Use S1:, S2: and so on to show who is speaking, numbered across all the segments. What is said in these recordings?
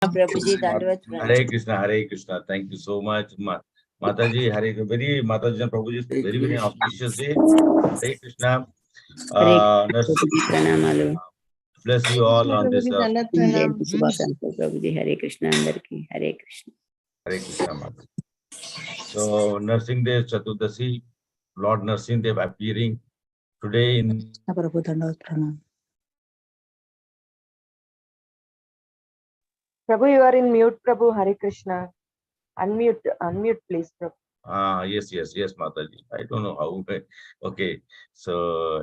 S1: प्रभु जी दंडवत प्रणाम।
S2: Hare Krishna, thank you so much माता जी। हरे वेरी माता जी प्रभु जी very very auspicious day. Hare Krishna.
S1: ప్రణామాలు।
S2: Bless you all on this.
S1: जयंती శుభాకాంక్షలు प्रभु जी। हरे कृष्णा अंदर की। हरे कृष्ण।
S2: हरे कृष्णा माता। So Narsimha Chaturdashi, Lord Narsimha appearing today in
S1: प्रभु दंडवत प्रणाम।
S3: Prabhu, you are in mute, Prabhu. Hare Krishna. Unmute, please, Prabhu.
S2: Yes, Mataji. I don't know how. Okay, so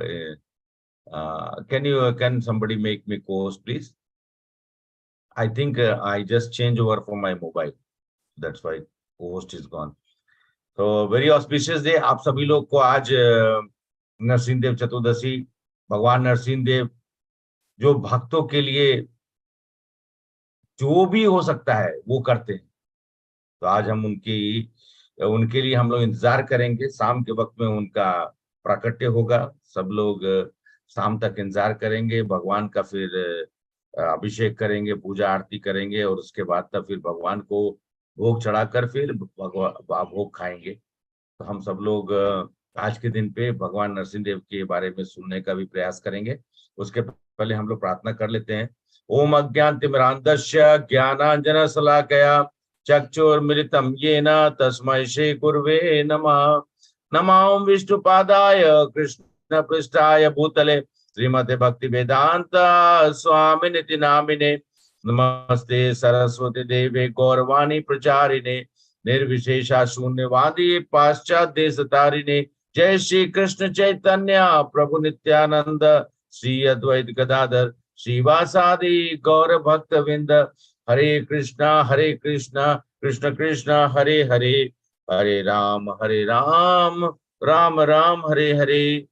S2: can somebody make me co-host, please? I think I just changed over from my mobile. That's why co-host is gone. So very auspicious day. आप सभी लोग को आज नरसिंह देव चतुर्दशी, भगवान नरसिंह देव जो भक्तों के लिए जो भी हो सकता है वो करते हैं, तो आज हम उनके लिए हम लोग इंतजार करेंगे। शाम के वक्त में उनका प्राकट्य होगा, सब लोग शाम तक इंतजार करेंगे। भगवान का फिर अभिषेक करेंगे, पूजा आरती करेंगे और उसके बाद तब फिर भगवान को भोग चढ़ाकर फिर भोग खाएंगे। तो हम सब लोग आज के दिन पे भगवान नरसिंह देव के बारे में सुनने का भी प्रयास करेंगे। उसके पहले हम लोग प्रार्थना कर लेते हैं। ओम अज्ञानतिमिरान्धस्य ज्ञानांजन शलाकया चक्षुर्मिलितं येन तस्मै श्री गुरवे नमः। नमो विष्णुपादाय कृष्ण पृष्ठाय भूतले श्रीमते भक्ति वेदांत स्वामिनिति नामिने। नमस्ते सरस्वती देवे गौरवाणी प्रचारिणे निर्विशेषा शून्यवादी पाश्चात्य देशतारिणे। जय श्री कृष्ण चैतन्य प्रभु नित्यानंद श्री अद्वैत गदाधर श्रीवासादि गौर भक्त विंद। हरे कृष्णा कृष्ण कृष्ण हरे हरे, हरे राम राम राम हरे हरे।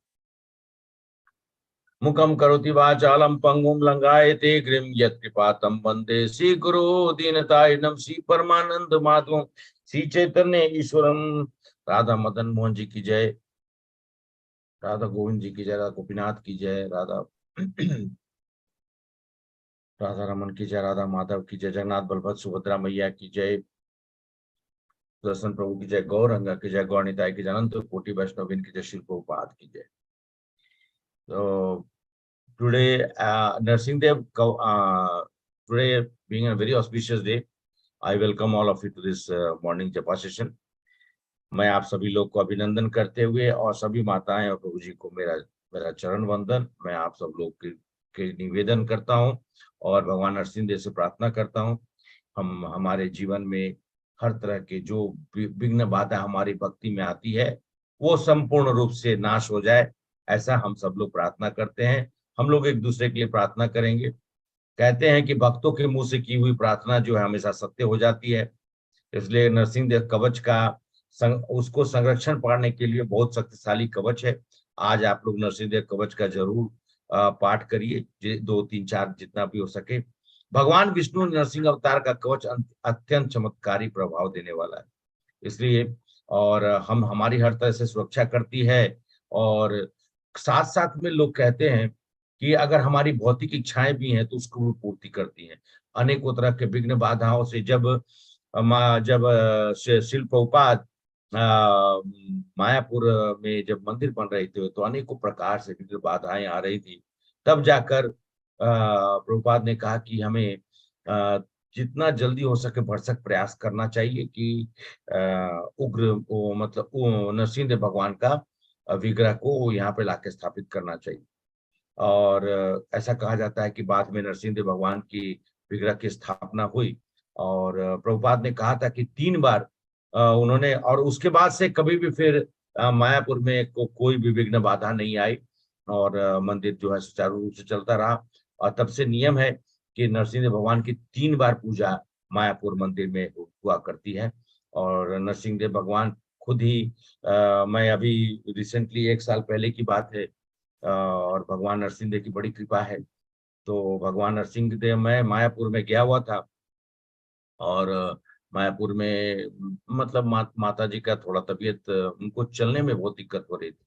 S2: मुखम करोति वाचालम पंगुम लंघायते गिरिम यत्कृपातम वंदे श्री गुरु दीनतारिणम श्री परमानंद माधवम श्री चैतन्य ईश्वरम। राधा मदन मोहन जी की जय, राधा गोविंद जी की जय, राधा गोपीनाथ की जय, राधा रमन की जय, राधा माधव की जय, जगन्नाथ बलभद्र सुभद्रा मैया की जय, दर्शन प्रभु की जय, गौरंगा की जय, गौरनिताय की जय, अनंत कोटि वैष्णविन की जय, श्री प्रभुपाद की जय। तो today Nursing Dev today being a very auspicious day, I welcome all of you to this morning Japa session. मैं आप सभी लोग को अभिनंदन करते हुए और सभी माताएं और प्रभु जी को मेरा चरण वंदन मैं आप सब लोग के निवेदन करता हूं और भगवान नरसिंह देव से प्रार्थना करता हूं हमारे जीवन में हर तरह के जो विघ्न बाधा हमारी भक्ति में आती है वो संपूर्ण रूप से नाश हो जाए, ऐसा हम सब लोग प्रार्थना करते हैं। हम लोग एक दूसरे के लिए प्रार्थना करेंगे। कहते हैं कि भक्तों के मुंह से की हुई प्रार्थना जो है हमेशा सत्य हो जाती है, इसलिए नरसिंह देव कवच का उसको संरक्षण पाने के लिए बहुत शक्तिशाली कवच है। आज आप लोग नरसिंह देव कवच का जरूर पाठ करिए, 2, 3, 4 जितना भी हो सके। भगवान विष्णु नरसिंह अवतार का कवच अत्यंत चमत्कारी प्रभाव देने वाला है, इसलिए और हमारी हर तरह से सुरक्षा करती है। और साथ साथ में लोग कहते हैं कि अगर हमारी भौतिक इच्छाएं भी हैं तो उसको भी पूर्ति करती हैं। अनेकों तरह के विघ्न बाधाओं से जब शिल प्रभुपाद मायापुर में जब मंदिर बन रहे थे तो अनेकों प्रकार से विघ्न बाधाएं आ रही थी, तब जाकर प्रभुपाद ने कहा कि हमें जितना जल्दी हो सके भरसक प्रयास करना चाहिए कि उग्र मतलब नरसिंह भगवान का विग्रह को यहाँ पे लाके स्थापित करना चाहिए। और ऐसा कहा जाता है कि बाद में नरसिंह भगवान की विग्रह की स्थापना हुई और प्रभुपाद ने कहा था कि 3 बार उन्होंने, और उसके बाद से कभी भी फिर मायापुर में कोई भी विघ्न बाधा नहीं आई और मंदिर जो है सुचारू रूप से चलता रहा। और तब से नियम है कि नरसिंह भगवान की 3 बार पूजा मायापुर मंदिर में हुआ करती है। और नरसिंह देव भगवान खुद ही मैं अभी रिसेंटली 1 साल पहले की बात है और भगवान नरसिंह देव की बड़ी कृपा है, तो भगवान नरसिंह देव मैं मायापुर में गया हुआ था और मायापुर में मतलब माता जी का थोड़ा तबीयत, उनको चलने में बहुत दिक्कत हो रही थी।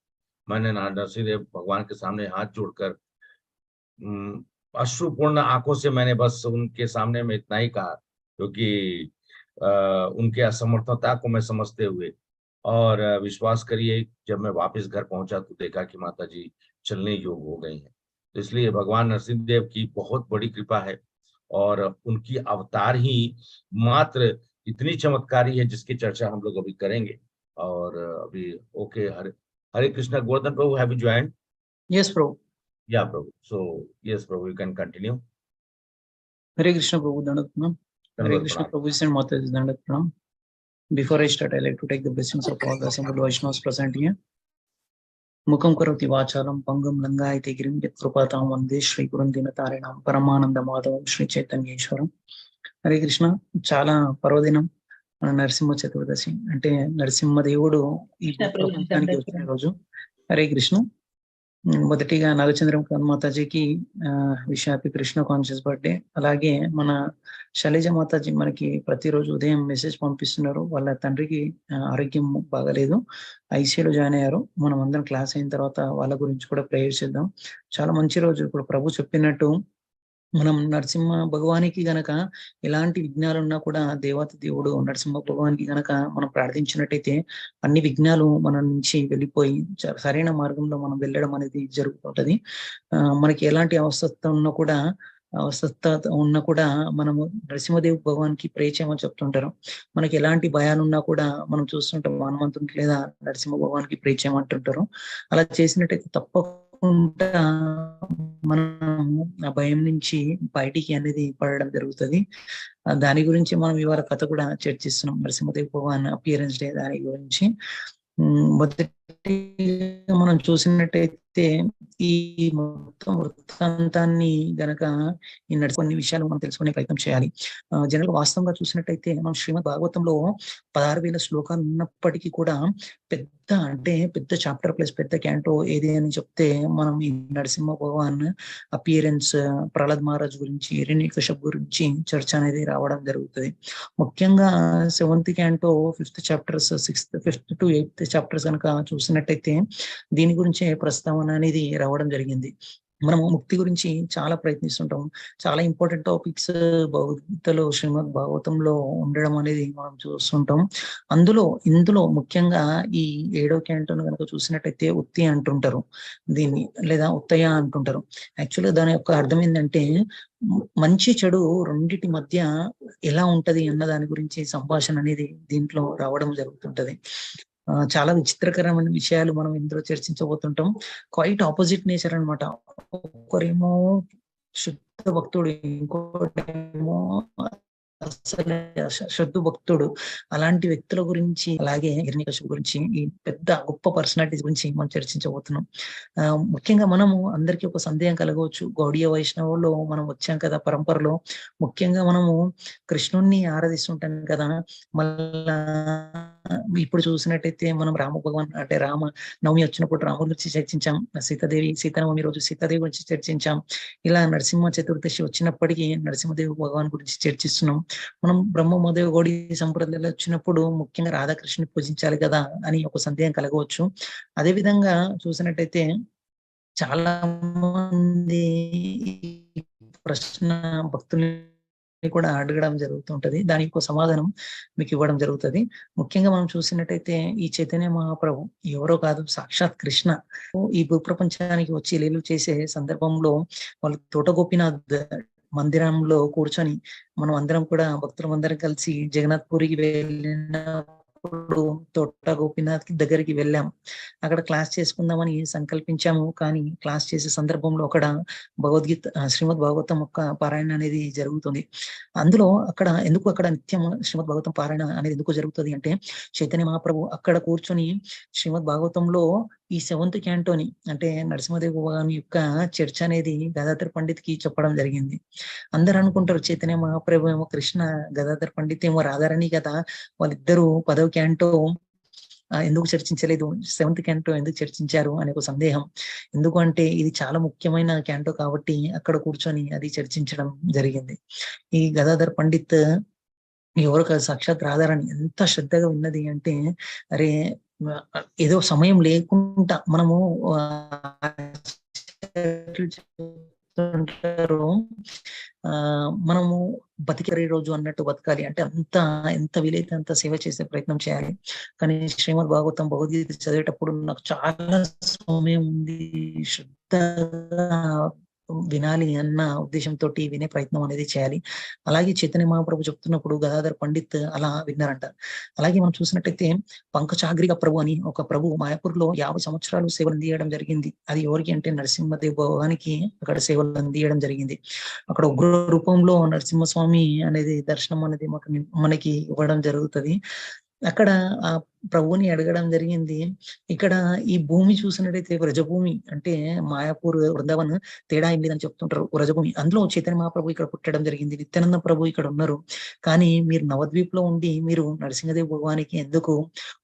S2: मैंने नरसिंह देव भगवान के सामने हाथ जोड़कर अश्रुपूर्ण आंखों से मैंने बस उनके सामने में इतना ही कहा क्योंकि उनके असमर्थता को मैं समझते हुए और विश्वास करिए जब मैं वापस घर पहुंचा तो देखा कि माता जी चलने योग्य हो गई हैं। तो इसलिए भगवान नरसिंह देव की बहुत बड़ी कृपा है और उनकी अवतार ही मात्र इतनी चमत्कारी है जिसकी चर्चा हम लोग अभी करेंगे। और अभी ओके, हरे हरे कृष्णा। गोवर्धन प्रभु, have you joined?
S4: Yes, Prabhu.
S2: Yeah प्रभु, सो यस प्रभु, you can continue.
S4: Hare Krishna, Prabhu. Dandat Pranam. Hare Krishna, Prabhu and Mataji, Dandat Pranam. Before I start, I like to take the blessings of all the assembled Vaishnavas present here. Mukam karoti vachalam pangam langayate girim yat krupatam vande Shri Gurun Dinatarinam Paramananda Madhavam Shri Chaitanya Ishwaram. Hare Krishna. చాలా పర్వదినం మన నరసింహ చతుర్దశి, అంటే నరసింహ దేవుడు ఈ ప్రపంచానికి వచ్చిన రోజు. హరే కృష్ణ. మొదటిగా నాగచంద్రం మాతాజీకి wish happy Krishna conscious birthday. అలాగే మన శైలజ మాతాజీ మనకి ప్రతిరోజు ఉదయం మెసేజ్ పంపిస్తున్నారు. వాళ్ళ తండ్రికి ఆరోగ్యం బాగాలేదు, ఐసీయూలో జాయిన్ అయ్యారు. మనం అందరం క్లాస్ అయిన తర్వాత వాళ్ళ గురించి కూడా ప్రేయర్ చేద్దాం. చాలా మంచి రోజు. ఇప్పుడు ప్రభు చెప్పినట్టు మనం నరసింహ భగవానికి గనక ఎలాంటి విఘ్నాలు ఉన్నా కూడా దేవత దేవుడు నరసింహ భగవానికి గనక మనం ప్రార్థించినట్టయితే అన్ని విఘ్నాలు మన నుంచి వెళ్ళిపోయి సరైన మార్గంలో మనం వెళ్ళడం అనేది జరుగుతుంటది. మనకి ఎలాంటి అవస్థ ఉన్నా కూడా మనము నరసింహదేవ్ భగవానికి ప్రే చేయమని చెప్తుంటారు. మనకి ఎలాంటి భయాలున్నా కూడా మనం చూస్తుంటాం హనుమంతునికి లేదా నరసింహ భగవానికి ప్రే చేయమంటుంటారు. అలా చేసినట్టయితే తప్పకుండా మనం ఆ భయం నుంచి బయటికి అనేది పడడం జరుగుతుంది. దాని గురించి మనం ఇవాళ కథ కూడా చర్చిస్తున్నాం, నరసింహదేవ్ భగవాన్ అపియరెన్స్ డే దాని గురించి. మొదటి మనం చూసినట్టయితే ఈ మొత్తం వృత్తాంతాన్ని గనక ఈ కొన్ని విషయాలు మనం తెలుసుకునే ప్రయత్నం చేయాలి. జనరల్ వాస్తవంగా చూసినట్టయితే మనం శ్రీమద్ భాగవతంలో 16,000 శ్లోకాలు ఉన్నప్పటికీ కూడా పెద్ద చాప్టర్ ప్లస్ పెద్ద క్యాంటో ఏది అని చెప్తే మనం ఈ నరసింహ భగవాన్ అపియరెన్స్, ప్రహ్లాద్ మహారాజ్ గురించి, హిరణ్యకశిపు గురించి చర్చ అనేది రావడం జరుగుతుంది. ముఖ్యంగా 7th canto 5th chapters 5th to 8th chapters కనుక చూసినట్టయితే దీని గురించే ప్రస్తావన అనేది రావడం జరిగింది. మనము ముక్తి గురించి చాలా ప్రయత్నిస్తుంటాం. చాలా ఇంపార్టెంట్ టాపిక్స్ భగవద్గీతలో శ్రీమద్ భాగవతంలో ఉండడం అనేది మనం చూస్తుంటాం. ఇందులో ముఖ్యంగా ఈ 7వ క్యాంటోను కనుక చూసినట్టయితే ఉత్తి అంటుంటారు దీన్ని, లేదా ఉత్తయ అంటుంటారు. యాక్చువల్గా దాని యొక్క అర్థం ఏంటంటే మంచి చెడు రెండిటి మధ్య ఎలా ఉంటది అన్న దాని గురించి సంభాషణ అనేది దీంట్లో రావడం జరుగుతుంటది. చాలా విచిత్రకరమైన విషయాలు మనం ఇందులో చర్చించబోతుంటాం. క్వైట్ ఆపోజిట్ నేచర్ అనమాట. ఒకరేమో శుద్ధ భక్తుడు, ఇంకోటేమో అసలు శుద్ధ భక్తుడు. అలాంటి వ్యక్తుల గురించి, అలాగే హిరణ్యకశిపు గురించి, ఈ పెద్ద గొప్ప పర్సనాలిటీస్ గురించి మనం చర్చించబోతున్నాం. ముఖ్యంగా మనము అందరికీ ఒక సందేహం కలగవచ్చు. గౌడీయ వైష్ణవులో మనం వచ్చాం కదా పరంపరలో. ముఖ్యంగా మనము కృష్ణుణ్ణి ఆరాధిస్తుంటాం కదా. మళ్ళా ఇప్పుడు చూసినట్టయితే మనం రామ భగవాన్ అంటే రామ నవమి వచ్చినప్పుడు రాముడి గురించి చర్చించాం, సీతానవమి రోజు సీతాదేవి గురించి చర్చించాం. ఇలా నరసింహ చతుర్దశి వచ్చినప్పటికీ నరసింహదేవి భగవాన్ గురించి చర్చిస్తున్నాం. మనం బ్రహ్మోదేవ గౌడి సంప్రదాయాలు వచ్చినప్పుడు ముఖ్యంగా రాధాకృష్ణుని పూజించాలి కదా అని ఒక సందేహం కలగవచ్చు. అదే విధంగా చూసినట్టయితే చాలా మంది ప్రశ్న భక్తుల్ని కూడా అడగడం జరుగుతుంటది. దానికి ఒక సమాధానం మీకు ఇవ్వడం జరుగుతుంది. ముఖ్యంగా మనం చూసినట్టయితే ఈ చైతన్య మహాప్రభు ఎవరో కాదు, సాక్షాత్ కృష్ణ. ఈ భూప్రపంచానికి వచ్చి లీలలు చేసే సందర్భంలో వాళ్ళు తోట గోపీనాథ్ మందిరంలో కూర్చొని మనం అందరం కూడా భక్తులందరం కలిసి జగన్నాథ్ పూరికి వెళ్ళినప్పుడు తోట గోపీనాథ్ దగ్గరికి వెళ్ళాం. అక్కడ క్లాస్ చేసుకుందామని సంకల్పించాము. కానీ క్లాస్ చేసే సందర్భంలో అక్కడ శ్రీమద్ భాగవతం యొక్క పారాయణ అనేది జరుగుతుంది. అందులో అక్కడ నిత్యం శ్రీమద్ భాగవతం పారాయణ అనేది ఎందుకు జరుగుతుంది అంటే చైతన్య మహాప్రభు అక్కడ కూర్చొని శ్రీమద్ భాగవతంలో ఈ 7th క్యాంటోని అంటే నరసింహదేవ్ భగవాన్ యొక్క చర్చ అనేది గదాధర్ పండిత్ కి చెప్పడం జరిగింది. అందరు అనుకుంటారు చైతన్య మహాప్రభు ఏమో కృష్ణ, గదాధర్ పండిత్ ఏమో రాధారాణి కదా, వాళ్ళిద్దరూ 10వ క్యాంటో ఎందుకు చర్చించలేదు, 7th క్యాంటో ఎందుకు చర్చించారు అనే ఒక సందేహం. ఎందుకు అంటే ఇది చాలా ముఖ్యమైన క్యాంటో కాబట్టి అక్కడ కూర్చొని అది చర్చించడం జరిగింది. ఈ గదాధర్ పండిత్ ఎవరు కాదు, సాక్షాత్ రాధారాణి. ఎంత శ్రద్ధగా ఉన్నది అంటే అరే ఏదో సమయం లేకుండా మనము మనము బతికే రోజు అన్నట్టు బతకాలి అంటే ఎంత వీలైతే అంత సేవ చేసే ప్రయత్నం చేయాలి. కానీ శ్రీమద్ భాగవతం భగవద్గీత చదివేటప్పుడు నాకు చాలా సమయం ఉంది, శ్రద్ధగా వినాలి అన్న ఉద్దేశంతో వినే ప్రయత్నం అనేది చేయాలి. అలాగే చైతన్య మహాప్రభు చెప్తున్నప్పుడు గదాధర్ పండిత్ అలా విన్నారంట. అలాగే మనం చూసినట్టయితే పంకచాగ్రిక ప్రభు అని ఒక ప్రభు మాయాపూర్లో 50 సంవత్సరాలు సేవలు అందియడం జరిగింది. అది ఎవరికి అంటే నరసింహదేవ్ భగవానికి అక్కడ సేవలు అందియడం జరిగింది. అక్కడ ఉగ్ర రూపంలో నరసింహస్వామి అనేది దర్శనం అనేది మనకి ఇవ్వడం జరుగుతుంది. అక్కడ ఆ ప్రభువుని అడగడం జరిగింది. ఇక్కడ ఈ భూమి చూసినట్టయితే వ్రజభూమి అంటే మాయాపూర్ వృందావన్ తేడా ఏం లేదని చెప్తుంటారు. వ్రజభూమి అందులో చైతన్య మహాప్రభు ఇక్కడ పుట్టడం జరిగింది, నిత్యానంద ప్రభు ఇక్కడ ఉన్నారు. కానీ మీరు నవద్వీప్ లో ఉండి మీరు నరసింహదేవ్ భగవానికి ఎందుకు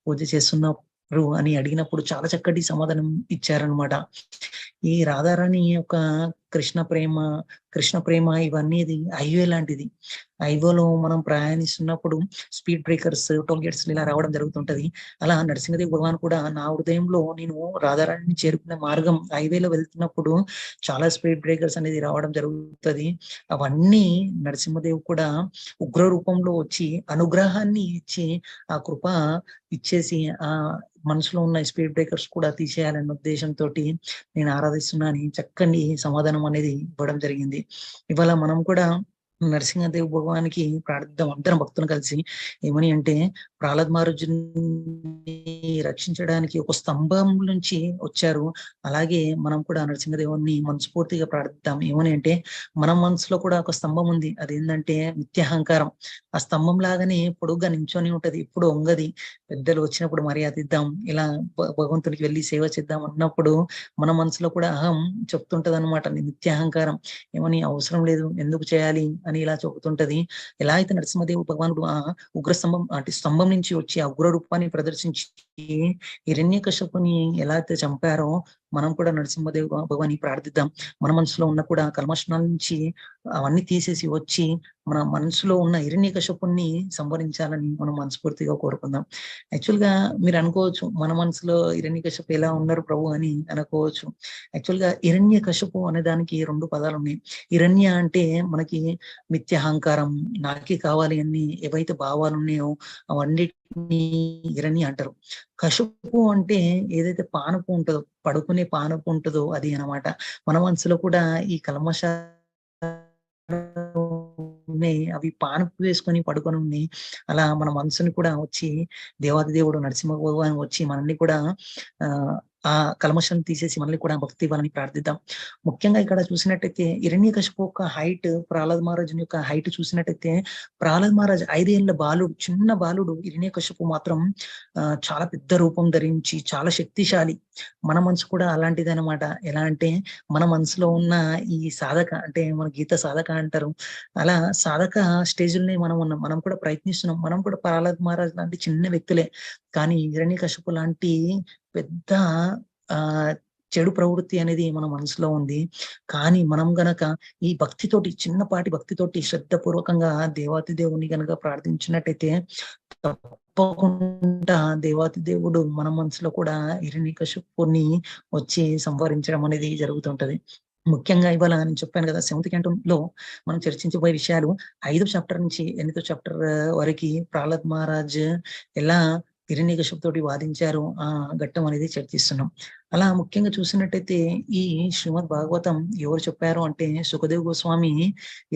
S4: పూజ చేస్తున్నారు అని అడిగినప్పుడు చాలా చక్కటి సమాధానం ఇచ్చారనమాట. ఈ రాధారాణి యొక్క కృష్ణ ప్రేమ ఇవన్నీ హైవే లాంటిది. హైవేలో మనం ప్రయాణిస్తున్నప్పుడు స్పీడ్ బ్రేకర్స్, టోల్ గేట్స్ ఇలా రావడం జరుగుతుంటది. అలా నరసింహదేవ్ భగవాన్ కూడా నా హృదయంలో నేను రాధారాణిని చేరుకునే మార్గం హైవేలో వెళ్తున్నప్పుడు చాలా స్పీడ్ బ్రేకర్స్ అనేది రావడం జరుగుతుంది. అవన్నీ నరసింహదేవ్ కూడా ఉగ్ర రూపంలో వచ్చి అనుగ్రహాన్ని ఇచ్చి ఆ కృప ఇచ్చేసి ఆ మనసులో ఉన్న స్పీడ్ బ్రేకర్స్ కూడా తీసేయాలన్న ఉద్దేశంతో నేను ఆరాధిస్తున్నాను చక్కని సమాధానం అనేది ఇవ్వడం జరిగింది. ఇవాళ మనం కూడా నరసింహదేవ్ భగవానికి ప్రార్థిద్దాం అందరం భక్తులు కలిసి. ఏమని అంటే ప్రహ్లాద్ మహారాజుని రక్షించడానికి ఒక స్తంభం నుంచి వచ్చారు. అలాగే మనం కూడా నరసింహదేవుని మనస్ఫూర్తిగా ప్రార్థిద్దాం. ఏమని అంటే మన మనసులో కూడా ఒక స్తంభం ఉంది, అదేంటంటే నిత్యాహంకారం. ఆ స్తంభం లాగానే పొడుగ్గా నించొని ఉంటది, ఇప్పుడు వంగది. పెద్దలు వచ్చినప్పుడు మర్యాద ఇద్దాం, ఇలా భగవంతునికి వెళ్ళి సేవ చేద్దాం అన్నప్పుడు మన మనసులో కూడా అహం చెప్తుంటది అనమాట, నిత్యాహంకారం. ఏమని అవసరం లేదు, ఎందుకు చేయాలి అని ఇలా చెబుతుంటది. ఎలా అయితే నరసింహదేవ్ భగవానుడు ఆ ఉగ్ర స్తంభం అంటే స్తంభం నుంచి వచ్చి ఆ ఉగ్ర రూపాన్ని ప్రదర్శించి హిరణ్యకశపుని ఎలా అయితే చంపారో మనం కూడా నరసింహదేవ్ భగవాన్ని ప్రార్థిద్దాం. మన మనసులో ఉన్న కూడా కల్మషాల నుంచి అవన్నీ తీసేసి వచ్చి మన మనసులో ఉన్న హిరణ్యకశపుని సంహరించాలని మనం మనస్ఫూర్తిగా కోరుకుందాం. యాక్చువల్ గా మీరు అనుకోవచ్చు, మన మనసులో హిరణ్యకశపు ఎలా ఉన్నారు ప్రభు అని అనుకోవచ్చు. యాక్చువల్ గా హిరణ్యకశపు అనే దానికి 2 పదాలు ఉన్నాయి. హిరణ్య అంటే మనకి మిథ్యాహంకారం, నాకే కావాలి అని ఏవైతే భావాలు ఉన్నాయో అవన్నిటిని హిరణ్య అంటారు. కశపు అంటే ఏదైతే పానపు ఉంటుందో, పడుకునే పానపు ఉంటుందో అది అన్నమాట. మన మనసులో కూడా ఈ కల్మష అవి పానపు వేసుకొని పడుకొని ఉన్నాయి. అలా మన మనసుని కూడా వచ్చి దేవాది దేవుడు నరసింహ భగవాన్ వచ్చి మనల్ని కూడా ఆ కల్మషం తీసేసి మనల్ని కూడా భక్తి ఇవ్వాలని ప్రార్థిద్దాం. ముఖ్యంగా ఇక్కడ చూసినట్టయితే హిరణ్యకశిపు యొక్క హైట్, ప్రహ్లాద్ మహారాజుని యొక్క హైట్ చూసినట్టయితే ప్రహ్లాద్ మహారాజ్ 5 ఏళ్ల బాలుడు, చిన్న బాలుడు. హిరణ్యకశిపు మాత్రం చాలా పెద్ద రూపం ధరించి చాలా శక్తిశాలి. మన మనసు కూడా అలాంటిది అనమాట. ఎలా అంటే మన మనసులో ఉన్న ఈ సాధక అంటే మన గీత సాధక అంటారు, అలా సాధక స్టేజ్లోనే మనం ఉన్నాం. మనం కూడా ప్రయత్నిస్తున్నాం. మనం కూడా ప్రహ్లాద్ మహారాజ్ లాంటి చిన్న వ్యక్తులే. కానీ హిరణ్యకశిపు లాంటి పెద్ద ఆ చెడు ప్రవృత్తి అనేది మన మనసులో ఉంది. కానీ మనం గనక ఈ భక్తితోటి, చిన్నపాటి భక్తితోటి శ్రద్ధపూర్వకంగా దేవాతి దేవుని గనక ప్రార్థించినట్టయితే తప్పకుండా దేవాతి దేవుడు మన మనసులో కూడా హిరణ్యకశిపుని వచ్చి సంహరించడం అనేది జరుగుతుంటది. ముఖ్యంగా ఇవాళ నేను చెప్పాను కదా, 7th క్యాంటంలో మనం చర్చించబోయే విషయాలు 5వ చాప్టర్ నుంచి 8వ చాప్టర్ వరకు ప్రహ్లాద్ మహారాజ్ ఎలా హిరణ్యకశిపుతోటి వాదించారు ఆ ఘట్టం అనేది చర్చిస్తున్నాం. అలా ముఖ్యంగా చూసినట్టయితే ఈ శ్రీమద్ భాగవతం ఎవరు చెప్పారు అంటే సుఖదేవ్ గోస్వామి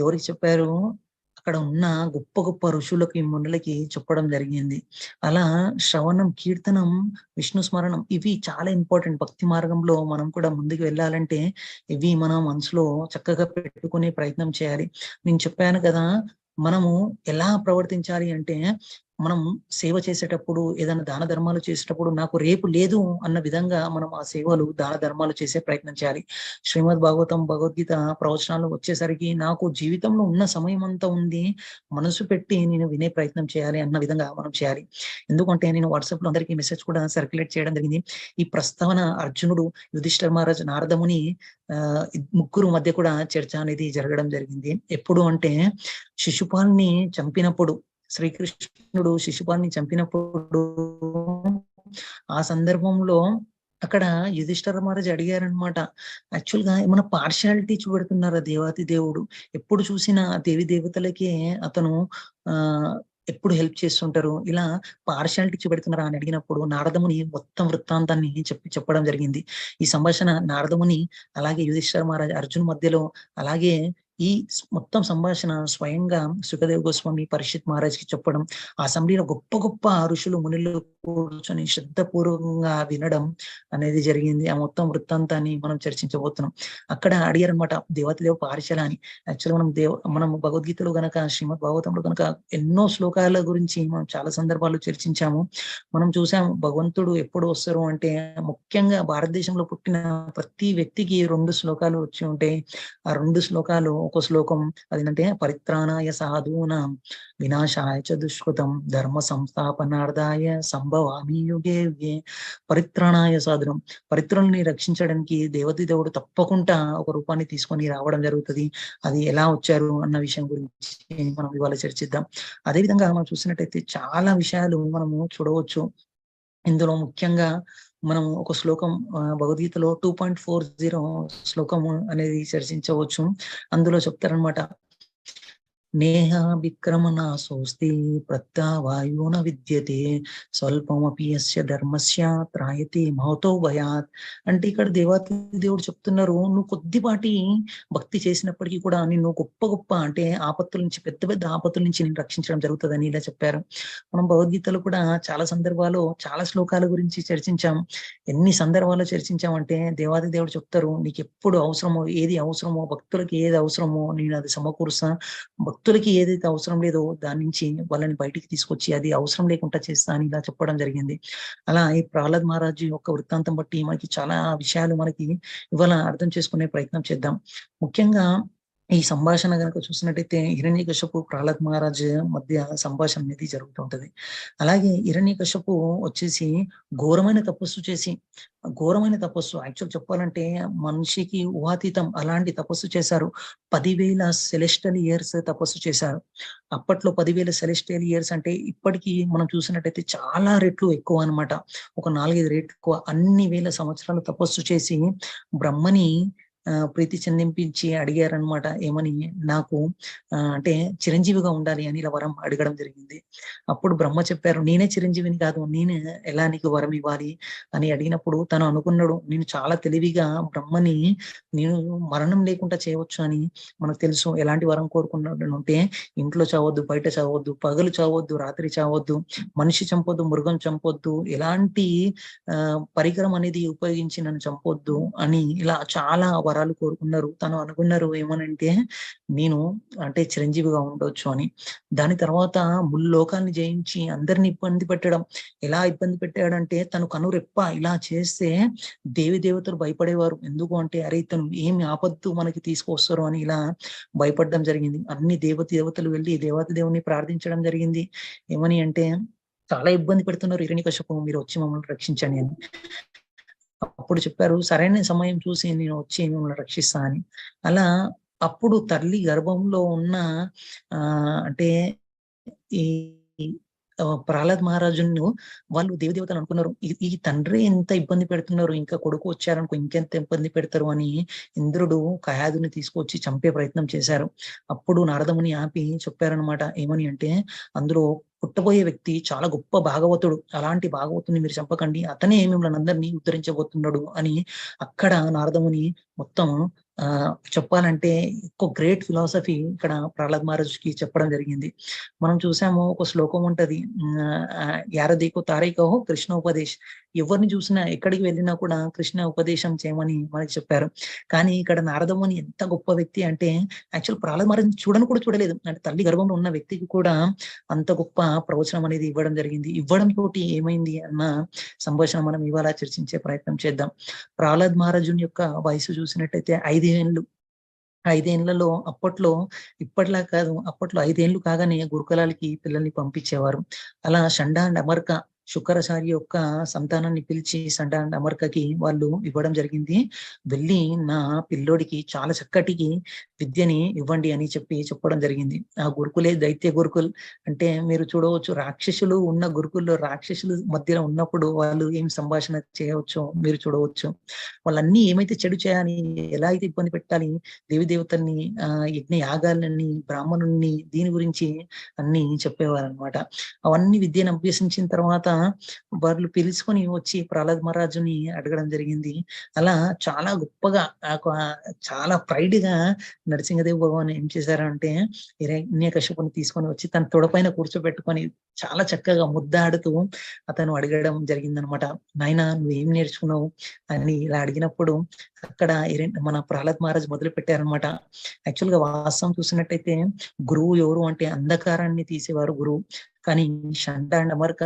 S4: ఎవరికి చెప్పారు, అక్కడ ఉన్న గొప్ప గొప్ప ఋషులకి, మునులకి చెప్పడం జరిగింది. అలా శ్రవణం, కీర్తనం, విష్ణు స్మరణం ఇవి చాలా ఇంపార్టెంట్. భక్తి మార్గంలో మనం కూడా ముందుకు వెళ్ళాలంటే ఇవి మన మనసులో చక్కగా పెట్టుకునే ప్రయత్నం చేయాలి. నేను చెప్పాను కదా, మనము ఎలా ప్రవర్తించాలి అంటే మనం సేవ చేసేటప్పుడు, ఏదైనా దాన ధర్మాలు చేసేటప్పుడు నాకు రేపు లేదు అన్న విధంగా మనం ఆ సేవలు, దాన ధర్మాలు చేసే ప్రయత్నం చేయాలి. శ్రీమద్ భాగవతం, భగవద్గీత ప్రవచనాలు వచ్చేసరికి నాకు జీవితంలో ఉన్న సమయం అంతా ఉంది, మనసు పెట్టి నేను వినే ప్రయత్నం చేయాలి అన్న విధంగా మనం చేయాలి. ఎందుకంటే నేను వాట్సాప్ లో అందరికీ మెసేజ్ కూడా సర్క్యులేట్ చేయడం జరిగింది. ఈ ప్రస్తావన అర్జునుడు, యుధిష్ఠిర మహారాజ్, నారదముని ముగ్గురు మధ్య కూడా చర్చ అనేది జరగడం జరిగింది. ఎప్పుడు అంటే శిశుపాల్ని చంపినప్పుడు, శ్రీకృష్ణుడు శిశుపాల్ని చంపినప్పుడు ఆ సందర్భంలో అక్కడ యుధిష్ఠిర మహారాజు అడిగారనమాట. యాక్చువల్ గా ఏమైనా పార్షియాలిటీ చూపెడుతున్నారా దేవాతి దేవుడు? ఎప్పుడు చూసినా దేవి దేవతలకే అతను ఆ ఎప్పుడు హెల్ప్ చేస్తుంటారు, ఇలా పార్షియాలిటీ చూపెడుతున్నారా అని అడిగినప్పుడు నారదముని మొత్తం వృత్తాంతాన్ని చెప్పడం జరిగింది. ఈ సంభాషణ నారదముని అలాగే యుధిష్ఠిర మహారాజ్ అర్జున్ మధ్యలో, అలాగే ఈ మొత్తం సంభాషణ స్వయంగా సుఖదేవ్ గోస్వామి పరీక్షిత్ మహారాజ్ కి చెప్పడం, ఆ అసెంబ్లీలో గొప్ప గొప్ప ఋషులు మునులు కూర్చొని శ్రద్ధపూర్వకంగా వినడం అనేది జరిగింది. ఆ మొత్తం వృత్తాంతాన్ని మనం చర్చించబోతున్నాం. అక్కడ అడిగారనమాట దేవతదేవ పారిశల అని. యాక్చువల్గా మనం భగవద్గీతలో గనక శ్రీమద్ భాగవతంలో గనక ఎన్నో శ్లోకాల గురించి మనం చాలా సందర్భాల్లో చర్చించాము. మనం చూసాము భగవంతుడు ఎప్పుడు వస్తారు అంటే ముఖ్యంగా భారతదేశంలో పుట్టిన ప్రతి వ్యక్తికి 2 శ్లోకాలు వచ్చి ఉంటాయి. ఆ 2 శ్లోకాలు, ఒక శ్లోకం అదేంటంటే పరిత్రాణాయ సాధూనాం వినాశాయ చ దుష్కృతం ధర్మ సంస్థాపనార్థాయ సంభవామి యుగే యుగే. పరిత్రాణాయ సాధనం, పరిత్రుల్ని రక్షించడానికి దేవతి దేవుడు తప్పకుండా ఒక రూపాన్ని తీసుకొని రావడం జరుగుతుంది. అది ఎలా వచ్చారు అన్న విషయం గురించి మనం ఇవాళ చర్చిద్దాం. అదేవిధంగా మనం చూసినట్టయితే చాలా విషయాలు మనము చూడవచ్చు. ఇందులో ముఖ్యంగా మనం ఒక శ్లోకం భగవద్గీతలో 2.40 శ్లోకము అనేది చర్చించవచ్చు. అందులో చెప్తారనమాట, నేహ విక్రమణ సోస్తి ప్రత్యావాయున విద్యతే స్వల్పమపి యస్య ధర్మస్య త్రాయతే మహతో భయాత్. అంటే ఇక్కడ దేవాతి దేవుడు చెప్తున్నారు, నువ్వు కొద్దిపాటి భక్తి చేసినప్పటికీ కూడా నిన్ను గొప్ప గొప్ప అంటే ఆపత్తుల నుంచి, పెద్ద పెద్ద ఆపత్తుల నుంచి నేను రక్షించడం జరుగుతుందని ఇలా చెప్పారు. మనం భగవద్గీతలో కూడా చాలా సందర్భాలు చాలా శ్లోకాల గురించి చర్చించాం. ఎన్ని సందర్భాల్లో చర్చించామంటే దేవాది దేవుడు చెప్తారు, నీకు ఎప్పుడు అవసరమో, ఏది అవసరమో, భక్తులకి ఏది అవసరమో నేను అది సమకూరుస్తా, భక్తులకి ఏదైతే అవసరం లేదో దాని నుంచి వాళ్ళని బయటికి తీసుకొచ్చి అది అవసరం లేకుండా చేస్తా అని ఇలా చెప్పడం జరిగింది. అలా ఈ ప్రహ్లాద్ మహారాజు యొక్క వృత్తాంతం బట్టి మనకి చాలా విషయాలు మనకి ఇవాళ అర్థం చేసుకునే ప్రయత్నం చేద్దాం. ముఖ్యంగా ఈ సంభాషణ కనుక చూసినట్టయితే హిరణ్యకశిపు ప్రహ్లాద్ మహారాజ్ మధ్య సంభాషణ అనేది జరుగుతుంటది. అలాగే హిరణ్యకశిపు వచ్చేసి ఘోరమైన తపస్సు చేసి, ఘోరమైన తపస్సు యాక్చువల్ చెప్పాలంటే మనిషికి ఊహాతీతం అలాంటి తపస్సు చేశారు. 10,000 సెలెస్టియల్ ఇయర్స్ తపస్సు చేశారు. అప్పట్లో 10,000 సెలెస్టియల్ ఇయర్స్ అంటే ఇప్పటికీ మనం చూసినట్టయితే చాలా రెట్లు ఎక్కువ అనమాట. ఒక 4-5 రెట్లు ఎక్కువ. అన్ని వేల సంవత్సరాలు తపస్సు చేసి బ్రహ్మని ప్రీతి చెందింపించి అడిగారనమాట. ఏమని, నాకు అంటే చిరంజీవిగా ఉండాలి అని ఇలా వరం అడగడం జరిగింది. అప్పుడు బ్రహ్మ చెప్పారు, నేనే చిరంజీవిని కాదు, నేను ఎలా నీకు వరం ఇవ్వాలి అని అడిగినప్పుడు తను అనుకున్నాడు, నేను చాలా తెలివిగా బ్రహ్మని నేను మరణం లేకుండా చేయవచ్చు అని. మనకు తెలుసు ఎలాంటి వరం కోరుకున్నాడు అంటే, ఇంట్లో చావద్దు, బయట చావద్దు, పగలు చావద్దు, రాత్రి చావద్దు, మనిషి చంపొద్దు, మృగం చంపొద్దు, ఎలాంటి పరికరం అనేది ఉపయోగించి నన్ను చంపొద్దు అని ఇలా చాలా వరాలు కోరుకున్నారు. తను అనుకున్నారు ఏమనంటే, నేను అంటే చిరంజీవిగా ఉండొచ్చు అని. దాని తర్వాత ముల్లోకాన్ని జయించి అందరిని ఇబ్బంది పెట్టడం. ఎలా ఇబ్బంది పెట్టాడంటే, తను కనురెప్ప ఇలా చేస్తే దేవి దేవతలు భయపడేవారు. ఎందుకు అంటే, అరే తను ఏమి ఆపత్తు మనకి తీసుకొస్తారు అని ఇలా భయపడడం జరిగింది. అన్ని దేవతలు వెళ్ళి దేవాతి దేవుని ప్రార్థించడం జరిగింది. ఏమని అంటే, చాలా ఇబ్బంది పెడుతున్నారు హిరణ్యకశిపు, మీరు వచ్చి మమ్మల్ని రక్షించండి అని. అప్పుడు చెప్పారు, సరైన సమయం చూసి నేను వచ్చి మిమ్మల్ని రక్షిస్తా అని. అలా అప్పుడు తల్లి గర్భంలో ఉన్న అంటే ఈ ప్రహ్లాద్ మహారాజును వాళ్ళు దేవతలు అనుకున్నారు, ఈ తండ్రి ఎంత ఇబ్బంది పెడుతున్నారు, ఇంకా కొడుకు వచ్చారనుకో ఇంకెంత ఇబ్బంది పెడతారు అని ఇంద్రుడు కయాదుని తీసుకొచ్చి చంపే ప్రయత్నం చేశారు. అప్పుడు నారదముని ఆపి చెప్పారనమాట. ఏమని అంటే, అందులో పుట్టబోయే వ్యక్తి చాలా గొప్ప భాగవతుడు, అలాంటి భాగవతుని మీరు చంపకండి, అతనే మిమ్మల్ని అందరినీ ఉద్ధరించబోతున్నాడు అని అక్కడ నారదముని మొత్తం చెప్పాలంటే ఒక గ్రేట్ ఫిలాసఫీ ఇక్కడ ప్రహ్లాద్ మహారాజ్కి చెప్పడం జరిగింది. మనం చూసాము ఒక శ్లోకం ఉంటది, యారదీకో తారీఖో కృష్ణ ఉపదేశ్. ఎవరిని చూసినా ఎక్కడికి వెళ్ళినా కూడా కృష్ణ ఉపదేశం చేయమని మనకి చెప్పారు. కానీ ఇక్కడ నారదముని ఎంత గొప్ప వ్యక్తి అంటే, యాక్చువల్ ప్రహ్లాద్ మహారాజ్ చూడను కూడా చూడలేదు, అంటే తల్లి గర్భంలో ఉన్న వ్యక్తికి కూడా అంత గొప్ప ప్రవచనం అనేది ఇవ్వడం జరిగింది. ఇవ్వడం తోటి ఏమైంది అన్న సంభాషణ మనం ఇవాళ చర్చించే ప్రయత్నం చేద్దాం. ప్రహ్లాద్ మహారాజుని యొక్క వయసు చూసినట్టయితే 5 ఏళ్ళు. 5 ఏళ్లలో అప్పట్లో ఇప్పట్లా కాదు, అప్పట్లో 5 ఏళ్ళు కాగానే గురుకులాలకి పిల్లల్ని పంపించేవారు. అలా షండా అండ్ అమర్క శుక్రాచార్య యొక్క సంతానాన్ని పిలిచి అమర్కకి వాళ్ళు ఇవ్వడం జరిగింది. వెళ్ళి నా పిల్లోడికి చాలా చక్కటి విద్యని ఇవ్వండి అని చెప్పడం జరిగింది. ఆ గురుకులే దైత్య గురుకుల్. అంటే మీరు చూడవచ్చు, రాక్షసులు ఉన్న గురుకుల్లో రాక్షసులు మధ్యలో ఉన్నప్పుడు వాళ్ళు ఏం సంభాషణ చేయవచ్చో మీరు చూడవచ్చు. వాళ్ళన్నీ ఏమైతే చెడు చేయాలి, ఎలా అయితే ఇబ్బంది పెట్టాలి, దేవి దేవతల్ని, యజ్ఞ యాగాలని, బ్రాహ్మణుల్ని, దీని గురించి అన్ని చెప్పేవారు అనమాట. అవన్నీ విద్యను అభ్యసించిన తర్వాత వాళ్ళు పిలుచుకొని వచ్చి ప్రహ్లాద్ మహారాజుని అడగడం జరిగింది. అలా చాలా గొప్పగా చాలా ప్రైడ్ గా నరసింహదేవ్ భగవాన్ ఏం చేశారంటే హిరణ్యకశిపుని తీసుకొని వచ్చి తన తొడపైన కూర్చోబెట్టుకొని చాలా చక్కగా ముద్దాడుతూ అతను అడగడం జరిగిందనమాట. నాయనా నువ్వు ఏం నేర్చుకున్నావు అని ఇలా అడిగినప్పుడు అక్కడ మన ప్రహ్లాద్ మహారాజ్ మొదలు పెట్టారనమాట. యాక్చువల్ గా వాస్తవం చూసినట్టయితే గురువు ఎవరు అంటే అంధకారాన్ని తీసేవారు గురువు. కానీ షండ అండ్ అమర్క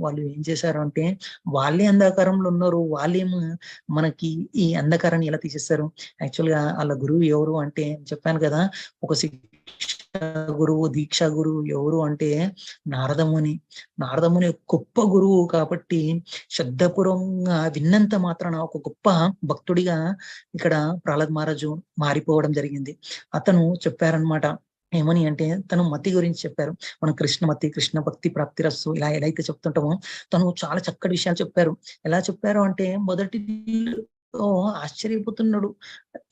S4: వాళ్ళు ఏం చేశారు అంటే వాళ్ళే అంధకారంలో ఉన్నారు, వాళ్ళేమో మనకి ఈ అంధకారాన్ని ఎలా తీసేస్తారు. యాక్చువల్ గా వాళ్ళ గురువు ఎవరు అంటే చెప్పాను కదా, ఒక గురువు, దీక్షా గురువు ఎవరు అంటే నారదముని. నారదముని గొప్ప గురువు కాబట్టి శ్రద్ధపూర్వకంగా విన్నంత మాత్రాన ఒక గొప్ప భక్తుడిగా ఇక్కడ ప్రహ్లాద్ మహారాజు మారిపోవడం జరిగింది. అతను చెప్పారనమాట ఏమని అంటే, తను మతి గురించి చెప్పారు. మనం కృష్ణమతి, కృష్ణ భక్తి ప్రాప్తి రస్సు ఇలా ఎలా అయితే చెప్తుంటామో తను చాలా చక్కటి విషయాలు చెప్పారు. ఎలా చెప్పారు అంటే మొదటి ఆశ్చర్యపోతున్నాడు,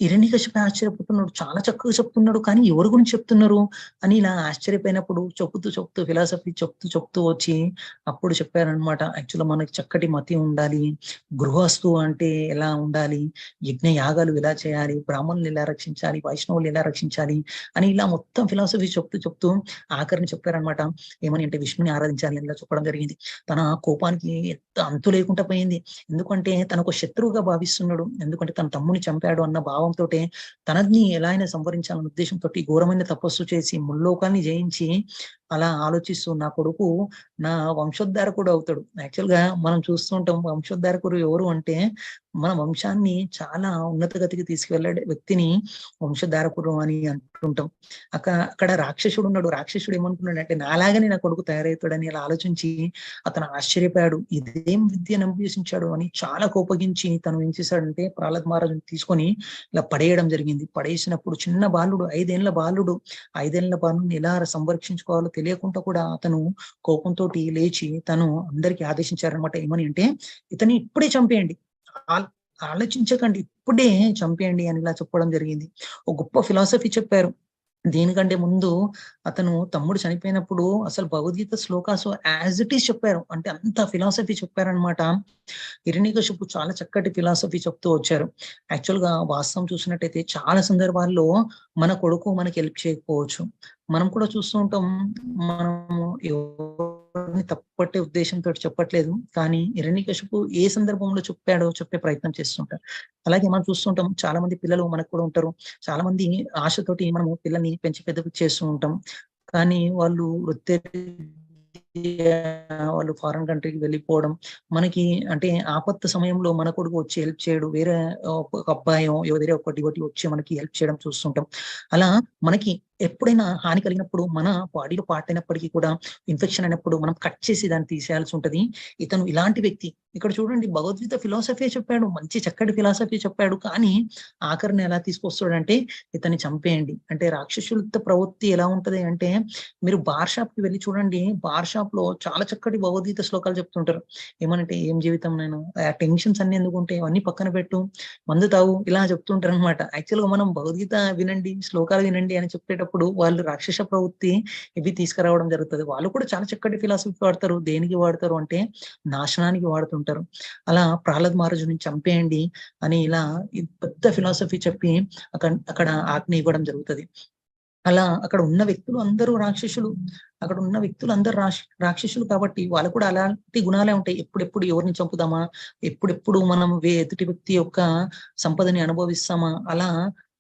S4: హిరణ్యకశిపే ఆశ్చర్యపోతున్నాడు, చాలా చక్కగా చెప్తున్నాడు, కానీ ఎవరి గురించి చెప్తున్నారు అని ఇలా ఆశ్చర్యపోయినప్పుడు చెప్తూ ఫిలాసఫీ చెప్తూ వచ్చి అప్పుడు చెప్పారనమాట. యాక్చువల్గా మనకి చక్కటి మతి ఉండాలి, గృహస్థు అంటే ఎలా ఉండాలి, యజ్ఞ యాగాలు ఎలా చేయాలి, బ్రాహ్మణులు ఎలా రక్షించాలి, వైష్ణవులు ఎలా రక్షించాలి అని ఇలా మొత్తం ఫిలాసఫీ చెప్తూ ఆఖరిని చెప్పారనమాట. ఏమని అంటే విష్ణుని ఆరాధించాలి అని ఇలా చెప్పడం జరిగింది. తన కోపానికి అంతు లేకుండా పోయింది. ఎందుకంటే తనకు శత్రువుగా భావిస్తున్నాడు, ఎందుకంటే తన తమ్ముని చంపాడు అన్న భావంతో తనని ఎలా అయినా సంవరించాలన్న ఉద్దేశంతో ఘోరమైన తపస్సు చేసి ముల్లోకాన్ని జయించి అలా ఆలోచిస్తూ నా కొడుకు నా వంశోద్ధారకుడు అవుతాడు. యాక్చువల్ గా మనం చూస్తుంటాం వంశోద్ధారకుడు ఎవరు అంటే మన వంశాన్ని చాలా ఉన్నత గతికి తీసుకువెళ్ళే వ్యక్తిని వంశధారకుడు అని అంటుంటాం. అక్కడ రాక్షసుడు ఉన్నాడు. రాక్షసుడు ఏమనుకున్నాడు అంటే నాలాగానే నా కొడుకు తయారవుతాడని అలా ఆలోచించి అతను ఆశ్చర్యపోయాడు. ఇదేం విద్యను అభ్యసించాడు అని చాలా కోపగించి తను ఏం చేశాడంటే ప్రహ్లాద్ మహారాజుని తీసుకొని ఇలా పడేయడం జరిగింది. పడేసినప్పుడు చిన్న బాలుడు, 5 ఏళ్ల బాలుడు, 5 ఏళ్ల బాలుని ఎలా సంరక్షించుకోవాలో తెలియకుండా కూడా అతను కోపంతో లేచి తను అందరికీ ఆదేశించారనమాట. ఏమని అంటే ఇతన్ని ఇప్పుడే చంపేయండి, ఆలోచించకండి, ఇప్పుడే చంపేయండి అని ఇలా చెప్పడం జరిగింది. ఒక గొప్ప ఫిలాసఫీ చెప్పారు. దీనికంటే ముందు అతను తమ్ముడు చనిపోయినప్పుడు అసలు భగవద్గీత శ్లోకాసు యాజ్ ఇట్ ఈస్ చెప్పారు. అంటే అంత ఫిలాసఫీ చెప్పారనమాట. హిరణ్యకశిపు చాలా చక్కటి ఫిలాసఫీ చెప్తూ వచ్చారు. యాక్చువల్ గా వాస్తవం చూసినట్టయితే చాలా సందర్భాల్లో మన కొడుకు మనకి హెల్ప్ చేయకపోవచ్చు. మనం కూడా చూస్తూ ఉంటాం, మనము ఎవరిని తప్పట్టే ఉద్దేశంతో చెప్పట్లేదు, కానీ హిరణ్యకశిపు ఏ సందర్భంలో చెప్పే ప్రయత్నం చేస్తుంటారు. అలాగే మనం చూస్తుంటాం చాలా మంది పిల్లలు మనకు కూడా ఉంటారు. చాలా మంది ఆశతోటి మనము పిల్లల్ని పెంచి పెద్ద చేస్తూ ఉంటాం, కానీ వాళ్ళు వాళ్ళు ఫారెన్ కంట్రీకి వెళ్ళిపోవడం, మనకి అంటే ఆపత్తు సమయంలో మన కొడుకు వచ్చి హెల్ప్ చేయడు, వేరే ఒక అబ్బాయో వేరే ఒక డివోటీ వచ్చి మనకి హెల్ప్ చేయడం చూస్తుంటాం. అలా మనకి ఎప్పుడైనా హాని కలిగినప్పుడు మన బాడీలో పార్ట్ అయినప్పటికీ కూడా ఇన్ఫెక్షన్ అయినప్పుడు మనం కట్ చేసి దాన్ని తీసేయాల్సి ఉంటది. ఇతను ఇలాంటి వ్యక్తి. ఇక్కడ చూడండి భగవద్గీత ఫిలాసఫీ చెప్పాడు, మంచి చక్కటి ఫిలాసఫీ చెప్పాడు, కానీ ఆఖరిని ఎలా తీసుకొస్తాడంటే ఇతన్ని చంపేయండి. అంటే రాక్షసులతో ప్రవృత్తి ఎలా ఉంటది అంటే మీరు బార్ షాప్ కి వెళ్ళి చూడండి, బార్ షాప్ లో చాలా చక్కటి భగవద్గీత శ్లోకాలు చెప్తుంటారు. ఏమనంటే ఏం జీవితం నేను, ఆ టెన్షన్స్ అన్ని ఎందుకు ఉంటాయి, అవన్నీ పక్కన పెట్టు, మందు తాగు, ఇలా చెప్తుంటారు అనమాట. యాక్చువల్ గా మనం భగవద్గీత వినండి, శ్లోకాలు వినండి అని చెప్పేటప్పుడు వాళ్ళు రాక్షస ప్రవృత్తి ఇవి తీసుకురావడం జరుగుతుంది. వాళ్ళు కూడా చాలా చక్కటి ఫిలాసఫీ వాడతారు. దేనికి వాడతారు అంటే నాశనానికి వాడుతుంటారు. అలా ప్రహ్లాద్ మహారాజుని చంపేయండి అని ఇలా పెద్ద ఫిలాసఫీ చెప్పి అక్కడ ఆజ్ఞ ఇవ్వడం జరుగుతుంది. అలా అక్కడ ఉన్న వ్యక్తులు అందరూ రాక్షసులు, అక్కడ ఉన్న వ్యక్తులు అందరూ రాక్షసులు కాబట్టి వాళ్ళు కూడా అలాంటి గుణాలే ఉంటాయి. ఎప్పుడెప్పుడు ఎవరిని చంపుదామా, ఎప్పుడెప్పుడు మనం ఎదుటి వ్యక్తి యొక్క సంపదని అనుభవిస్తామా, అలా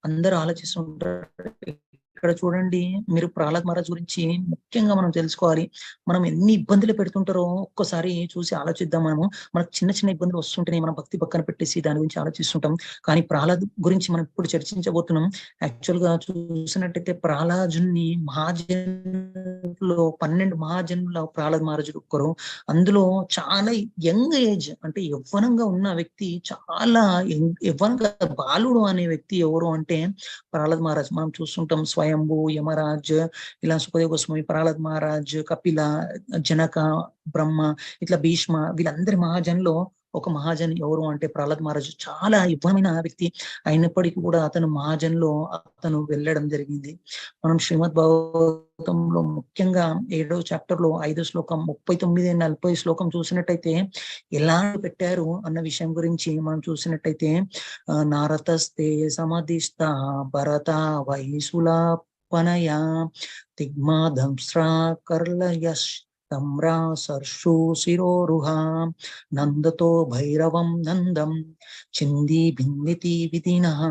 S4: అందరూ ఆలోచిస్తుంటారు. ఇక్కడ చూడండి, మీరు ప్రహ్లాద్ మహారాజ్ గురించి ముఖ్యంగా మనం తెలుసుకోవాలి. మనం ఎన్ని ఇబ్బందులు పెడుతుంటారో ఒక్కసారి చూసి ఆలోచిద్దాం. మనకు చిన్న చిన్న ఇబ్బందులు వస్తుంటేనే మనం భక్తి పక్కన పెట్టేసి దాని గురించి ఆలోచిస్తుంటాం. కానీ ప్రహ్లాద్ గురించి మనం ఇప్పుడు చర్చించబోతున్నాం. యాక్చువల్ గా చూసినట్టయితే ప్రహ్లాదుని మహాజనులో 12 మహాజనుల ప్రహ్లాద్ మహారాజుడు ఒక్కరు. అందులో చాలా యంగ్ ఏజ్, అంటే యవ్వనంగా ఉన్న వ్యక్తి, చాలా యవ్వనంగా బాలుడు అనే వ్యక్తి ఎవరు అంటే ప్రహ్లాద్ మహారాజ్. మనం చూస్తుంటాం స్వయంభు, యమరాజ్, ఇలా సుఖదేవ గోస్వామి, ప్రహ్లాద్ మహారాజ్, కపిల, జనక, బ్రహ్మ, ఇట్లా భీష్మ, వీళ్ళందరి మహాజన్లో ఒక మహాజన్ ఎవరు అంటే ప్రహ్లాద్ మహారాజ్. చాలా యవ్వనమైన వ్యక్తి అయినప్పటికీ కూడా అతను మహాజన్లో అతను వెళ్ళడం జరిగింది. మనం శ్రీమద్ భాగవతంలో ముఖ్యంగా 7వ చాప్టర్ లో 5వ శ్లోకం 39-40 శ్లోకం చూసినట్టయితే ఎలా పెట్టారు అన్న విషయం గురించి మనం చూసినట్టయితే, నారతస్తే సమధిష్ట భరత వైసులాపనయా తిగ్మాధంస్రా కర్లయశ్ తమ్రా సర్షు శిరోరుహా నందతో భైరవం నందం చింది భిన్నితి విధినః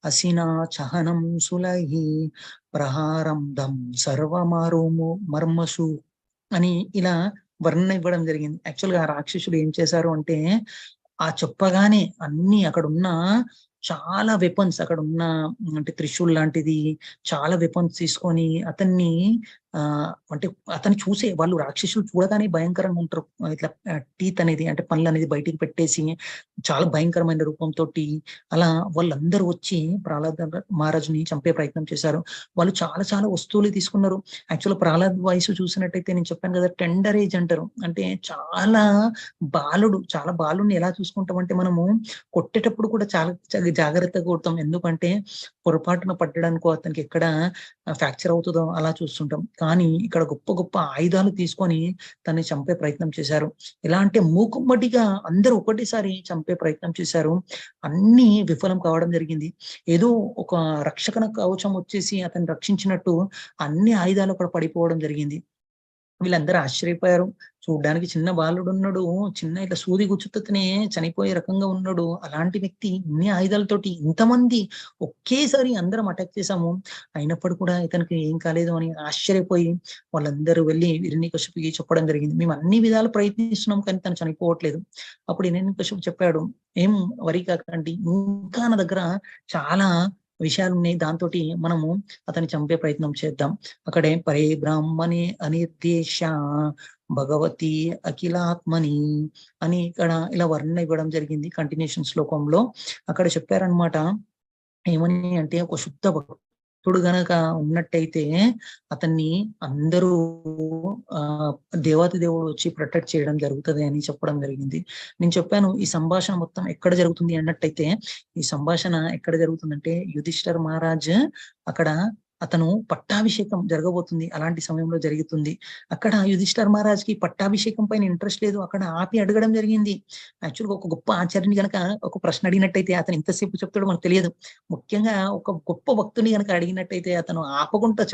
S4: అసినా చహనం సులహి ప్రహారం దం సర్వమారుము మర్మసు అని ఇలా వర్ణన ఇవ్వడం జరిగింది. యాక్చువల్ గా రాక్షసులు ఏం చేశారు అంటే, ఆ చెప్పగానే అన్ని అక్కడ ఉన్న చాలా వెపన్స్, అక్కడ ఉన్న అంటే త్రిశూల్ లాంటిది చాలా వెపన్స్ తీసుకొని అతన్ని అంటే అతన్ని చూసే వాళ్ళు రాక్షసులు చూడగానే భయంకరంగా ఉంటారు. ఇట్లా టీత్ అనేది అంటే పనులు అనేది బయటికి పెట్టేసి చాలా భయంకరమైన రూపంతో అలా వాళ్ళందరూ వచ్చి ప్రహ్లాద్ మహారాజుని చంపే ప్రయత్నం చేశారు. వాళ్ళు చాలా చాలా వస్తువులు తీసుకున్నారు. యాక్చువల్ ప్రహ్లాద్ వయసు చూసినట్టయితే నేను చెప్పాను కదా, టెండర్ ఏజ్ అంటారు. అంటే చాలా చాలా బాలుడిని ఎలా చూసుకుంటాం అంటే మనము కొట్టేటప్పుడు కూడా చాలా జాగ్రత్తగా కొడతాం. ఎందుకంటే పొరపాటున పట్టడానికో అతనికి ఎక్కడ ఫ్రాక్చర్ అవుతుందో అలా చూస్తుంటాం. కానీ ఇక్కడ గొప్ప గొప్ప ఆయుధాలు తీసుకొని తనని చంపే ప్రయత్నం చేశారు. ఎలా అంటే మూకుమ్మడిగా అందరూ ఒకటేసారి చంపే ప్రయత్నం చేశారు. అన్ని విఫలం కావడం జరిగింది. ఏదో ఒక రక్షణ కవచం వచ్చేసి అతన్ని రక్షించినట్టు అన్ని ఆయుధాలు అక్కడ పడిపోవడం జరిగింది. వీళ్ళందరూ ఆశ్చర్యపోయారు. చూడ్డానికి చిన్న బాలుడు ఉన్నాడు, చిన్న ఇట్లా సూది గుచ్చుతనే చనిపోయే రకంగా ఉన్నాడు. అలాంటి వ్యక్తి ఇన్ని ఆయుధాలతోటి ఇంతమంది ఒకేసారి అందరం అటాక్ చేశాము, అయినప్పుడు కూడా ఇతనికి ఏం కాలేదు అని ఆశ్చర్యపోయి వాళ్ళందరూ వెళ్ళి హిరణ్యకశిపుకి చెప్పడం జరిగింది. మేము అన్ని విధాలు ప్రయత్నిస్తున్నాం కానీ తను చనిపోవట్లేదు. అప్పుడు హిరణ్యకశిపు చెప్పాడు, ఏం వరి కాకండి, ఇంకా నా దగ్గర చాలా విషయాలు ఉన్నాయి, దాంతో మనము అతన్ని చంపే ప్రయత్నం చేద్దాం. అక్కడే పరే బ్రాహ్మణి అనిర్దేశ భగవతి అఖిలాత్మని అని ఇక్కడ ఇలా వర్ణన ఇవ్వడం జరిగింది. కంటిన్యూషన్ శ్లోకంలో అక్కడ చెప్పారనమాట. ఏమని అంటే, ఒక శుద్ధ భక్తుడు గనక ఉన్నట్టయితే అతన్ని అందరూ దేవాతి దేవుడు వచ్చి ప్రొటెక్ట్ చేయడం జరుగుతుంది అని చెప్పడం జరిగింది. నేను చెప్పాను ఈ సంభాషణ మొత్తం ఎక్కడ జరుగుతుంది అన్నట్టయితే, ఈ సంభాషణ ఎక్కడ జరుగుతుందంటే యుధిష్ఠిర మహారాజ్ అక్కడ అతను పట్టాభిషేకం జరగబోతుంది, అలాంటి సమయంలో జరుగుతుంది. అక్కడ యుధిష్ఠిర మహారాజ్కి పట్టాభిషేకం పైన ఇంట్రెస్ట్ లేదు, అక్కడ ఆపి అడగడం జరిగింది. యాక్చువల్గా ఒక గొప్ప ఆచార్యుని గనక ఒక ప్రశ్న అడిగినట్టయితే అతను ఎంతసేపు చెప్తాడో మనకు తెలియదు. ముఖ్యంగా ఒక గొప్ప భక్తుని గనక అడిగినట్టయితే అతను ఆపకుండా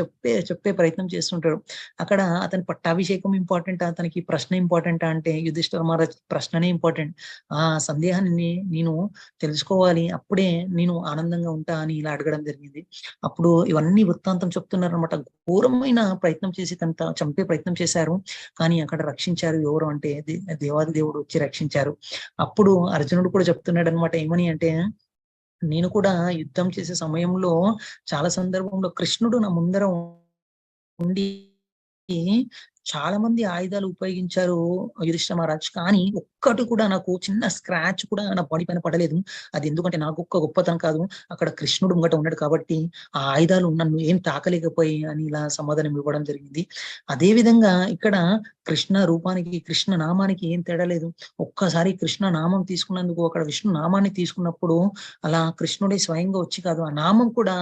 S4: చెప్పే ప్రయత్నం చేస్తుంటాడు. అక్కడ అతని పట్టాభిషేకం ఇంపార్టెంట్, అతనికి ప్రశ్న ఇంపార్టెంట్ అంటే యుధిష్ఠిర మహారాజ్ ప్రశ్ననే ఇంపార్టెంట్. ఆ సందేహాన్ని నేను తెలుసుకోవాలి, అప్పుడే నేను ఆనందంగా ఉంటా అని ఇలా అడగడం జరిగింది. అప్పుడు ఇవన్నీ వృత్తాంతం చెప్తున్నారు అనమాట. ఘోరమైన ప్రయత్నం చేసి తన చంపే ప్రయత్నం చేశారు, కానీ అక్కడ రక్షించారు. ఎవరు అంటే దేవాది దేవుడు వచ్చి రక్షించారు. అప్పుడు అర్జునుడు కూడా చెప్తున్నాడు అనమాట. ఏమని అంటే, నేను కూడా యుద్ధం చేసే సమయంలో చాలా సందర్భంలో కృష్ణుడు నా ముందర ఉండి చాలా మంది ఆయుధాలు ఉపయోగించారు యుధిష్ఠిర మహారాజ్, కానీ ఒక్కటి కూడా నాకు చిన్న స్క్రాచ్ కూడా నా బాడీ పైన పడలేదు. అది ఎందుకంటే నాకు ఒక్క గొప్పతనం కాదు, అక్కడ కృష్ణుడు ముంగట ఉన్నాడు కాబట్టి ఆ ఆయుధాలు నన్ను ఏం తాకలేకపోయి అని ఇలా సమాధానం ఇవ్వడం జరిగింది. అదే విధంగా ఇక్కడ కృష్ణ రూపానికి కృష్ణ నామానికి ఏం తేడా లేదు. ఒక్కసారి కృష్ణ నామం తీసుకున్నందుకు అక్కడ విష్ణు నామాన్ని తీసుకున్నప్పుడు అలా కృష్ణుడే స్వయంగా వచ్చి కాదు, ఆ నామం కూడా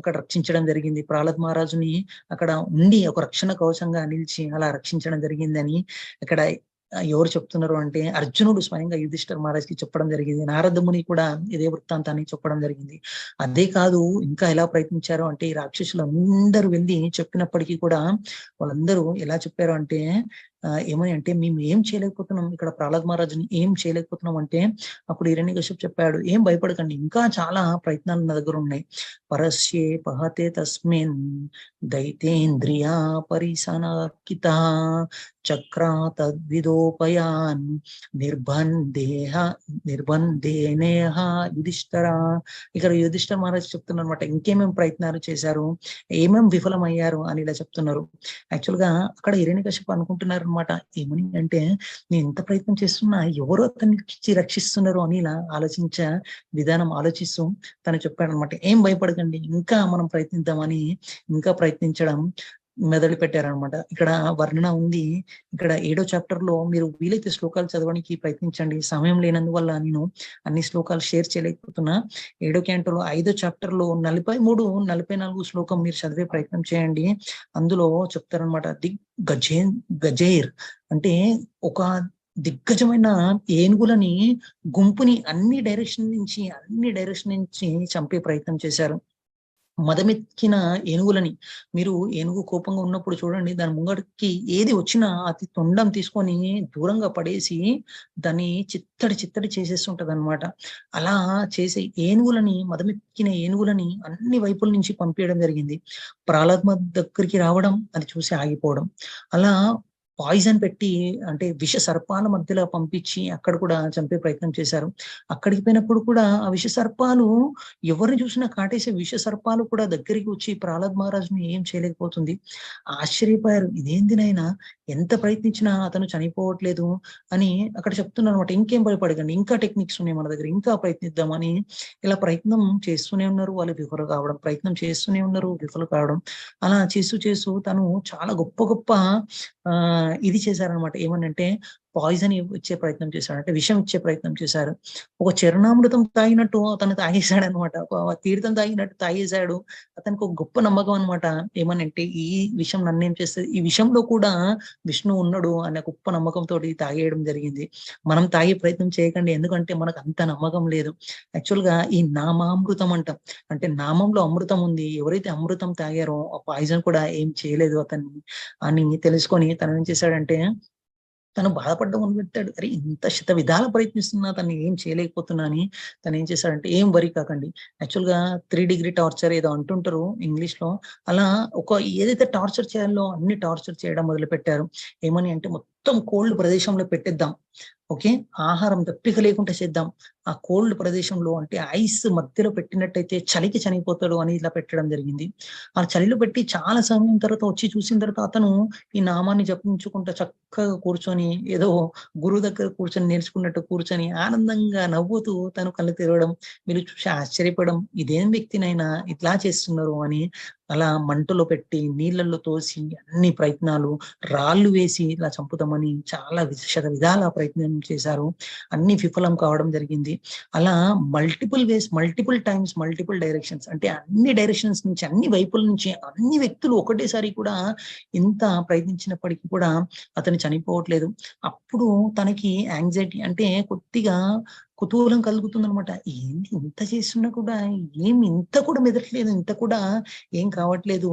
S4: అక్కడ రక్షించడం జరిగింది. ప్రహ్లాద్ మహారాజుని అక్కడ ఉండి ఒక రక్షణ కవచంగా నిలిచి అలా రక్షించడం జరిగిందని ఇక్కడ ఎవరు చెప్తున్నారు అంటే అర్జునుడు స్వయంగా యుధిష్ఠిర మహారాజ్కి చెప్పడం జరిగింది. నారద ముని కూడా ఇదే వృత్తాంతాన్ని చెప్పడం జరిగింది. అదే కాదు, ఇంకా ఎలా ప్రయత్నించారు అంటే, ఈ రాక్షసులు అందరూ వెళ్ళి చెప్పినప్పటికీ కూడా వాళ్ళందరూ ఎలా చెప్పారు అంటే, ఏమని అంటే మేము ఏం చేయలేకపోతున్నాం, ఇక్కడ ప్రహ్లాద్ మహారాజుని ఏం చేయలేకపోతున్నాం అంటే అప్పుడు హిరణ్యకశిపుడు చెప్పాడు, ఏం భయపడకండి, ఇంకా చాలా ప్రయత్నాలు నా దగ్గర ఉన్నాయి. పరస్యే పహతే తస్మిన్ దైతేంద్రియా పరిసనకిత చక్రా తద్విదోపయాన్ నిర్బంధేనేహ యుధిష్ఠర. ఇక్కడ యుధిష్ఠిర మహారాజ్ చెప్తున్నారు అనమాట, ఇంకేమేం ప్రయత్నాలు చేశారు, ఏమేం విఫలమయ్యారు అని ఇలా చెప్తున్నారు. యాక్చువల్ గా అక్కడ హిరణ్యకశిపు అనుకుంటున్నారు అనమాట, ఏమని అంటే నేను ఎంత ప్రయత్నం చేస్తున్నా ఎవరు అతనికి రక్షిస్తున్నారు అని ఇలా విధానం ఆలోచిస్తూ తను చెప్పాడు అనమాట, ఏం భయపడకండి, ఇంకా మనం ప్రయత్నిద్దామని ఇంకా ప్రయత్నించడం మొదలు పెట్టారనమాట. ఇక్కడ వర్ణన ఉంది, ఇక్కడ 7వ చాప్టర్ లో మీరు వీలైతే శ్లోకాలు చదవడానికి ప్రయత్నించండి. సమయం లేనందువల్ల నేను అన్ని శ్లోకాలు షేర్ చేయలేకపోతున్నా. 7వ క్యాంటోలో 5వ చాప్టర్ లో 43, 44 శ్లోకం మీరు చదివే ప్రయత్నం చేయండి. అందులో చెప్తారనమాట, గజైర్ అంటే ఒక దిగ్గజమైన ఏనుగులని గుంపుని అన్ని డైరెక్షన్ నుంచి చంపే ప్రయత్నం చేశారు. మదమెక్కిన ఏనుగులని, మీరు ఏనుగు కోపంగా ఉన్నప్పుడు చూడండి, దాని ముంగడికి ఏది వచ్చినా అతి తొండం తీసుకొని దూరంగా పడేసి దాన్ని చిత్తడి చేసేస్తుంటది అనమాట. అలా చేసే మదమెక్కిన ఏనుగులని అన్ని వైపుల నుంచి పంపించడం జరిగింది. ప్రహ్లాద్ దగ్గరికి రావడం, అది చూసి ఆగిపోవడం, అలా పాయిజన్ పెట్టి అంటే విష సర్పాల మధ్యలో పంపించి అక్కడ కూడా చంపే ప్రయత్నం చేశారు. అక్కడికి పోయినప్పుడు కూడా ఆ విష సర్పాలు ఎవరిని చూసినా కాటేసే విష సర్పాలు కూడా దగ్గరికి వచ్చి ప్రహ్లాద్ మహారాజుని ఏం చేయలేకపోతుంది. ఆశ్చర్యపోయారు, ఇదేందినైనా ఎంత ప్రయత్నించినా అతను చనిపోవట్లేదు అని అక్కడ చెప్తున్నారు అనమాట. ఇంకేం భయపడకండి, ఇంకా టెక్నిక్స్ ఉన్నాయి మన దగ్గర, ఇంకా ప్రయత్నిద్దామని ఇలా ప్రయత్నం చేస్తూనే ఉన్నారు. వాళ్ళు విఫలం కావడం, ప్రయత్నం చేస్తూనే ఉన్నారు, విఫలం కావడం. అలా చేస్తూ తను చాలా గొప్ప ఇది చేశారనమాట. ఏమనంటే పాయిజన్ ఇచ్చే ప్రయత్నం చేశాడు, అంటే విషం ఇచ్చే ప్రయత్నం చేశారు. ఒక చరణామృతం తాగినట్టు అతను తాగేశాడు అనమాట, ఒక తీర్థం తాగినట్టు తాగేశాడు. అతనికి ఒక గొప్ప నమ్మకం అనమాట, ఏమనంటే ఈ విషం నన్నేం చేస్తుంది, ఈ విషంలో కూడా విష్ణు ఉన్నాడు అనే గొప్ప నమ్మకంతో తాగేయడం జరిగింది. మనం తాగే ప్రయత్నం చేయకండి, ఎందుకంటే మనకు అంత నమ్మకం లేదు. యాక్చువల్ గా ఈ నామామృతం అంటాం, అంటే నామంలో అమృతం ఉంది. ఎవరైతే అమృతం తాగారో ఆ పాయిజన్ కూడా ఏం చేయలేదు అతన్ని అని తెలుసుకొని తను ఏం చేశాడంటే తను బాధపడ్డం మొదలు పెట్టాడు. అరే ఇంత శత విధాల ప్రయత్నిస్తున్నా తను ఏం చేయలేకపోతున్నా అని తను ఏం చేశాడంటే, ఏం వరి కాకండి, యాక్చువల్ గా 3 డిగ్రీ టార్చర్ ఏదో అంటుంటారు ఇంగ్లీష్ లో, అలా ఏదైతే టార్చర్ చేయాలో అన్ని టార్చర్ చేయడం మొదలు పెట్టారు. ఏమని అంటే మొత్తం కోల్డ్ ప్రదేశంలో పెట్టేద్దాం, ఓకే, ఆహారం దప్పిక లేకుండా చేద్దాం, ఆ కోల్డ్ ప్రదేశంలో అంటే ఐస్ మధ్యలో పెట్టినట్టయితే చలికి చనిపోతాడు అని ఇలా పెట్టడం జరిగింది. ఆ చలిలో పెట్టి చాలా సమయం తర్వాత వచ్చి చూసిన తర్వాత అతను ఈ నామాన్ని జపించుకుంటా చక్కగా కూర్చొని ఏదో గురువు దగ్గర కూర్చొని నేర్చుకున్నట్టు కూర్చొని ఆనందంగా నవ్వుతూ తను కళ్ళు తెరవడం, మీరు చూసి ఆశ్చర్యపడడం, ఇదేం వ్యక్తినైనా ఇట్లా చేస్తున్నారు అని అలా మంటలో పెట్టి నీళ్ళల్లో తోసి అన్ని ప్రయత్నాలు, రాళ్ళు వేసి ఇలా చంపుతామని చాలా శత విధాల ప్రయత్నం చేశారు. అన్ని విఫలం కావడం జరిగింది. అలా మల్టిపుల్ టైమ్స్ మల్టిపుల్ డైరెక్షన్స్, అంటే అన్ని డైరెక్షన్స్ నుంచి అన్ని వైపుల నుంచి అన్ని వ్యక్తులు ఒకటేసారి కూడా ఎంత ప్రయత్నించినప్పటికీ కూడా అతను చనిపోవట్లేదు. అప్పుడు తనకి యాంగ్జైటీ అంటే కొద్దిగా కుతూహలం కలుగుతుందనమాట, ఏంటి ఇంత చేస్తున్నా కూడా ఏమి ఇంత కూడా మెదట్లేదు, ఇంత కూడా ఏం కావట్లేదు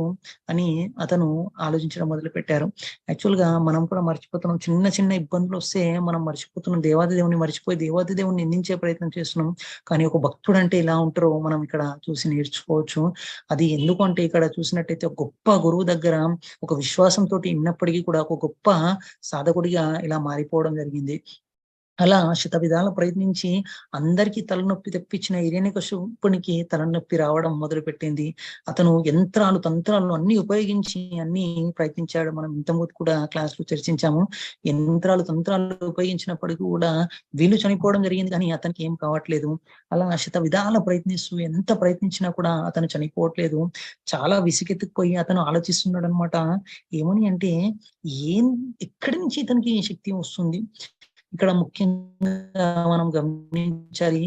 S4: అని అతను ఆలోచించడం మొదలు పెట్టారు. యాక్చువల్ గా మనం కూడా మర్చిపోతున్నాం, చిన్న ఇబ్బందులు వస్తే మనం మర్చిపోతున్నాం, దేవాదిదేవుని మర్చిపోయి దేవాదిదేవుని నిందించే ప్రయత్నం చేస్తున్నాం. కానీ ఒక భక్తుడు అంటే ఇలా ఉంటారో మనం ఇక్కడ చూసి నేర్చుకోవచ్చు. అది ఎందుకంటే ఇక్కడ చూసినట్టయితే ఒక గొప్ప గురువు దగ్గర ఒక విశ్వాసంతో ఉన్నప్పటికీ కూడా ఒక గొప్ప సాధకుడిగా ఇలా మారిపోవడం జరిగింది. అలా శత విధాల ప్రయత్నించి అందరికీ తలనొప్పి తెప్పించిన హిరణ్యకశిపునికి తలనొప్పి రావడం మొదలు పెట్టింది. అతను తంత్రాలు అన్ని ఉపయోగించి అన్ని ప్రయత్నించాడు. మనం ఇంతకుముందు కూడా క్లాస్ లో చర్చించాము. తంత్రాలు ఉపయోగించినప్పటికీ కూడా వీళ్ళు చనిపోవడం జరిగింది, కానీ అతనికి ఏం కావట్లేదు. అలా శత విధాల ప్రయత్నిస్తూ ఎంత ప్రయత్నించినా కూడా అతను చనిపోవట్లేదు. చాలా విసిగెత్తుకుపోయి అతను ఆలోచిస్తున్నాడు అనమాట, ఏమని అంటే ఎక్కడి నుంచి ఇతనికి శక్తి వస్తుంది, ఇక్కడ ముఖ్యంగా మనం గమనించాలి,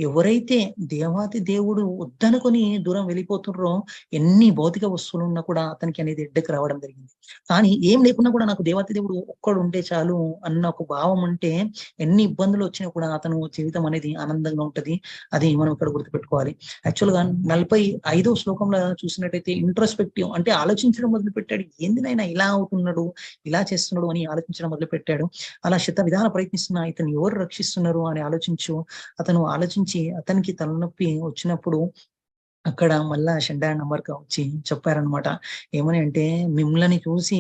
S4: ఎవరైతే దేవాతి దేవుడు వద్దనుకొని దూరం వెళ్ళిపోతున్నారో ఎన్ని భౌతిక వస్తువులు ఉన్నా కూడా అతనికి అనేది ఎడ్డకు రావడం జరిగింది. కానీ ఏం లేకున్నా కూడా నాకు దేవాతి దేవుడు ఒక్కడు ఉంటే చాలు అన్న ఒక భావం ఉంటే ఎన్ని ఇబ్బందులు వచ్చినా కూడా అతను జీవితం అనేది ఆనందంగా ఉంటది. అది మనం ఇక్కడ గుర్తుపెట్టుకోవాలి. యాక్చువల్ గా 45వ శ్లోకంలో చూసినట్టయితే ఇంట్రోస్పెక్టివ్ అంటే ఆలోచించడం మొదలు పెట్టాడు. ఏంది నాయనా ఇలా అవుతున్నాడు, ఇలా చేస్తున్నాడు అని ఆలోచించడం మొదలు పెట్టాడు. అలా శత విధాల ప్రయత్నిస్తున్నా ఇతను ఎవరు రక్షిస్తున్నారు అని అతను ఆలోచించి అతనికి తలనొప్పి వచ్చినప్పుడు అక్కడ మళ్ళా షండా నంబర్‌కి వచ్చి చెప్పారనమాట. ఏమని అంటే, మిమ్మల్ని చూసి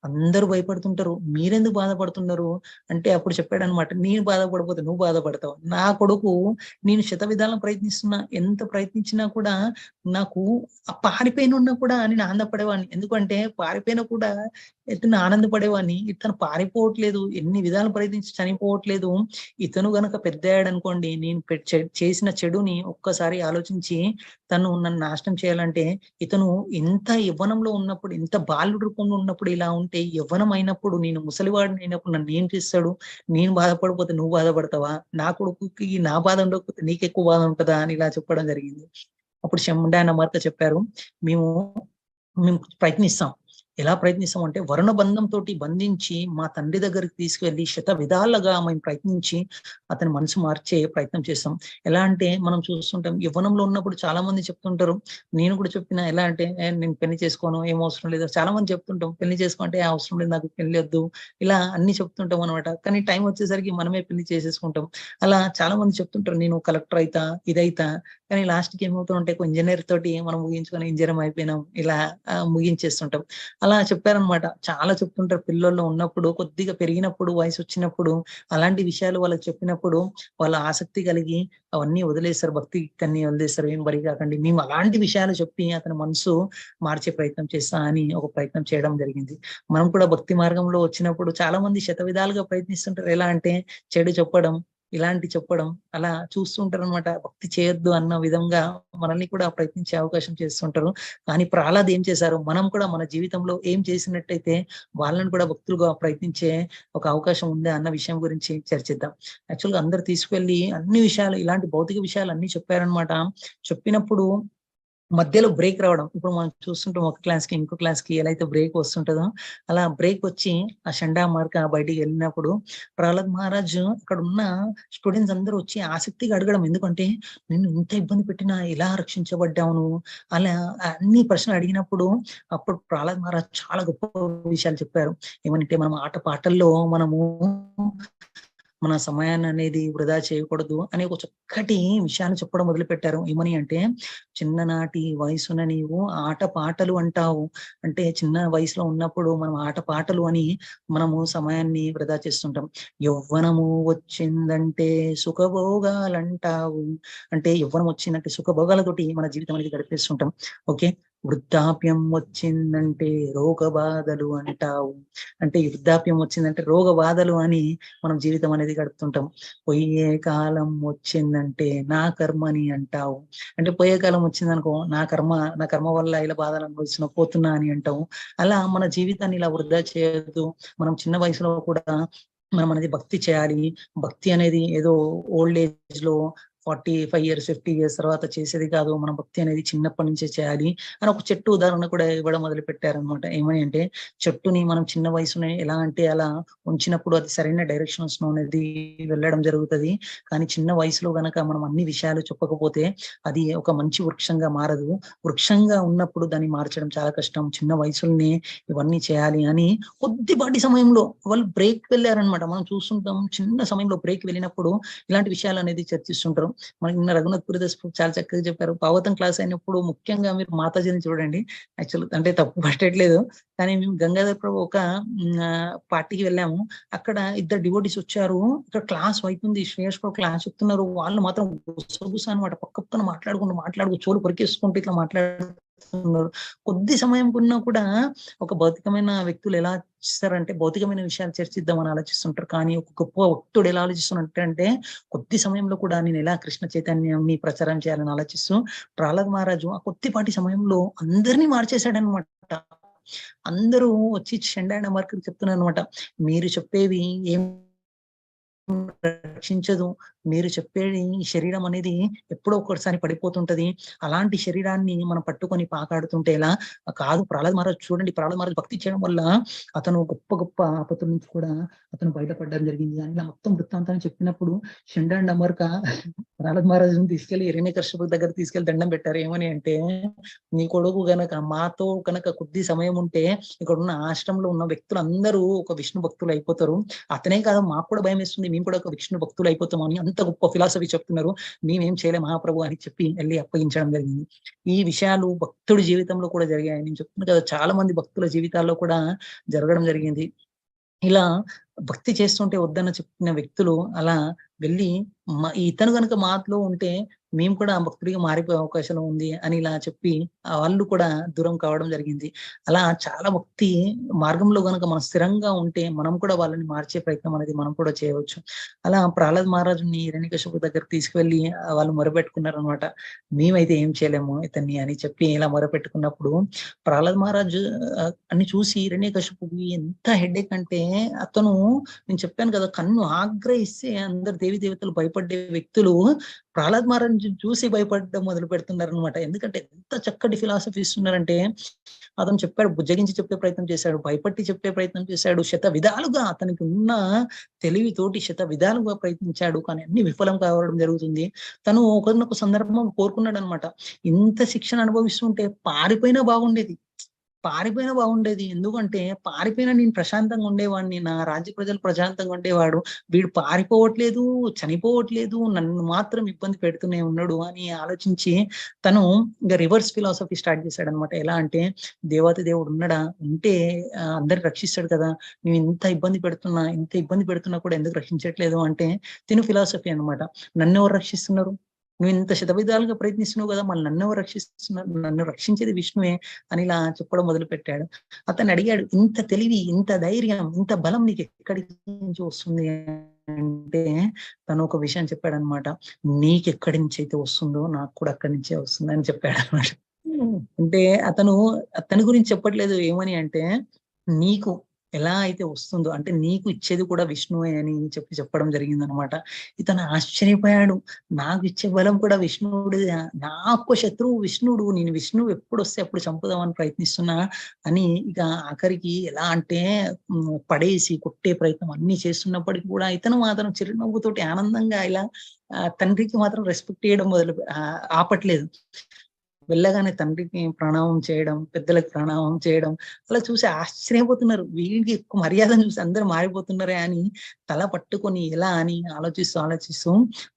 S4: అందరూ భయపడుతుంటారు. మీరెందుకు బాధపడుతున్నారు? అంటే అప్పుడు చెప్పాడనమాట. నేను బాధపడకపోతే నువ్వు బాధపడతావు. నా కొడుకు నేను శతవిధాలా ప్రయత్నిస్తున్నా. ఎంత ప్రయత్నించినా కూడా నాకు పారిపోయినున్నా కూడా నేను ఆనందపడేవాడిని. ఎందుకంటే పారిపోయినా కూడా ఇతను ఆనందపడేవాడిని. ఇతను పారిపోవట్లేదు. ఎన్ని విధాలు ప్రయత్నించి చనిపోవట్లేదు. ఇతను గనక పెద్దయ్యాడనుకోండి, నేను చేసిన చెడుని ఒక్కసారి ఆలోచించి తను నన్ను నాశనం చేయాలంటే, ఇతను ఇంత యవ్వనంలో ఉన్నప్పుడు, ఇంత బాలుడి రూపంలో ఉన్నప్పుడు ఇలా ఉంటే, యవ్వనం అయినప్పుడు నేను ముసలివాడిని అయినప్పుడు నన్నేం చేస్తాడు? నేను బాధపడకపోతే నువ్వు బాధపడతావా? నా కొడుకుకి నా బాధ ఉండకపోతే నీకెక్కువ బాధ ఉంటదా? అని ఇలా చెప్పడం జరిగింది. అప్పుడు షమ్డా అన్న మార్క చెప్పారు. మేము మేము ప్రయత్నిస్తాం. ఎలా ప్రయత్నిస్తాం అంటే వరుణ బంధంతోటి బంధించి మా తండ్రి దగ్గరికి తీసుకువెళ్ళి శత విధాలుగా మేము ప్రయత్నించి అతని మనసు మార్చే ప్రయత్నం చేస్తాం. ఎలా అంటే మనం చూస్తుంటాం యవ్వనంలో ఉన్నప్పుడు చాలా మంది చెప్తుంటారు. నేను కూడా చెప్పిన ఎలా అంటే నేను పెళ్లి చేసుకోను, ఏం అవసరం లేదు. చాలా మంది చెప్తుంటాం పెళ్లి చేసుకుంటే అవసరం లేదు, నాకు పెళ్లి వద్దు, ఇలా అన్ని చెప్తుంటాం అనమాట. కానీ టైం వచ్చేసరికి మనమే పెళ్లి చేసేసుకుంటాం. అలా చాలా మంది చెప్తుంటారు నేను కలెక్టర్ అయితా, ఇదైతా, కానీ లాస్ట్‌కి ఏమవుతుందంటే ఒక ఇంజినీర్ తోటి మనం ముగించుకొని ఇంజినీర్ అయిపోయినాం ఇలా ముగించేస్తుంటాం. అలా చెప్పారనమాట. చాలా చెప్తుంటారు పిల్లోల్లో ఉన్నప్పుడు కొద్దిగా పెరిగినప్పుడు వయసొచ్చినప్పుడు అలాంటి విషయాలు వాళ్ళకి చెప్పినప్పుడు వాళ్ళు ఆసక్తి కలిగి అవన్నీ వదిలేస్తారు. భక్తికన్నీ వదిలేస్తారు. ఏం బరి కాకండి. మేము అలాంటి విషయాలు చెప్పి అతని మనసు మార్చే ప్రయత్నం చేస్తా అని ఒక ప్రయత్నం చేయడం జరిగింది. మనం కూడా భక్తి మార్గంలో వచ్చినప్పుడు చాలా మంది శతవిధాలుగా ప్రయత్నిస్తుంటారు. ఎలా అంటే చెడు చెప్పడం, ఇలాంటి చెప్పడం అలా చూస్తూ ఉంటారనమాట. భక్తి చేయొద్దు అన్న విధంగా మనల్ని కూడా ప్రయత్నించే అవకాశం చేస్తుంటారు. కానీ ప్రహ్లాద్ ఏం చేశారు? మనం కూడా మన జీవితంలో ఏం చేసినట్టయితే వాళ్ళని కూడా భక్తులుగా ప్రయత్నించే ఒక అవకాశం ఉందా అన్న విషయం గురించి చర్చిద్దాం. యాక్చువల్‌గా అందరూ తీసుకెళ్ళి అన్ని విషయాలు ఇలాంటి భౌతిక విషయాలు అన్నీ చెప్పారనమాట. చెప్పినప్పుడు మధ్యలో బ్రేక్ రావడం. ఇప్పుడు మనం చూస్తుంటాం ఒక క్లాస్‌కి ఇంకో క్లాస్‌కి ఎలా అయితే బ్రేక్ వస్తుంటదో, అలా బ్రేక్ వచ్చి ఆ షండా మార్క బయటికి వెళ్ళినప్పుడు ప్రహ్లాద్ మహారాజ్ అక్కడున్న స్టూడెంట్స్ అందరూ వచ్చి ఆసక్తిగా అడగడం. ఎందుకంటే నిన్ను ఇంత ఇబ్బంది పెట్టినా ఎలా రక్షించబడ్డావు నువ్వు? అలా అన్ని ప్రశ్నలు అడిగినప్పుడు అప్పుడు ప్రహ్లాద్ మహారాజ్ చాలా గొప్ప విషయాలు చెప్పారు. ఏమనంటే మనం ఆట పాటల్లో మనము మన సమయాన్ననేది వృధా చేయకూడదు అనే ఒక చక్కటి విషయాన్ని చెప్పడం మొదలుపెట్టారు. ఏమని అంటే, చిన్ననాటి వయసున నీవు ఆట పాటలు అంటావు. అంటే చిన్న వయసులో ఉన్నప్పుడు మనం ఆట పాటలు అని మనము సమయాన్ని వృధా చేస్తుంటాం. యవ్వనము వచ్చిందంటే సుఖభోగాలంటావు. అంటే యవ్వనం వచ్చిందంటే సుఖభోగాలతోటి మన జీవితం అనేది గడిపేస్తుంటాం. ఓకే. వృద్ధాప్యం వచ్చిందంటే రోగ బాధలు అంటావు. అంటే ఈ వృద్ధాప్యం వచ్చిందంటే రోగ బాధలు అని మనం జీవితం అనేది గడుపుతుంటాం. పొయ్యే కాలం వచ్చిందంటే నా కర్మని అంటావు. అంటే పోయే కాలం వచ్చిందనుకో నా కర్మ వల్ల ఇలా బాధలు అనుభవిస్తున్నా పోతున్నా అని అంటావు. అలా మన జీవితాన్ని ఇలా వృధా చేయొద్దు. మనం చిన్న వయసులో కూడా మనం అనేది భక్తి చేయాలి. భక్తి అనేది ఏదో ఓల్డ్ ఏజ్‌లో 45 ఇయర్స్, 50 ఇయర్స్ తర్వాత చేసేది కాదు. మనం భక్తి అనేది చిన్నప్పటి నుంచే చేయాలి అని ఒక చెట్టు ఉదాహరణ కూడా ఇవ్వడం మొదలుపెట్టారనమాట. ఏమని అంటే చెట్టుని మనం చిన్న వయసునే ఎలా అంటే అలా ఉంచినప్పుడు అది సరైన డైరెక్షన్స్‌లో అనేది వెళ్ళడం జరుగుతది. కానీ చిన్న వయసులో గనక మనం అన్ని విషయాలు చెప్పకపోతే అది ఒక మంచి వృక్షంగా మారదు. వృక్షంగా ఉన్నప్పుడు దాన్ని మార్చడం చాలా కష్టం. చిన్న వయసులోనే ఇవన్నీ చేయాలి అని కొద్దిపాటి సమయంలో వాళ్ళు బ్రేక్ వెళ్ళారనమాట. మనం చూస్తుంటాం చిన్న సమయంలో బ్రేక్ వెళ్ళినప్పుడు ఇలాంటి విషయాలనేది చర్చిస్తుంటారు. మనకి నిన్న రఘునాథ్ పురిదాస్ చాలా చక్కగా చెప్పారు. భాగవతం క్లాస్ అయినప్పుడు ముఖ్యంగా మీరు మాతాజీని చూడండి. యాక్చువల్ అంటే తప్పు పట్టట్లేదు. కానీ మేము గంగాధర్ ప్రభు ఒక పార్టీకి వెళ్ళాము. అక్కడ ఇద్దరు డివోటీస్ వచ్చారు. ఇక్కడ క్లాస్ అయితుంది. శ్రేయస్ ప్రభు క్లాస్ చెప్తున్నారు. వాళ్ళు మాత్రం గుసగుస అనమాట. పక్కన మాట్లాడుకుంటూ చెవులు కొరికేసుకుంటూ ఇట్లా మాట్లాడుతున్నారు. కొద్ది సమయం కున్నా కూడా ఒక భౌతికమైన వ్యక్తులు ఎలా ఆలోచిస్తారంటే భౌతికమైన విషయాలు చర్చిద్దామని ఆలోచిస్తుంటారు. కానీ ఒక గొప్ప భక్తుడు ఎలా ఆలోచిస్తున్నట్టే కొద్ది సమయంలో కూడా నేను ఎలా కృష్ణ చైతన్యాన్ని ప్రచారం చేయాలని ఆలోచిస్తూ ప్రహ్లాద్ మహారాజు ఆ కొద్దిపాటి సమయంలో అందరినీ మార్చేశాడనమాట. అందరూ వచ్చి షండా మార్కులు చెప్తున్నారనమాట. మీరు చెప్పేవి ఏం రక్షించదు. మీరు చెప్పేది ఈ శరీరం అనేది ఎప్పుడో ఒకసారి పడిపోతుంటది. అలాంటి శరీరాన్ని మనం పట్టుకొని పాకాడుతుంటే ఎలా? కాదు, ప్రహ్లాద్ మహారాజ్ చూడండి, ప్రహ్లాద్ మహారాజ్ భక్తి చేయడం వల్ల అతను గొప్ప గొప్ప ఆపత్తుల నుంచి కూడా అతను బయటపడడం జరిగింది అని ఇలా మొత్తం వృత్తాంతాన్ని చెప్పినప్పుడు షండ అండ్ అమర్క ప్రహ్లాద్ మహారాజుని తీసుకెళ్లి హిరణ్యకశ్యపుడి దగ్గర తీసుకెళ్లి దండం పెట్టారు. ఏమని అంటే, నీ కొడుకు గనక మాతో కనుక కొద్ది సమయం ఉంటే ఇక్కడ ఉన్న ఆశ్రమంలో ఉన్న వ్యక్తులందరూ ఒక విష్ణు భక్తులు అయిపోతారు. అతనే కాదు, మాకు కూడా భయం వేస్తుంది, మేము కూడా ఒక విష్ణు భక్తులు అయిపోతాము అని అంత గొప్ప ఫిలాసఫీ చెప్తున్నారు. మేమేం చేయలే మహాప్రభు అని చెప్పి వెళ్ళి అప్పగించడం జరిగింది. ఈ విషయాలు భక్తుడి జీవితంలో కూడా జరిగాయి. నేను చెప్తున్నాను కదా, చాలా మంది భక్తుల జీవితాల్లో కూడా జరగడం జరిగింది. ఇలా భక్తి చేస్తుంటే వద్దన్న చెప్పిన వ్యక్తులు అలా వెళ్ళి ఇతను కనుక మాటలో ఉంటే మేము కూడా భక్తుడిగా మారిపోయే అవకాశం ఉంది అని ఇలా చెప్పి వాళ్ళు కూడా దూరం కావడం జరిగింది. అలా చాలా భక్తి మార్గంలో కనుక మనం స్థిరంగా ఉంటే మనం కూడా వాళ్ళని మార్చే ప్రయత్నం అనేది మనం కూడా చేయవచ్చు. అలా ప్రహ్లాద్ మహారాజుని హిరణ్యకశిపుడి దగ్గర తీసుకువెళ్ళి వాళ్ళు మొరపెట్టుకున్నారు అనమాట. మేమైతే ఏం చేయలేము ఇతన్ని అని చెప్పి ఇలా మొరపెట్టుకున్నప్పుడు ప్రహ్లాద్ మహారాజు అన్ని చూసి హిరణ్యకశిపుడికి ఎంత హెడేక్ అంటే, అతను నేను చెప్పాను కదా, కన్ను ఆగ్రహిస్తే అందరు దేవి దేవతలు భయపడే వ్యక్తులు ప్రహ్లాద్ మహారాజ్ చూసి భయపడడం మొదలు పెడుతున్నారు అనమాట. ఎందుకంటే ఎంత చక్కటి ఫిలాసఫీ ఇస్తున్నారంటే, అతను చెప్పాడు, బుజ్జగించి చెప్పే ప్రయత్నం చేశాడు, భయపట్టి చెప్పే ప్రయత్నం చేశాడు, శత విధాలుగా అతనికి ఉన్న తెలివితోటి శత విధాలుగా ప్రయత్నించాడు, కానీ అన్ని విఫలం కావడం జరుగుతుంది. తను ఒకరినొక సందర్భం కోరుకున్నాడు అనమాట, ఇంత శిక్షణ అనుభవిస్తుంటే పారిపోయినా బాగుండేది, ఎందుకంటే పారిపోయినా నేను ప్రశాంతంగా ఉండేవాడిని, నా రాజ్య ప్రజలు ప్రశాంతంగా ఉండేవాడు, వీడు పారిపోవట్లేదు, చనిపోవట్లేదు, నన్ను మాత్రం ఇబ్బంది పెడుతూనే ఉన్నాడు అని ఆలోచించి తను ఇంకా రివర్స్ ఫిలాసఫీ స్టార్ట్ చేశాడు అనమాట. ఎలా అంటే, దేవాతి దేవుడు ఉన్నాడా, ఉంటే అందరికి రక్షిస్తాడు కదా, నువ్వు ఇంత ఇబ్బంది పెడుతున్నా కూడా ఎందుకు రక్షించట్లేదు అంటే తిను ఫిలాసఫీ అనమాట. నన్ను ఎవరు రక్షిస్తున్నారు, నువ్వు ఇంత శతవిధాలుగా ప్రయత్నిస్తున్నావు కదా, మళ్ళీ నన్ను ఎవరు రక్షిస్తున్నారు, నన్ను రక్షించేది విష్ణువే అని ఇలా చెప్పడం మొదలు పెట్టాడు. అతను అడిగాడు, ఇంత తెలివి, ఇంత ధైర్యం, ఇంత బలం నీకు ఎక్కడి నుంచి వస్తుంది అంటే తను ఒక విషయం చెప్పాడు అనమాట, నీకెక్కడి నుంచి అయితే వస్తుందో నాకు కూడా అక్కడి నుంచే వస్తుంది అని చెప్పాడు అనమాట. అంటే అతని గురించి చెప్పట్లేదు, ఏమని అంటే నీకు ఎలా అయితే వస్తుందో, అంటే నీకు ఇచ్చేది కూడా విష్ణువే అని చెప్పడం జరిగింది అనమాట. ఇతను ఆశ్చర్యపోయాడు, నాకు ఇచ్చే బలం కూడా విష్ణువుడు, నాకు శత్రువు విష్ణుడు, నేను విష్ణువు ఎప్పుడు వస్తే అప్పుడు చంపుదామని ప్రయత్నిస్తున్నా అని ఇక ఆఖరికి ఎలా అంటే పడేసి కొట్టే ప్రయత్నం అన్ని చేస్తున్నప్పటికీ కూడా ఇతను మాత్రం చిరునవ్వుతోటి ఆనందంగా ఇలా తండ్రికి మాత్రం రెస్పెక్ట్ చేయడం ఆపట్లేదు. వెళ్ళగానే తండ్రికి ప్రణామం చేయడం, పెద్దలకు ప్రణామం చేయడం, అలా చూసి ఆశ్చర్యపోతున్నారు, వీళ్ళకి ఎక్కువ మర్యాదను చూసి అందరూ మారిపోతున్నారే అని తల పట్టుకొని ఎలా అని ఆలోచిస్తూ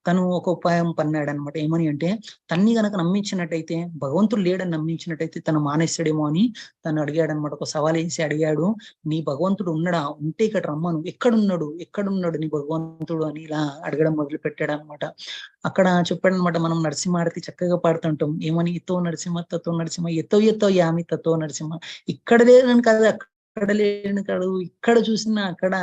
S4: తను ఒక ఉపాయం పన్నాడు అనమాట. ఏమని అంటే, తన్ని గనక నమ్మించినట్టయితే, భగవంతుడు లేడని నమ్మించినట్టయితే తను మానేస్తాడేమో అని తను అడిగాడు అనమాట. ఒక సవాల్ వేసి అడిగాడు, నీ భగవంతుడు ఉన్నాడా, ఉంటే ఇక్కడ రమ్మను, ఎక్కడున్నాడు నీ భగవంతుడు అని ఇలా అడగడం మొదలు పెట్టాడు అనమాట. అక్కడ చెప్పాడు అనమాట, మనం నరసింహారతి చక్కగా పాడుతుంటాం, ఏమని, ఇతో నరసింహ తతో నరసింహ, ఎతో యామి తతో నరసింహ, ఇక్కడ లేదని కాదు, అక్కడ లేని కాదు, ఇక్కడ చూసినా అక్కడ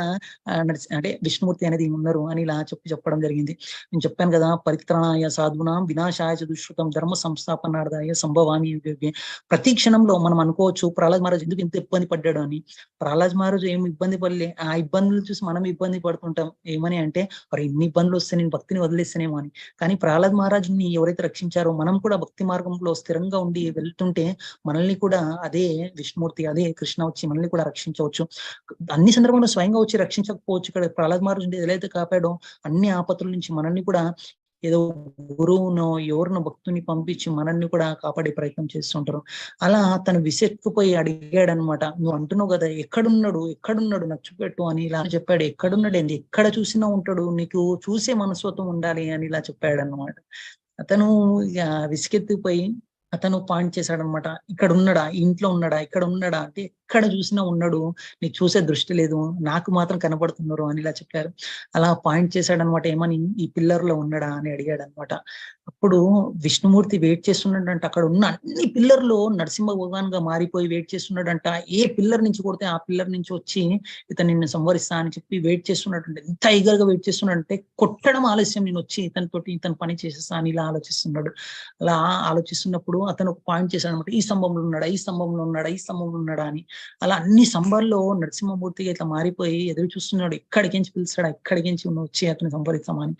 S4: అంటే విష్ణుమూర్తి అనేది ఉన్నారు అని ఇలా చెప్పడం జరిగింది. నేను చెప్పాను కదా, పరిత్రాణాయ సాధునాం వినాశాయ దుష్కృతం ధర్మ సంస్థాపనార్థాయ సంభవామి యుగే. ప్రతి క్షణంలో మనం అనుకోవచ్చు ప్రహ్లాద్ మహారాజ్ ఎందుకు ఇంత ఇబ్బంది పడ్డాడు అని. ప్రహ్లాద్ మహారాజ్ ఏమి ఇబ్బంది పడలే, ఆ ఇబ్బందులు చూసి మనం ఇబ్బంది పడుతుంటాం. ఏమని అంటే, మరి ఇన్ని ఇబ్బందులు వస్తే నేను భక్తిని వదిలేస్తానేమో అని. కానీ ప్రహ్లాద్ మహారాజ్ని ఎవరైతే రక్షించారో, మనం కూడా భక్తి మార్గంలో స్థిరంగా ఉండి వెళ్తుంటే మనల్ని కూడా అదే విష్ణుమూర్తి, అదే కృష్ణ వచ్చి మనల్ని కూడా రక్షించవచ్చు. అన్ని సందర్భంలో స్వయంగా వచ్చి రక్షించకపోవచ్చు. ఇక్కడ ప్రహ్లాద్ మహారాజ్ ఏదైతే కాపాడో అన్ని ఆపత్తుల నుంచి మనల్ని కూడా ఏదో గురువునో ఎవరినో భక్తుని పంపించి మనల్ని కూడా కాపాడే ప్రయత్నం చేస్తుంటారు. అలా తను విసెక్కుపోయి అడిగాడు అనమాట, నువ్వు అంటున్నావు కదా ఎక్కడున్నాడు నాకు చూపెట్టు అని ఇలా చెప్పాడు. ఎక్కడున్నాడు ఏంది, ఎక్కడ చూసినా ఉంటాడు, నీకు చూసే మనస్తత్వం ఉండాలి అని ఇలా చెప్పాడు అనమాట. అతను ఇక విసికెత్తిపోయి అతను పాయింట్ చేశాడు అనమాట, ఇక్కడ ఉన్నాడా, ఇంట్లో ఉన్నాడా, ఇక్కడ ఉన్నాడా అంటే ఎక్కడ చూసినా ఉన్నాడు, నీకు చూసే దృష్టి లేదు, నాకు మాత్రం కనపడుతున్నారు అని ఇలా చెప్పారు. అలా పాయింట్ చేశాడు అనమాట. ఏమని, ఈ పిల్లర్ లో ఉన్నాడా అని అడిగాడు అనమాట. అప్పుడు విష్ణుమూర్తి వెయిట్ చేస్తున్నాడంట, అక్కడ ఉన్న అన్ని పిల్లర్లో నరసింహ భగవాన్ గా మారిపోయి వెయిట్ చేస్తున్నాడంట. ఏ పిల్లర్ నుంచి కొడితే ఆ పిల్లర్ నుంచి వచ్చి ఇతను నిన్ను సంవరిస్తా అని చెప్పి వెయిట్ చేస్తున్నాడంటే, ఎంత ఈగర్ గా వెయిట్ చేస్తున్నాడంటే, కొట్టడం ఆలస్యం, నేను వచ్చి ఇతని పని చేసేస్తా అని ఇలా ఆలోచిస్తున్నాడు. అలా ఆలోచిస్తున్నప్పుడు చూసినప్పుడు అతను ఒక పాయింట్ చేశాడు అనమాట, ఈ స్తంభంలో ఉన్నాడా, ఈ స్తంభంలో ఉన్నాడా, ఈ స్తంభంలో ఉన్నాడా అని. అలా అన్ని స్తంభాల్లో నరసింహమూర్తిగా ఇట్లా మారిపోయి ఎదురు చూస్తున్నాడు, ఎక్కడికించి పిలుస్తాడా, ఎక్కడికించి వచ్చి అతను సంపరిస్తామని.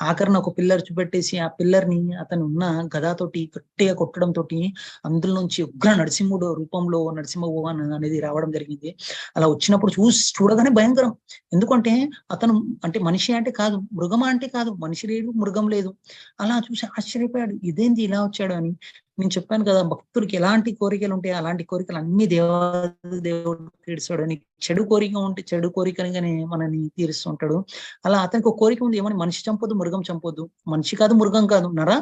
S4: ఆఖరణ ఒక పిల్లర్ చూపెట్టేసి ఆ పిల్లర్ ని అతను ఉన్న గదాతోటి గట్టిగా కొట్టడం తోటి అందులో నుంచి ఉగ్ర నరసింహుడు రూపంలో నరసింహ భగవాన్ అనేది రావడం జరిగింది. అలా వచ్చినప్పుడు చూడగానే భయంకరం. ఎందుకంటే అతను అంటే మనిషి అంటే కాదు, మృగమా అంటే కాదు, మనిషి లేదు మృగం లేదు. అలా చూసి ఆశ్చర్యపోయాడు, ఇదేంటి ఇలా వచ్చాడు అని. నేను చెప్పాను కదా, భక్తుడికి ఎలాంటి కోరికలు ఉంటాయి అలాంటి కోరికలు అన్ని దేవుడు తీరుస్తాడు అని. చెడు కోరిక ఉంటే చెడు కోరికగానే మనని తీరుస్తుంటాడు. అలా అతనికి ఒక కోరిక ఉంది, ఏమని, మనిషి చంపొద్దు మృగం చంపొద్దు, మనిషి కాదు మృగం కాదు, నరం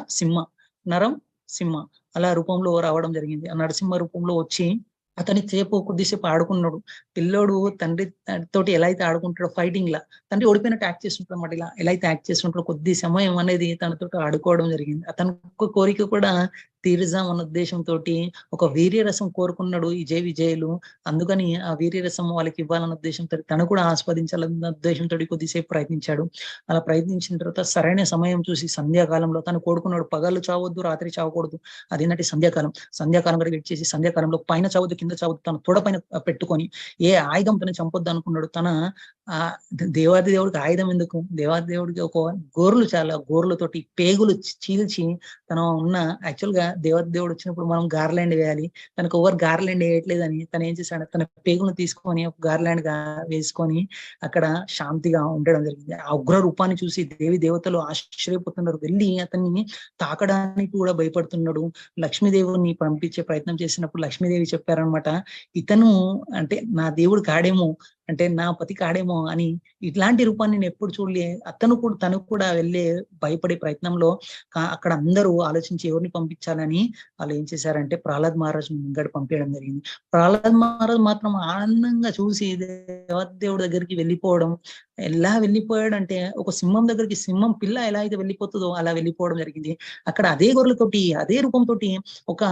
S4: సింహ అలా రూపంలో రావడం జరిగింది. ఆ నరసింహ రూపంలో వచ్చి అతని కొద్దిసేపు ఆడుకున్నాడు. పిల్లోడు తండ్రి తోటి ఎలా అయితే ఆడుకుంటాడో ఫైటింగ్ లా, తండ్రి ఓడిపోయినట్టు యాక్ట్ చేస్తుంటాడు అన్నమాట. ఇలా ఎలా అయితే యాక్ట్ చేస్తుంటాడో కొద్ది సమయం అనేది తనతో ఆడుకోవడం జరిగింది. అతని కోరిక కూడా తీరుజాం అన్న ఉద్దేశంతో ఒక వీర్యరసం కోరుకున్నాడు ఈ జై విజయులు. అందుకని ఆ వీర్యరసం వాళ్ళకి ఇవ్వాలన్న ఉద్దేశంతో తను కూడా ఆస్వాదించాలన్న ఉద్దేశంతో కొద్దిసేపు ప్రయత్నించాడు. అలా ప్రయత్నించిన తర్వాత సరైన సమయం చూసి సంధ్యాకాలంలో తను కోరుకున్నాడు, పగలు చావద్దు రాత్రి చావకూడదు, అదేంటంటే సంధ్యాకాలం వరకు వెయిట్ చేసి సంధ్యాకాలంలో పైన చావద్దు కింద చావద్దు తన తొడ పైన పెట్టుకొని ఏ ఆయుధం తను చంపొద్దు అనుకున్నాడు. తన ఆ దేవాది దేవుడికి ఆయుధం ఎందుకు, దేవాది దేవుడికి ఒక గోర్లతోటి పేగులు చీల్చి తన ఉన్న యాక్చువల్ గా దేవాది దేవుడు వచ్చినప్పుడు మనం గార్లాండ్ వేయాలి, తనకు ఎవరు గార్లాండ్ వేయట్లేదని తను ఏం చేశాడు, తన పేగులను తీసుకొని ఒక గార్లాండ్ గా వేసుకొని అక్కడ శాంతిగా ఉండడం జరిగింది. ఆ ఉగ్ర రూపాన్ని చూసి దేవతలు ఆశ్చర్యపోతున్నారు, వెళ్ళి అతన్ని తాకడానికి కూడా భయపడుతున్నాడు. లక్ష్మీదేవుని పంపించే ప్రయత్నం చేసినప్పుడు లక్ష్మీదేవి చెప్పారనమాట, ఇతను అంటే నా దేవుడు కాడేమో, అంటే నా పతి కాడేమో అని. ఇట్లాంటి రూపాన్ని నేను ఎప్పుడు చూడలే. తను కూడా వెళ్ళే భయపడే ప్రయత్నంలో అక్కడ అందరూ ఆలోచించి ఎవరిని పంపించాలని వాళ్ళు ఏం చేశారంటే ప్రహ్లాద్ మహారాజ్ ముంగడు పంపించడం జరిగింది. ప్రహ్లాద్ మహారాజ్ మాత్రం ఆనందంగా చూసి దేవదేవుడి దగ్గరికి వెళ్ళిపోవడం. ఎలా వెళ్ళిపోయాడంటే ఒక సింహం దగ్గరికి, సింహం పిల్ల ఎలా అయితే వెళ్ళిపోతుందో అలా వెళ్ళిపోవడం జరిగింది. అక్కడ అదే గొర్రెలతోటి అదే రూపంతో ఒక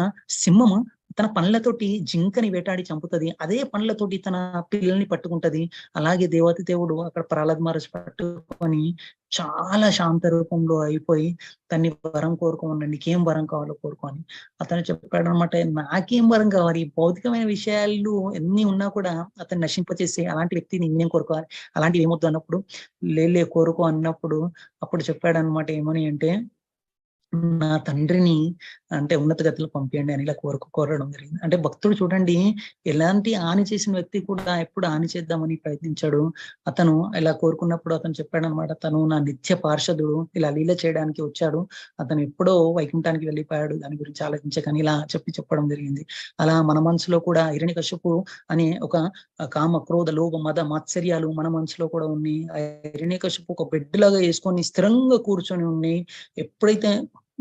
S4: సింహము తన పండ్లతోటి జింకని వేటాడి చంపుతుంది, అదే పండ్లతోటి తన పిల్లల్ని పట్టుకుంటది. అలాగే దేవతి దేవుడు అక్కడ ప్రహ్లాద్ మహారాజ్ పట్టుకొని చాలా శాంత రూపంలో అయిపోయి తన్ని వరం కోరుకోమన్నాడు, నీకేం వరం కావాలో కోరుకోని. అతను చెప్పాడు అనమాట, నాకేం వరం కావాలి, భౌతికమైన విషయాలు ఎన్ని ఉన్నా కూడా అతను నశింపచేసి అలాంటి వ్యక్తిని నేనేం కోరుకోవాలి, అలాంటివి ఏమొద్దు అన్నప్పుడు లేలే కోరుకో అన్నప్పుడు అప్పుడు చెప్పాడు అనమాట, ఏమని అంటే నా తండ్రిని అంటే ఉన్నత గతిలో పంపించండి అని ఇలా కోరడం జరిగింది. అంటే భక్తుడు చూడండి, ఎలాంటి హాని చేసిన వ్యక్తి కూడా ఎప్పుడు హాని చేద్దామని ప్రయత్నించాడు. అతను ఇలా కోరుకున్నప్పుడు అతను చెప్పాడు అనమాట, తను నా నిత్య పార్షదుడు, ఇలా లీల చేయడానికి వచ్చాడు, అతను ఎప్పుడో వైకుంఠానికి వెళ్ళిపోయాడు, దాని గురించి ఆలోచించకని ఇలా చెప్పడం జరిగింది. అలా మన మనసులో కూడా హిరణ్యకశిపు అనే ఒక కామ క్రోధ లోభ మద మాత్సర్యాలు మన మనసులో కూడా ఉన్నాయి. ఆ హిరణ్యకశిపు ఒక బెడ్ లాగా వేసుకొని స్థిరంగా కూర్చొని ఉన్నాయి. ఎప్పుడైతే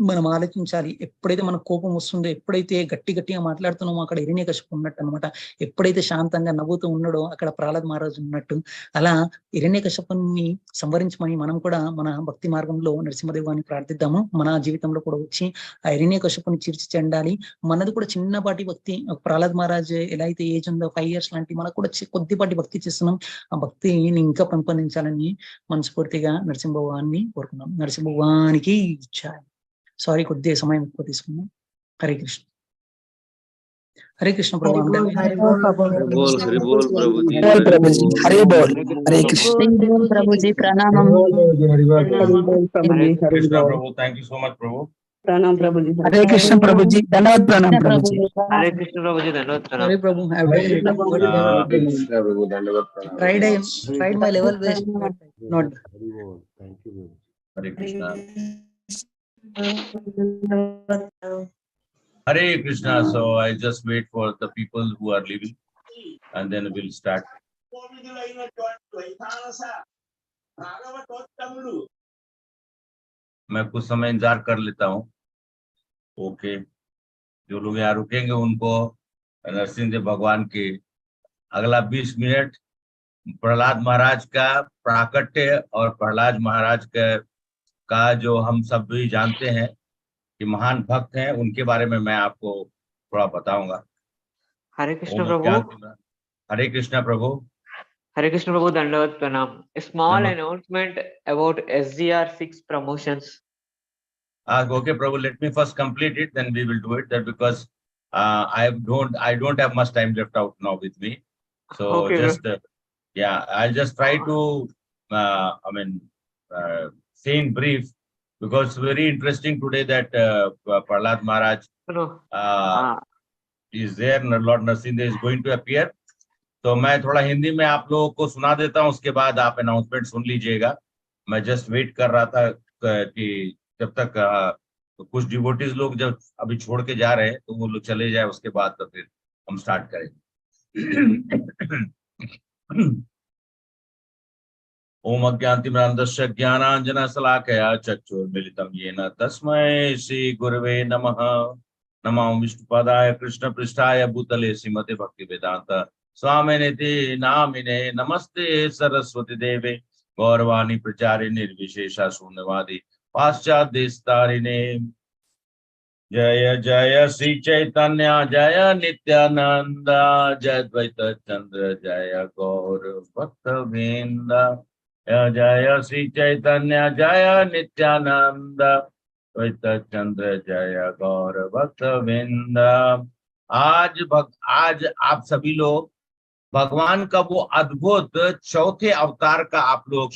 S4: మనం ఆలోచించాలి, ఎప్పుడైతే మనకు కోపం వస్తుందో, ఎప్పుడైతే గట్టిగా మాట్లాడుతున్నామో అక్కడ హిరణ్యకశిపు ఉన్నట్టు అనమాట. ఎప్పుడైతే శాంతంగా నవ్వుతూ ఉన్నాడో అక్కడ ప్రహ్లాద్ మహారాజు ఉన్నట్టు. అలా హిరణ్యకశిపుని సంవరించమని మనం కూడా మన భక్తి మార్గంలో నరసింహదేవాన్ని ప్రార్థిద్దాము. మన జీవితంలో కూడా వచ్చి ఆ హిరణ్యకశిపుని చిరిచి చెండాలి. మనది కూడా చిన్నపాటి భక్తి, ప్రహ్లాద్ మహారాజ్ ఎలా అయితే ఏజ్ ఉందో 5 years లాంటి మనకు కూడా కొద్దిపాటి భక్తి చేస్తున్నాం. ఆ భక్తిని ఇంకా పెంపొందించాలని మనస్ఫూర్తిగా నరసింహ భగవాన్ని కోరుకున్నాం. నరసింహ భగవానికి ఇచ్చా. సారీ, కొద్దిగా సమయం ఎక్కువ తీసుకున్నాం. హరే కృష్ణ. హరే కృష్ణ ప్రభు.
S5: हरि बोल
S6: ప్రభుజీ
S5: हरि बोल हरे कृष्ण
S1: ప్రభుజీ ప్రణామం.
S5: हरि बोल
S2: कृष्णा प्रभु, थैंक यू सो मच प्रभु.
S1: ప్రణామం ప్రభుజీ.
S5: हरे कृष्ण प्रभु जी, धन्यवाद प्रणाम प्रभु जी.
S6: హరే కృష్ణ ప్రభుజీ ధన్యవాद
S4: హరే ప్రభు.
S2: कृष्णा प्रभु, धन्यवाद प्रणाम.
S4: Tried my level best, not.
S2: Hare Krishna. Hare Krishna. So I just wait for the people who are leaving and then we'll start. मैं कुछ समय इंतजार कर लेता हूँ. ओके, जो लोग यहाँ रुकेंगे उनको नरसिंह देव भगवान के अगला 20 मिनट प्रहलाद महाराज का प्राकट्य और प्रहलाद महाराज का जो हम सब भी जानते हैं कि महान भक्त हैं, उनके बारे में मैं आपको थोड़ा बताऊंगा.
S6: हरे कृष्ण प्रभु.
S2: हरे कृष्णा प्रभु.
S6: हरे कृष्ण प्रभु, धन्यवाद प्रणाम. A small announcement about SDR 6 promotions.
S2: Okay, Prabhu, let me first complete it, then we will do it. That because I don't have much time left out now with me. So
S6: Okay,
S2: just yeah, I'll just try to say in brief, because it's very interesting today that Prahlad Maharaj
S6: no.
S2: is there, Lord Narsimha is going to appear. तो मैं थोड़ा हिंदी में आप लोगों को सुना देता हूँ, उसके बाद आप अनाउंसमेंट सुन लीजिएगा. मैं जस्ट वेट कर रहा था कि जब तक तो कुछ डिवोटीज लोग जब अभी छोड़ के जा रहे हैं तो वो लोग चले जाए, उसके बाद तो फिर हम स्टार्ट करेंगे. ओम अज्ञानतिमिरान्धस्य ज्ञानाञ्जनशलाकया चक्षुर्मिलितं येन तस्मै श्री गुरवे नमः. नमो विष्णुपदाय कृष्णपृष्ठाय भूतले श्रीमते भक्तिवेदांत स्वामिनेति नामिने. नमस्ते सरस्वती देवे गौरवाणी प्रचारिणे निर्विशेषा शून्यवादी पाश्चात्य देशतारिणे. जय जय श्री चैतन्य जय नित्यानंद जय द्वैत चंद्र जय गौर भक्तवृंद. जय श्री चैतन्य जय नित्यानंद द्वैत चंद्र जय गौर भक्तवृंद. आज आप सभी लोग भगवान का वो अद्भुत चौथे अवतार का आप लोग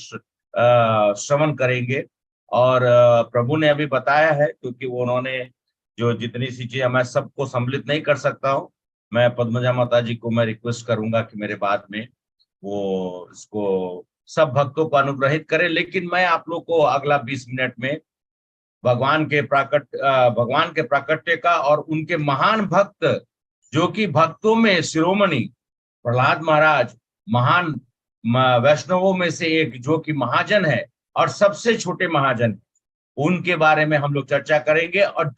S2: श्रवण करेंगे. और प्रभु ने अभी बताया है, क्योंकि वो उन्होंने जो जितनी सी चीजें, मैं सबको सम्मिलित नहीं कर सकता हूँ. मैं पद्मजा माता जी को मैं रिक्वेस्ट करूंगा कि मेरे बाद में वो इसको सब भक्तों को अनुग्रहित करें. लेकिन मैं आप लोग को अगला 20 मिनट में भगवान के प्राकट्य का और उनके महान भक्त, जो कि भक्तों में शिरोमणि प्रहलाद महाराज, महान वैष्णवों में से एक, जो कि महाजन है और सबसे छोटे महाजन, उनके बारे में हम लोग चर्चा करेंगे. और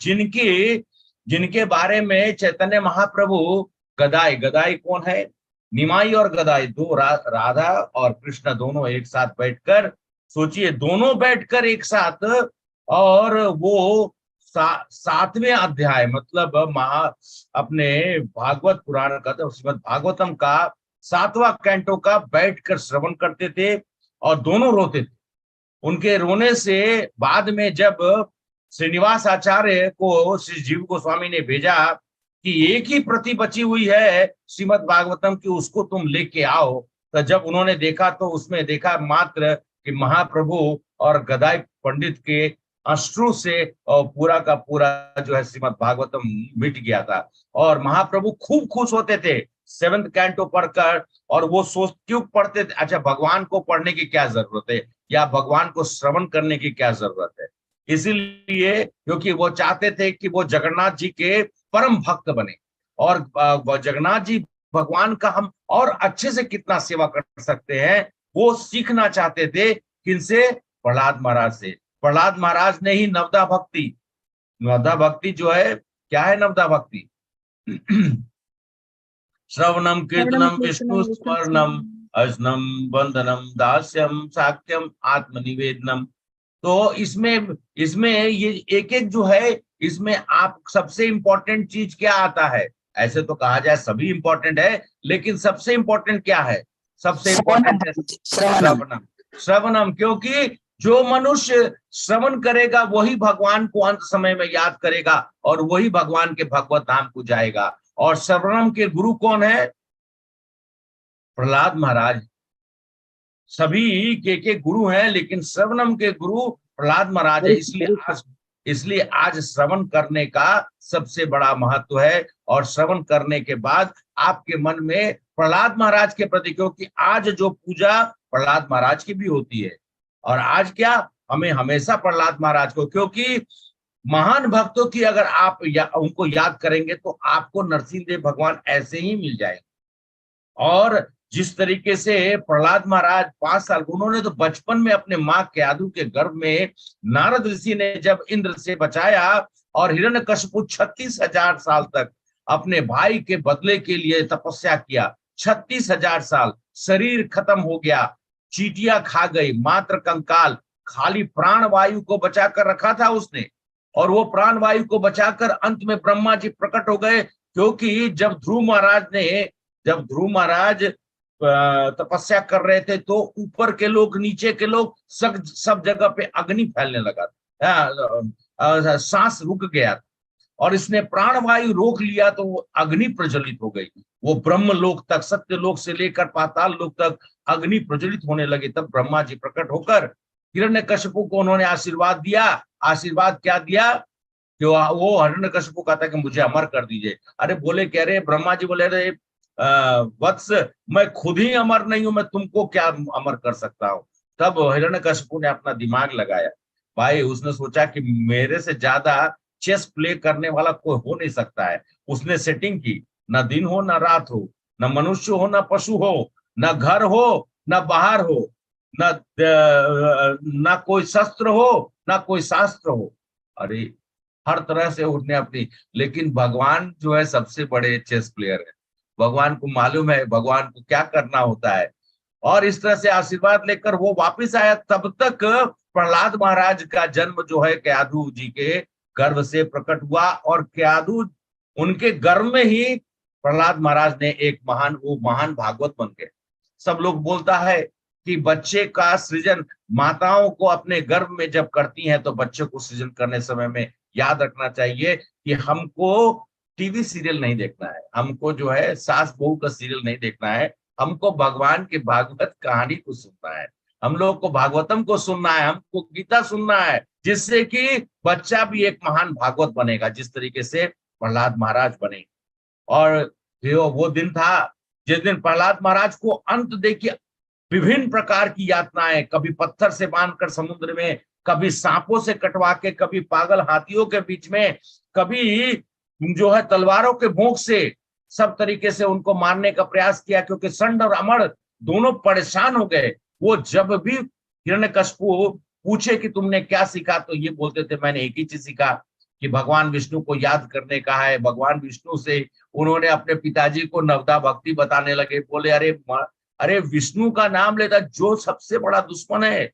S2: जिनके बारे में चैतन्य महाप्रभु गदाई कौन है, निमाई और गदाई, दो राधा और कृष्ण दोनों एक साथ बैठकर, सोचिए दोनों बैठकर एक साथ, और वो 7वें अध्याय मतलब अपने भागवत पुराण का, श्रीमद् भागवतम का 7वां कैंटो का बैठकर श्रवण करते थे और दोनों रोते थे. उनके रोने से बाद में जब श्रीनिवास आचार्य को श्री जीव गोस्वामी ने भेजा कि एक ही प्रति बची हुई है श्रीमद् भागवतम की, उसको तुम लेके आओ, तो जब उन्होंने देखा तो उसमें देखा मात्र कि महाप्रभु और गदाई पंडित के अश्रु से पूरा का पूरा जो है श्रीमद् भागवतम मिट गया था. और महाप्रभु खूब खुश होते थे 7th कैंटो पढ़कर, और वो क्यों पढ़ते थे, अच्छा भगवान को पढ़ने की क्या जरूरत है, या भगवान को श्रवण करने की क्या जरूरत है. इसीलिए क्योंकि वो चाहते थे कि वो जगन्नाथ जी के परम भक्त बने, और जगन्नाथ जी भगवान का हम और अच्छे से कितना सेवा कर सकते हैं वो सीखना चाहते थे. किनसे? प्रहलाद महाराज से. प्रहलाद महाराज ने ही नवदा भक्ति जो है, क्या है नवदा भक्ति? श्रवणम कीर्तनम विष्णु स्मरणम अजनम वंदनम दास्यम साक्ष्यम आत्मनिवेदनम. तो इसमें ये एक जो है, इसमें आप सबसे इंपॉर्टेंट चीज क्या आता है? ऐसे तो कहा जाए सभी इंपॉर्टेंट है, लेकिन सबसे इंपॉर्टेंट क्या है? सबसे इंपॉर्टेंट है श्रवणम. क्योंकि जो मनुष्य श्रवण करेगा वही भगवान को अंत समय में याद करेगा और वही भगवान के भगवत धाम को जाएगा. और श्रवणम के गुरु कौन है? प्रहलाद महाराज. सभी के गुरु हैं, लेकिन श्रवणम के गुरु प्रहलाद महाराज है. इसलिए आज श्रवण करने का सबसे बड़ा महत्व है. और श्रवण करने के बाद आपके मन में प्रहलाद महाराज के प्रति, क्योंकि आज जो पूजा प्रहलाद महाराज की भी होती है, और आज क्या हमें हमेशा प्रहलाद महाराज को, क्योंकि महान भक्तों की अगर आप उनको याद करेंगे तो आपको नरसिंह देव भगवान ऐसे ही मिल जाएंगे. और जिस तरीके से प्रहलाद महाराज 5 साल, उन्होंने तो बचपन में अपने माँ केयादु के गर्भ में नारद ऋषि ने जब इंद्र से बचाया, और हिरण्यकशिपु 36,000 साल तक अपने भाई के बदले के लिए तपस्या किया. 36,000 साल शरीर खत्म हो गया, चींटियां खा गई, मात्र कंकाल, खाली प्राण वायु को बचाकर रखा था उसने. और वो प्राण वायु को बचाकर अंत में ब्रह्मा जी प्रकट हो गए, क्योंकि जब ध्रुव महाराज तपस्या कर रहे थे तो ऊपर के लोग नीचे के लोग सब जगह पे अग्नि फैलने लगा था. सांस रुक गया था और इसने प्राणवायु रोक लिया तो वो अग्नि प्रज्वलित हो गई। वो ब्रह्म लोक तक, सत्य लोक से लेकर पाताल लोक तक अग्नि प्रज्वलित होने लगी। तब ब्रह्मा जी प्रकट होकर हिरण्यकशिपु को उन्होंने आशीर्वाद दिया। आशीर्वाद क्या दिया कि वो हिरण्यकशिपु कहता है कि मुझे अमर कर दीजिए। अरे बोले कह रहे ब्रह्मा जी बोले अरे वत्स, मैं खुद ही अमर नहीं हूं, मैं तुमको क्या अमर कर सकता हूं। तब हिरण्यकशिपु ने अपना दिमाग लगाया भाई। उसने सोचा कि मेरे से ज्यादा चेस प्ले करने वाला कोई हो नहीं सकता है। उसने सेटिंग की, ना दिन हो ना रात हो, ना मनुष्य हो ना पशु हो, ना घर हो ना बाहर हो, ना कोई शस्त्र हो ना कोई शास्त्र हो। अरे हर तरह से उसने अपनी, लेकिन भगवान जो है सबसे बड़े चेस प्लेयर है। भगवान को मालूम है भगवान को क्या करना होता है। और इस तरह से आशीर्वाद लेकर वो वापिस आया। तब तक प्रहलाद महाराज का जन्म जो है कयाधु जी के गर्भ से प्रकट हुआ और कयाधु उनके गर्भ में ही प्रहलाद महाराज ने एक महान भागवत बन गए। सब लोग बोलता है कि बच्चे का सृजन माताओं को अपने गर्भ में जब करती हैं तो बच्चे को सृजन करने समय में याद रखना चाहिए कि हमको टीवी सीरियल नहीं देखना है, हमको जो है सास बहू का सीरियल नहीं देखना है, हमको भगवान के भागवत कहानी को सुनना है, हम लोग को भागवतम को सुनना है, हमको गीता सुनना है, जिससे कि बच्चा भी एक महान भागवत बनेगा जिस तरीके से प्रहलाद महाराज बने। और वो दिन था जिस दिन प्रहलाद महाराज को अंत देखिए विभिन्न प्रकार की यातनाएं, कभी पत्थर से बांधकर समुद्र में, कभी सांपों से कटवा के, कभी पागल हाथियों के बीच में, कभी जो है तलवारों के भोंक से, सब तरीके से उनको मारने का प्रयास किया। क्योंकि षंड और अमर दोनों परेशान हो गए। वो जब भी हिरण्यकशिपु पूछे कि तुमने क्या सीखा, तो ये बोलते थे मैंने एक ही चीज सीखा कि भगवान विष्णु को याद करने का है। भगवान विष्णु से उन्होंने अपने पिताजी को नवदा भक्ति बताने लगे। बोले अरे विष्णु का नाम लेता जो सबसे बड़ा दुश्मन है,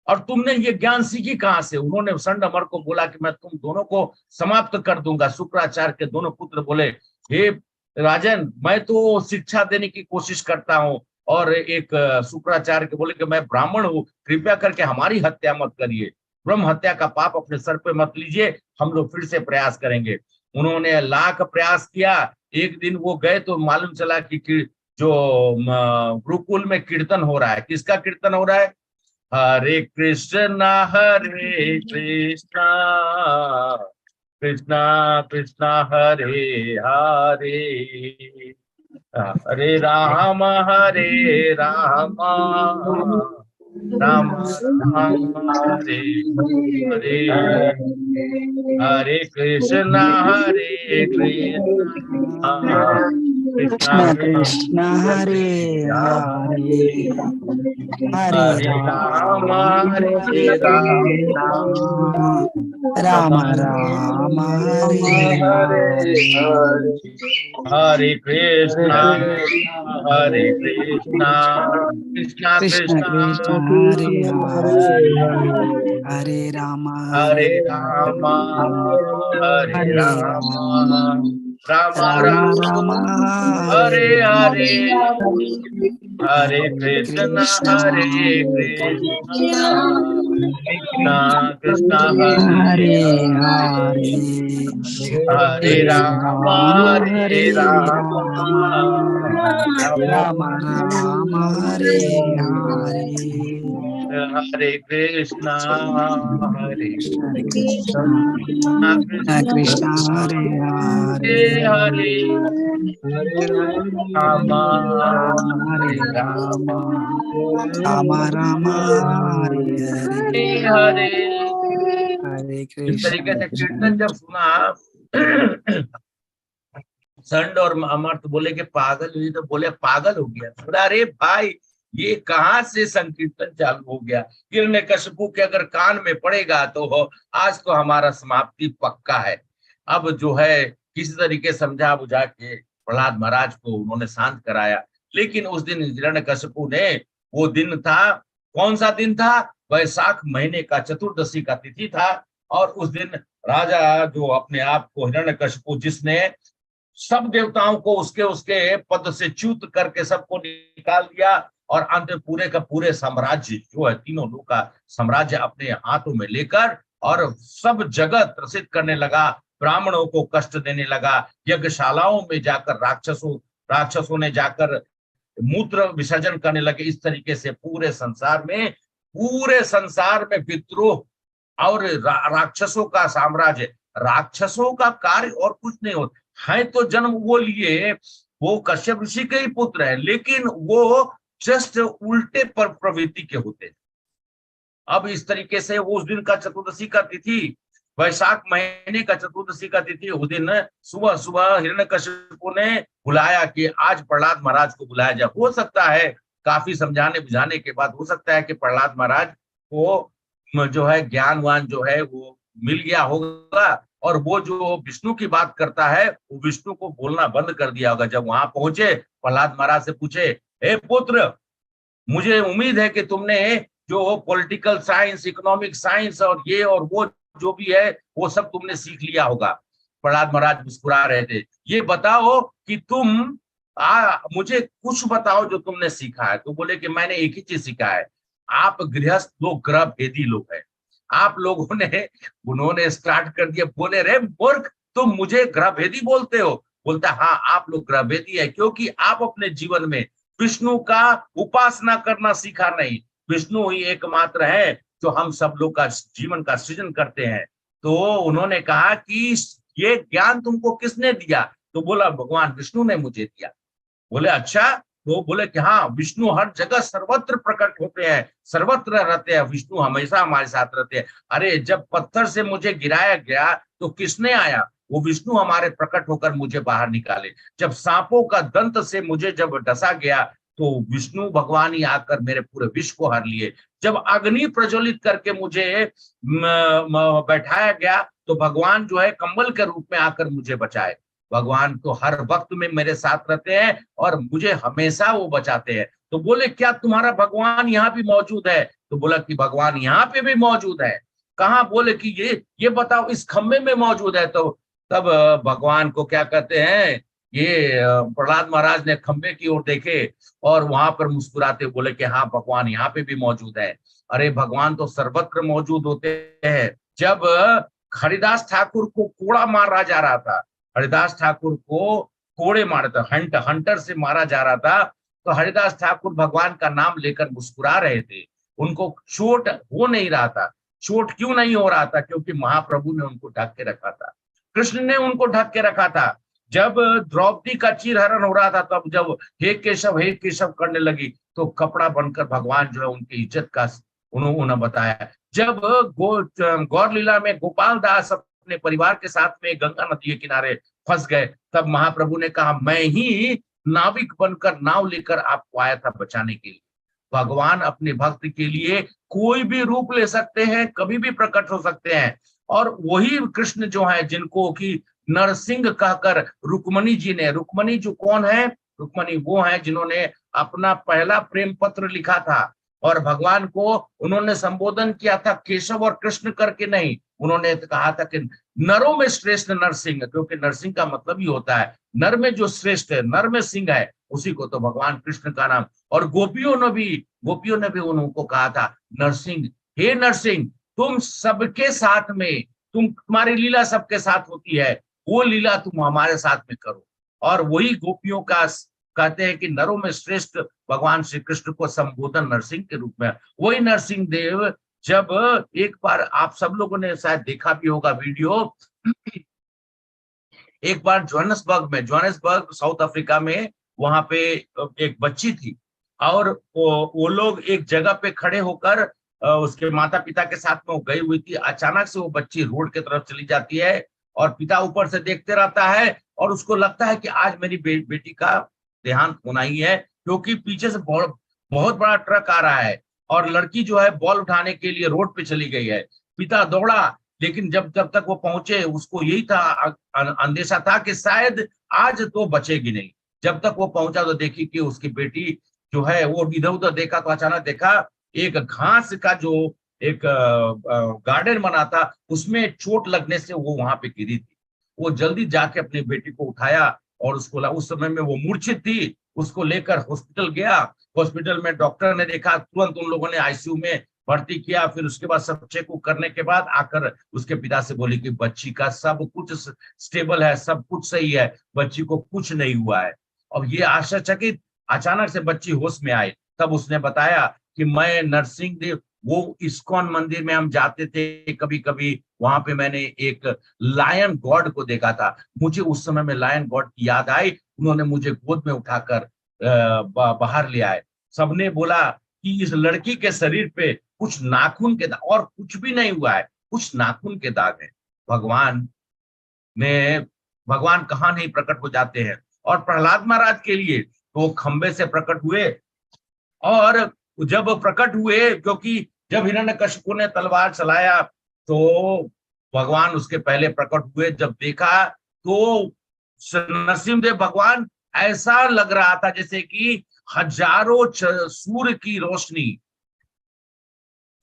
S2: और तुमने ये ज्ञान सीखी कहां से। उन्होंने षंड अमर को बोला कि मैं तुम दोनों को समाप्त कर दूंगा। शुक्राचार्य के दोनों पुत्र बोले हे राजन, मैं तो शिक्षा देने की कोशिश करता हूँ, और एक शुक्राचार्य के बोले कि मैं ब्राह्मण हूँ, कृपया करके हमारी हत्या मत करिए, ब्रह्म हत्या का पाप अपने सर पे मत लीजिए, हम लोग फिर से प्रयास करेंगे। उन्होंने लाख प्रयास किया। एक दिन वो गए तो मालूम चला कि जो गुरुकुल में कीर्तन हो रहा है। किसका कीर्तन हो रहा है? हरे कृष्णा कृष्णा कृष्णा हरे हरे, हरे राम राम राम हरे हरे, हरे कृष्णा कृष्णा
S5: कृष्ण हरे हरे, हरे राम राम राम हरे हरे,
S2: हरे कृष्णा कृष्णा
S5: कृष्ण कृष्ण हरे हरे, हरे राम
S2: राम राम हरे हरे, हरे कृष्ण कृष्ण
S5: हरे हरे,
S2: हरे राम
S5: राम राम हरे हरे,
S2: हरे कृष्ण
S5: कृष्ण हरे हरे,
S2: हरे राम
S5: राम राम हरे हरे,
S2: हरे।
S5: हरे
S2: इस
S5: कृष्ण
S2: तरीके से कीर्तन जब सुना संड और अमर्त बोले कि पागल हुई, तो बोले पागल हो गया। बोला अरे भाई ये कहाँ से संकीर्तन चालू हो गया। हिरण्यकशिपु के अगर कान में पड़ेगा तो आज तो हमारा समाप्ति पक्का है। अब जो है किसी तरीके समझा बुझा के प्रहलाद महाराज को उन्होंने शांत कराया। लेकिन उस दिन हिरण्यकशिपु ने, वो दिन था, कौन सा दिन था? वैशाख महीने का चतुर्दशी का तिथि था। और उस दिन राजा जो अपने आप को हिरण्यकशिपु, जिसने सब देवताओं को उसके पद से च्युत करके सबको निकाल दिया, और अंत पूरे का पूरे साम्राज्य जो है, तीनों लोग का साम्राज्य अपने हाथों में लेकर और सब जगह त्रसित करने लगा, ब्राह्मणों को कष्ट देने लगा। यज्ञशालाओं में जाकर राक्षसों ने जाकर मूत्र विसर्जन करने लगे। इस तरीके से पूरे संसार में विद्रोह और राक्षसों का साम्राज्य, राक्षसों का कार्य और कुछ नहीं होता है। तो जन्म वो लिए, वो कश्यप ऋषि के ही पुत्र है, लेकिन वो जस्ट उल्टे पर प्रवृत्ति के होते हैं। अब इस तरीके से उस दिन का चतुर्दशी का तिथि, वैशाख महीने का चतुर्दशी का तिथि, उस दिन सुबह सुबह हिरण्यकशिपु ने बुलाया कि आज प्रहलाद महाराज को बुलाया जाए। हो सकता है काफी समझाने बुझाने के बाद हो सकता है कि प्रहलाद महाराज को जो है ज्ञानवान जो है वो मिल गया होगा, और वो जो विष्णु की बात करता है वो विष्णु को बोलना बंद कर दिया होगा। जब वहां पहुंचे, प्रहलाद महाराज से पूछे, हे पुत्र, मुझे उम्मीद है कि तुमने जो पॉलिटिकल साइंस, इकोनॉमिक साइंस और ये और वो जो भी है वो सब तुमने सीख लिया होगा। प्रहलाद महाराज मुस्कुरा रहे थे। ये बताओ कि तुम मुझे कुछ बताओ जो तुमने सीखा है। तो बोले कि मैंने एक ही चीज सीखा है, आप गृहस्थ लोग ग्रह भेदी लोग हैं। आप लोगों ने, उन्होंने स्टार्ट कर दिया, बोले रे मूर्ख, तुम मुझे ग्रह भेदी बोलते हो। बोलता हाँ, आप लोग ग्रह भेदी है क्योंकि आप अपने जीवन में विष्णु का उपासना करना सीखा नहीं। विष्णु ही एकमात्र है जो हम सब लोग का जीवन का सृजन करते हैं। तो उन्होंने कहा कि ये ज्ञान तुमको किसने दिया? तो बोला भगवान विष्णु ने मुझे दिया। बोले अच्छा? तो बोले कि हाँ, विष्णु हर जगह सर्वत्र प्रकट होते हैं, सर्वत्र रहते हैं, विष्णु हमेशा हमारे साथ रहते हैं। अरे जब पत्थर से मुझे गिराया गया तो किसने आया? वो विष्णु हमारे प्रकट होकर मुझे बाहर निकाले। जब सांपों का दंत से मुझे जब डसा गया तो विष्णु भगवान ही आकर मेरे पूरे विष को हर लिए। जब अग्नि प्रज्वलित करके मुझे बैठाया गया तो भगवान जो है कंबल के रूप में आकर मुझे बचाए। भगवान तो हर वक्त में मेरे साथ रहते हैं और मुझे हमेशा वो बचाते हैं। तो बोले क्या तुम्हारा भगवान यहाँ भी मौजूद है? तो बोला कि भगवान यहाँ पे भी मौजूद है। कहाँ? बोले कि ये बताओ, इस खंबे में मौजूद है। तो तब भगवान को क्या कहते हैं, ये प्रहलाद महाराज ने खंबे की ओर देखे और वहां पर मुस्कुराते बोले कि हाँ, भगवान यहाँ पे भी मौजूद है। अरे भगवान तो सर्वत्र मौजूद होते हैं। जब हरिदास ठाकुर को कोड़ा मारा जा रहा था, हरिदास ठाकुर को कोड़े मारा था, हंटर से मारा जा रहा था, तो हरिदास ठाकुर भगवान का नाम लेकर मुस्कुरा रहे थे। उनको चोट हो नहीं रहा था। चोट क्यों नहीं हो रहा था? क्योंकि महाप्रभु ने उनको ढक के रखा था, कृष्ण ने उनको ढक के रखा था। जब द्रौपदी का चीरहरण हो रहा था, तब जब हे केशव करने लगी तो कपड़ा बनकर भगवान जो है उनकी इज्जत का उन्होंने बताया। जब गौर लीला में गोपाल दास अपने परिवार के साथ में गंगा नदी के किनारे फंस गए, तब महाप्रभु ने कहा मैं ही नाविक बनकर नाव लेकर आपको आया था बचाने के लिए। भगवान अपने भक्त के लिए कोई भी रूप ले सकते हैं, कभी भी प्रकट हो सकते हैं। और वही कृष्ण जो है जिनको कि नरसिंह कहकर रुक्मणी जी ने, रुक्मणी जो कौन है? रुक्मणी वो है जिन्होंने अपना पहला प्रेम पत्र लिखा था और भगवान को उन्होंने संबोधन किया था केशव और कृष्ण करके नहीं। उन्होंने कहा था कि नरों में श्रेष्ठ नरसिंह, क्योंकि नरसिंह का मतलब ही होता है नर में जो श्रेष्ठ है, नर में सिंह है, उसी को तो भगवान कृष्ण का नाम। और गोपियों ने भी उनको कहा था नरसिंह, हे नरसिंह, तुम सबके साथ में, तुम्हारी लीला सबके साथ होती है, वो लीला तुम हमारे साथ में करो। और वही गोपियों का कहते हैं कि नरों में श्रेष्ठ भगवान श्री कृष्ण को संबोधन नरसिंह के रूप में। वही नरसिंह देव, जब एक बार आप सब लोगों ने शायद देखा भी होगा वीडियो, एक बार जोहानिसबर्ग साउथ अफ्रीका में, वहां पे एक बच्ची थी और वो लोग एक जगह पे खड़े होकर उसके माता पिता के साथ में वो गई हुई थी। अचानक से वो बच्ची रोड की तरफ चली जाती है और पिता ऊपर से देखते रहता है और उसको लगता है कि आज मेरी बेटी का देहांत होना ही है, क्योंकि पीछे से बहुत बड़ा ट्रक आ रहा है और लड़की जो है बॉल उठाने के लिए रोड पे चली गई है। पिता दौड़ा, लेकिन जब तक वो पहुंचे उसको यही था, अंदेशा था कि शायद आज तो बचेगी नहीं। जब तक वो पहुंचा तो देखी कि उसकी बेटी जो है, वो इधर उधर देखा तो अचानक देखा एक घास का जो एक गार्डन बना था, उसमें चोट लगने से वो वहां पे गिरी थी। वो जल्दी जाके अपनी बेटी को उठाया और उसको, उस समय में वो मूर्छित थी, उसको लेकर हॉस्पिटल गया। हॉस्पिटल में डॉक्टर ने देखा, तुरंत उन लोगों ने आईसीयू में भर्ती किया। फिर उसके बाद सब चेक करने के बाद आकर उसके पिता से बोली कि बच्ची का सब कुछ स्टेबल है, सब कुछ सही है, बच्ची को कुछ नहीं हुआ है। अब ये आश्चर्यचकित, अचानक से बच्ची होश में आई। तब उसने बताया कि मैं नरसिंह देव, वो इस्कॉन मंदिर में हम जाते थे कभी कभी, वहां पे मैंने एक लायन गॉड को देखा था। मुझे उस समय में लायन गॉड की याद आई, उन्होंने मुझे गोद में उठाकर बाहर ले आए। सबने बोला कि इस लड़की के शरीर पे कुछ नाखून के दाग, और कुछ भी नहीं हुआ है, कुछ नाखून के दाग है। भगवान ने, भगवान कहाँ नहीं प्रकट हो जाते हैं। और प्रहलाद महाराज के लिए तो खंबे से प्रकट हुए, और जब प्रकट हुए, क्योंकि जब हिरण्यकशिपु ने तलवार चलाया तो भगवान उसके पहले प्रकट हुए। जब देखा तो नरसिंहदेव भगवान, ऐसा लग रहा था जैसे कि हजारों सूर्य की रोशनी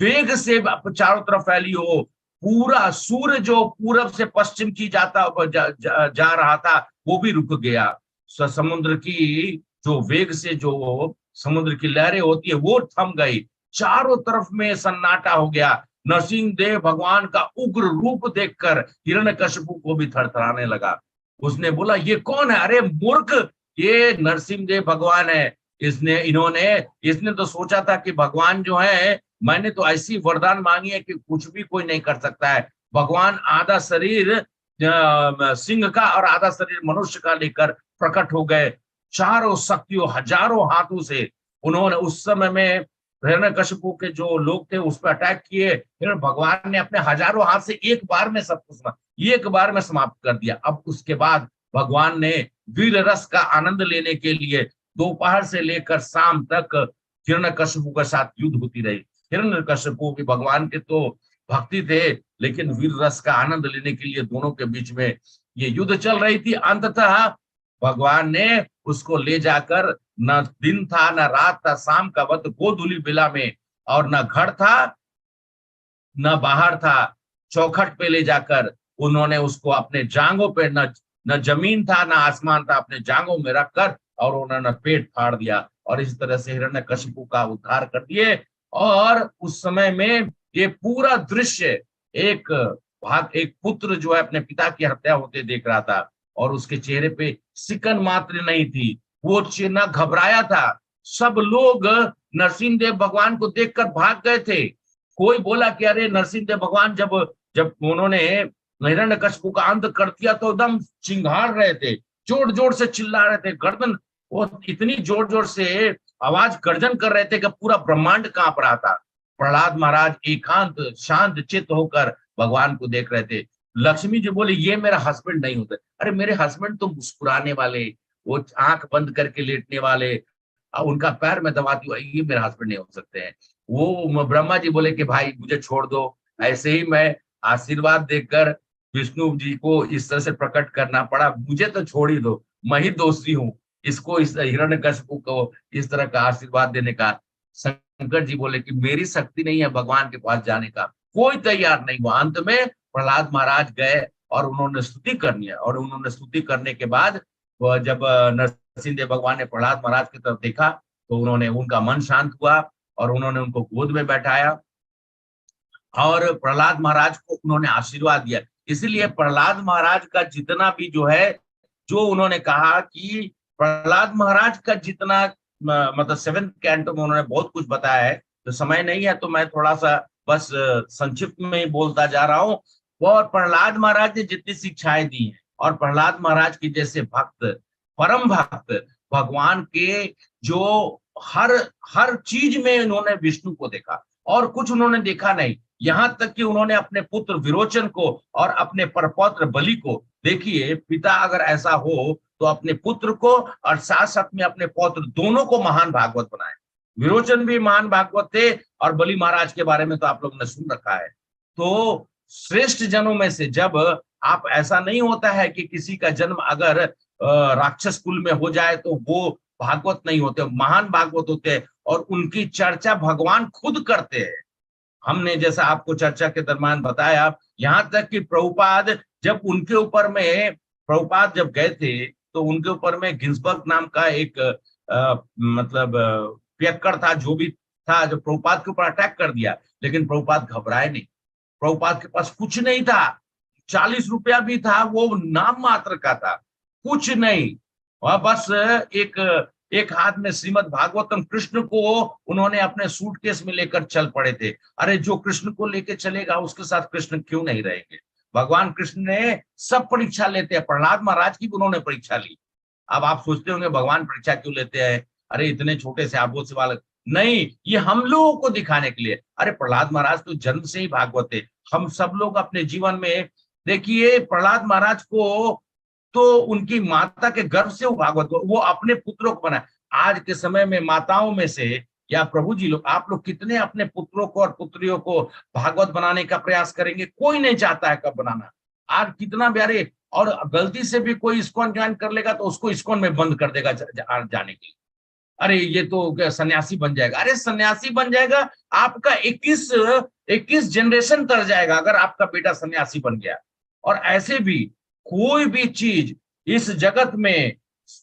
S2: वेग से चारों तरफ फैली हो। पूरा सूर्य जो पूरब से पश्चिम की जा रहा था वो भी रुक गया। समुद्र की जो वेग से जो समुद्र की लहरें होती है वो थम गई। चारों तरफ में सन्नाटा हो गया। नरसिंह देव भगवान का उग्र रूप देखकर हिरण्यकशिपु को भी थरथराने लगा। उसने बोला ये कौन है? अरे मूर्ख, ये नरसिंह देव भगवान है। इसने तो सोचा था कि भगवान जो है, मैंने तो ऐसी वरदान मांगी है कि कुछ भी कोई नहीं कर सकता है। भगवान आधा शरीर सिंह का और आधा शरीर मनुष्य का लेकर प्रकट हो गए। चारों शक्तियों, हजारों हाथों से उन्होंने उस समय में हिरण्यकशिपु के जो लोग थे उस पर अटैक किए। फिर भगवान ने अपने हजारों हाथ से एक बार में सब कुछ एक बार में समाप्त कर दिया। अब उसके बाद भगवान ने वीर रस का आनंद लेने के लिए दोपहर से लेकर शाम तक हिरण्यकशिपु के साथ युद्ध होती रही। हिरण्यकशिपु भी भगवान के तो भक्ति थे, लेकिन वीर रस का आनंद लेने के लिए दोनों के बीच में ये युद्ध चल रही थी। अंततः भगवान ने उसको ले जाकर, न दिन था न रात था, शाम का वक्त गोधूली बेला में, और न घर था न बाहर था, चौखट पे ले जाकर उन्होंने उसको अपने जांघों पे, न जमीन था न आसमान था, अपने जांघों में रखकर और उन्होंने पेट फाड़ दिया। और इस तरह से हिरण्यकशिपु का उद्धार कर दिए। और उस समय में ये पूरा दृश्य एक पुत्र जो है अपने पिता की हत्या होते देख रहा था, और उसके चेहरे पे सिकन मात्र नहीं थी, वो चिन्ह घबराया था। सब लोग नरसिंह देव भगवान को देखकर भाग गए थे। कोई बोला कि अरे नरसिंह देव भगवान जब जब उन्होंने हिरण्यकशिपु का अंत कर दिया तो एकदम चिंघाड़ रहे थे, जोर जोर से चिल्ला रहे थे, गर्दन वो इतनी जोर जोर से आवाज गर्जन कर रहे थे कि पूरा ब्रह्मांड कांप रहा था। प्रहलाद महाराज एकांत शांत चित्त होकर भगवान को देख रहे थे। लक्ष्मी जी बोले ये मेरा हस्बैंड नहीं होता। अरे मेरे हस्बैंड तो मुस्कुराने वाले, वो आंख बंद करके लेटने वाले, उनका पैर में दबाती हुआ, ये मेरे हस्बैंड नहीं हो सकते हैं। वो ब्रह्मा जी बोले कि भाई मुझे छोड़ दो। ऐसे ही मैं आशीर्वाद देकर विष्णु जी को इस तरह से प्रकट करना पड़ा, मुझे तो छोड़ ही दो, मैं ही दोषी हूँ इसको, इस हिरण्यकशिपु को इस तरह का आशीर्वाद देने का। शंकर जी बोले कि मेरी शक्ति नहीं है भगवान के पास जाने का। कोई तैयार नहीं हुआ। अंत में प्रहलाद महाराज गए और उन्होंने स्तुति करनी है। और उन्होंने स्तुति करने के बाद जब नरसिंह देव भगवान ने प्रहलाद महाराज की तरफ देखा तो उन्होंने, उनका मन शांत हुआ और उन्होंने उनको गोद में बैठाया और प्रहलाद महाराज को उन्होंने आशीर्वाद दिया। इसलिए प्रहलाद महाराज का जितना भी जो है, जो उन्होंने कहा कि प्रहलाद महाराज का जितना मतलब 7th कैंटो में उन्होंने बहुत कुछ बताया है, तो समय नहीं है तो मैं थोड़ा सा बस संक्षिप्त में ही बोलता जा रहा हूँ। और प्रहलाद महाराज ने जितनी शिक्षाएं दी हैं, और प्रहलाद महाराज की जैसे भक्त, परम भक्त, भगवान के जो हर चीज में उन्होंने विष्णु को देखा और कुछ उन्होंने देखा नहीं। यहाँ तक कि उन्होंने अपने पुत्र विरोचन को और अपने परपौत्र बलि को, देखिए पिता अगर ऐसा हो तो अपने पुत्र को और साथ साथ में अपने पौत्र दोनों को महान भागवत बनाए। विरोचन भी महान भागवत थे और बलि महाराज के बारे में तो आप लोगों ने सुन रखा है। तो श्रेष्ठ जनों में से, जब आप, ऐसा नहीं होता है कि किसी का जन्म अगर राक्षस कुल में हो जाए तो वो भागवत नहीं होते, महान भागवत होते हैं और उनकी चर्चा भगवान खुद करते हैं। हमने जैसा आपको चर्चा के दरमियान बताया, यहाँ तक कि प्रभुपाद जब उनके ऊपर में, प्रभुपाद जब गए थे तो उनके ऊपर में गिन्सबर्ग नाम का एक मतलब पियक्कड़ था, जो भी था जो प्रभुपाद के ऊपर अटैक कर दिया, लेकिन प्रभुपाद घबराए नहीं। प्रभुपाद के पास कुछ नहीं था, 40 रुपया भी था, वो नाम मात्र का था, कुछ नहीं। वह बस एक हाथ में श्रीमद् भागवतम, कृष्ण को उन्होंने अपने सूटकेस में लेकर चल पड़े थे। अरे जो कृष्ण को लेके चलेगा उसके साथ कृष्ण क्यों नहीं रहेंगे। भगवान कृष्ण ने सब परीक्षा लेते हैं, प्रहलाद महाराज की भी उन्होंने परीक्षा ली। अब आप सोचते होंगे भगवान परीक्षा क्यों लेते हैं, अरे इतने छोटे से आबोध से बालक, नहीं, ये हम लोगों को दिखाने के लिए। अरे प्रहलाद महाराज तो जन्म से ही भागवत थे। हम सब लोग अपने जीवन में देखिए, प्रहलाद महाराज को तो उनकी माता के गर्भ से वो भागवत, वो अपने पुत्रों को बनाए। आज के समय में माताओं में से या प्रभु जी लोग, आप लोग कितने अपने पुत्रों को और पुत्रियों को भागवत बनाने का प्रयास करेंगे? कोई नहीं चाहता है कब बनाना। आज कितना प्यारे, और गलती से भी कोई इस्कॉन ज्वाइन कर लेगा तो उसको इस्कॉन में बंद कर देगा जाने के लिए। अरे ये तो सन्यासी बन जाएगा। अरे सन्यासी बन जाएगा, आपका 21 जनरेशन तर जाएगा अगर आपका बेटा सन्यासी बन गया। और ऐसे भी कोई भी चीज इस जगत में,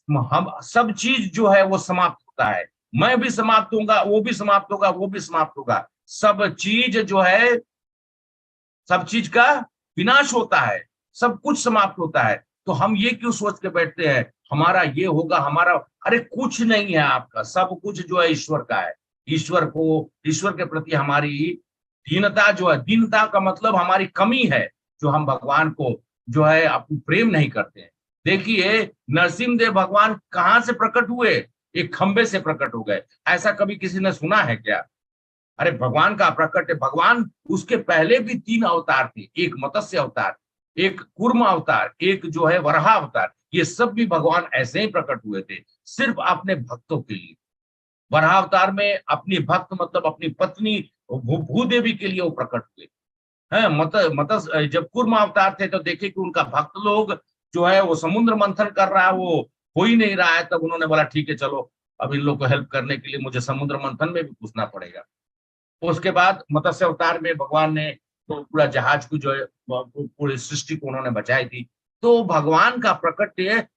S2: हम सब चीज जो है वो समाप्त होता है। मैं भी समाप्त होगा, वो भी समाप्त होगा, वो भी समाप्त होगा। सब चीज जो है, सब चीज का विनाश होता है, सब कुछ समाप्त होता है। तो हम ये क्यों सोच के बैठते हैं हमारा ये होगा, हमारा, अरे कुछ नहीं है आपका, सब कुछ जो है ईश्वर का है। ईश्वर के प्रति हमारी दीनता जो है, दीनता का मतलब हमारी कमी है, जो हम भगवान को जो है अपनी प्रेम नहीं करते हैं। देखिए नरसिंह देव भगवान कहाँ से प्रकट हुए? एक खंबे से प्रकट हो गए। ऐसा कभी किसी ने सुना है क्या? अरे भगवान का प्रकट है, भगवान उसके पहले भी 3 अवतार थे, एक मत्स्य अवतार, एक कूर्म अवतार, एक जो है वराह अवतार। ये सब भी भगवान ऐसे ही प्रकट हुए थे, सिर्फ अपने भक्तों के लिए। वराह अवतार में अपनी भक्त मतलब अपनी पत्नी भूदेवी के लिए वो प्रकट हुए हैं। जब कूर्म अवतार थे तो देखे कि उनका भक्त लोग जो है वो समुद्र मंथन कर रहा है, वो हो ही नहीं रहा है। तब उन्होंने बोला ठीक है चलो, अब इन लोग को हेल्प करने के लिए मुझे समुद्र मंथन में भी घुसना पड़ेगा। उसके बाद मत्स्य अवतार में भगवान ने तो पूरा जहाज को जो है पूरी सृष्टि को उन्होंने बचाई थी। तो भगवान का प्रकट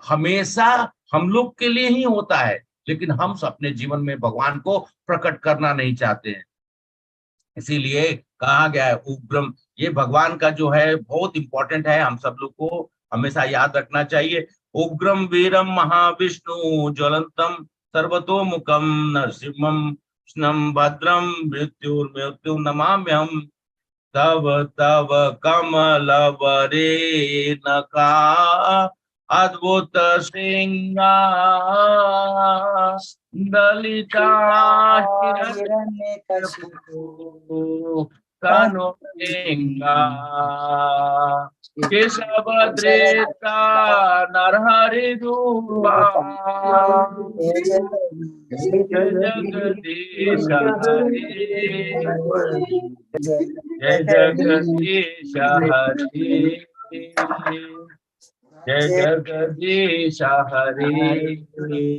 S2: हमेशा हम लोग के लिए ही होता है, लेकिन हम अपने जीवन में भगवान को प्रकट करना नहीं चाहते हैं। इसीलिए कहा गया है उग्रम, ये भगवान का जो है बहुत इंपॉर्टेंट है, हम सब लोग को हमेशा याद रखना चाहिए। उग्रम वीरम महाविष्णु ज्वलंतम सर्वतोमुखम नरसिंहम कृष्णं भद्रं मृत्यु नमाम्यहम् तव तव कमलवरे नका अद्भुत सिंहा दलिता कानो सिंहा केशवद्रेता नरहरि रूपा जगदीश जय जगदीश हरे, जय जगदीश हरे।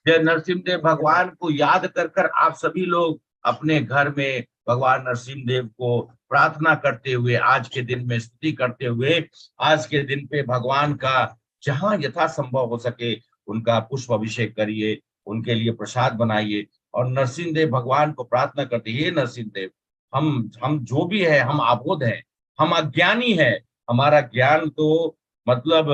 S2: जय नरसिंह देव भगवान को याद कर कर आप सभी लोग अपने घर में भगवान नरसिंह देव को प्रार्थना करते हुए, आज के दिन में स्तुति करते हुए, आज के दिन पे भगवान का जहां यथासंभव हो सके उनका पुष्प अभिषेक करिए, उनके लिए प्रसाद बनाइए और नरसिंह देव भगवान को प्रार्थना करते, हे नरसिंह देव, हम जो भी है, हम अबोध हैं, हम अज्ञानी है, हमारा ज्ञान तो मतलब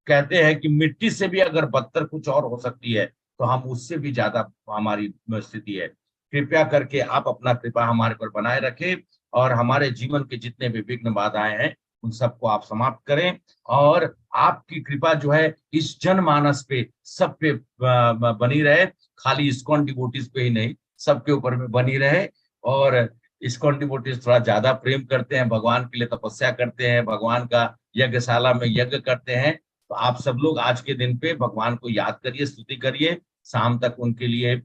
S2: कहते हैं कि मिट्टी से भी अगर बदतर कुछ और हो सकती है, तो हम उससे भी ज्यादा हमारी स्थिति है। कृपया करके आप अपना कृपा हमारे पर बनाए रखें और हमारे जीवन के जितने भी विघ्न बाधाएं हैं उन सबको आप समाप्त करें। और आपकी कृपा जो है इस जनमानस पे, सब पे बनी रहे, खाली इस्कॉन डिवोटीज पे ही नहीं, सबके ऊपर में बनी रहे। और इस्कॉन डिवोटीज थोड़ा ज्यादा प्रेम करते हैं, भगवान के लिए तपस्या करते हैं, भगवान का यज्ञशाला में यज्ञ करते हैं। तो आप सब लोग आज के दिन पे भगवान को याद करिए, स्तुति करिए, शाम तक उनके लिए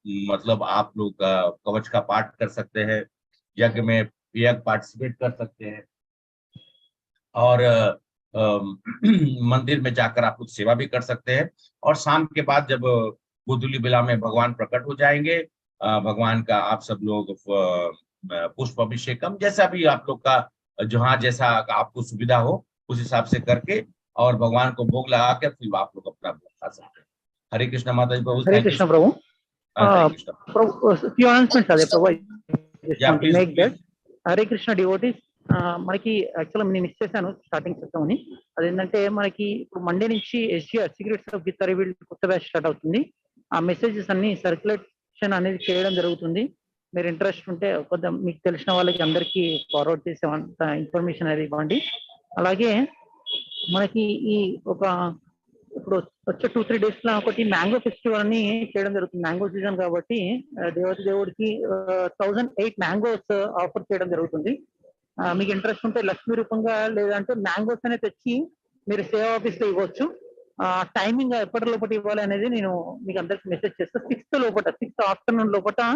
S2: मतलब आप लोग कवच का पाठ कर सकते हैं, यज्ञ में यज्ञ पार्टिसिपेट कर सकते हैं और मंदिर में जाकर आप लोग सेवा भी कर सकते हैं। और शाम के बाद जब गोधूली बेला में भगवान प्रकट हो जाएंगे, भगवान का आप सब लोग पुष्प अभिषेकम जैसा भी आप लोग का जहाँ जैसा आपको सुविधा हो उस हिसाब से करके और भगवान को भोग लगा के फिर आप लोग अपना भोग खा सकते हैं। हरे कृष्ण माता जी प्रभु।
S4: हरे कृष्ण प्रभु।
S2: Hare Krishna.
S4: Few announcements are there, Prabhu. I just
S2: Yeah,
S4: want to
S2: please,
S4: make that.
S2: please.
S4: Hare Krishna devotees, మనకి యాక్చువల్గా నేను మిస్ చేశాను స్టార్టింగ్ చెప్తామని. అదేంటంటే మనకి ఇప్పుడు మండే నుంచి SGR secrets of Gita revealed కొత్త బ్యాచ్ స్టార్ట్ అవుతుంది. ఆ మెసేజెస్ అన్ని సర్క్యులేషన్ అనేది చేయడం జరుగుతుంది. మీరు ఇంట్రెస్ట్ ఉంటే కొంత మీకు తెలిసిన వాళ్ళకి అందరికీ ఫార్వర్డ్ చేసే ఇన్ఫర్మేషన్ అనేది ఇవ్వండి. అలాగే మనకి ఈ ఒక ఇప్పుడు వచ్చే 2-3 days లో ఒకటి మ్యాంగో ఫెస్టివల్ అని చేయడం జరుగుతుంది. మ్యాంగో సీజన్ కాబట్టి దేవుడికి 1008 మ్యాంగోస్ ఆఫర్ చేయడం జరుగుతుంది. మీకు ఇంట్రెస్ట్ ఉంటే లక్ష్మీ రూపంగా లేదంటే మ్యాంగోస్ అనే తెచ్చి మీరు సేవ్ ఆఫీస్ లో ఇవ్వచ్చు. టైమింగ్ ఎప్పటి లోపల ఇవ్వాలి అనేది నేను మీకు అందరికి మెసేజ్ చేస్తాను. 6th ఆఫ్టర్నూన్ లోపల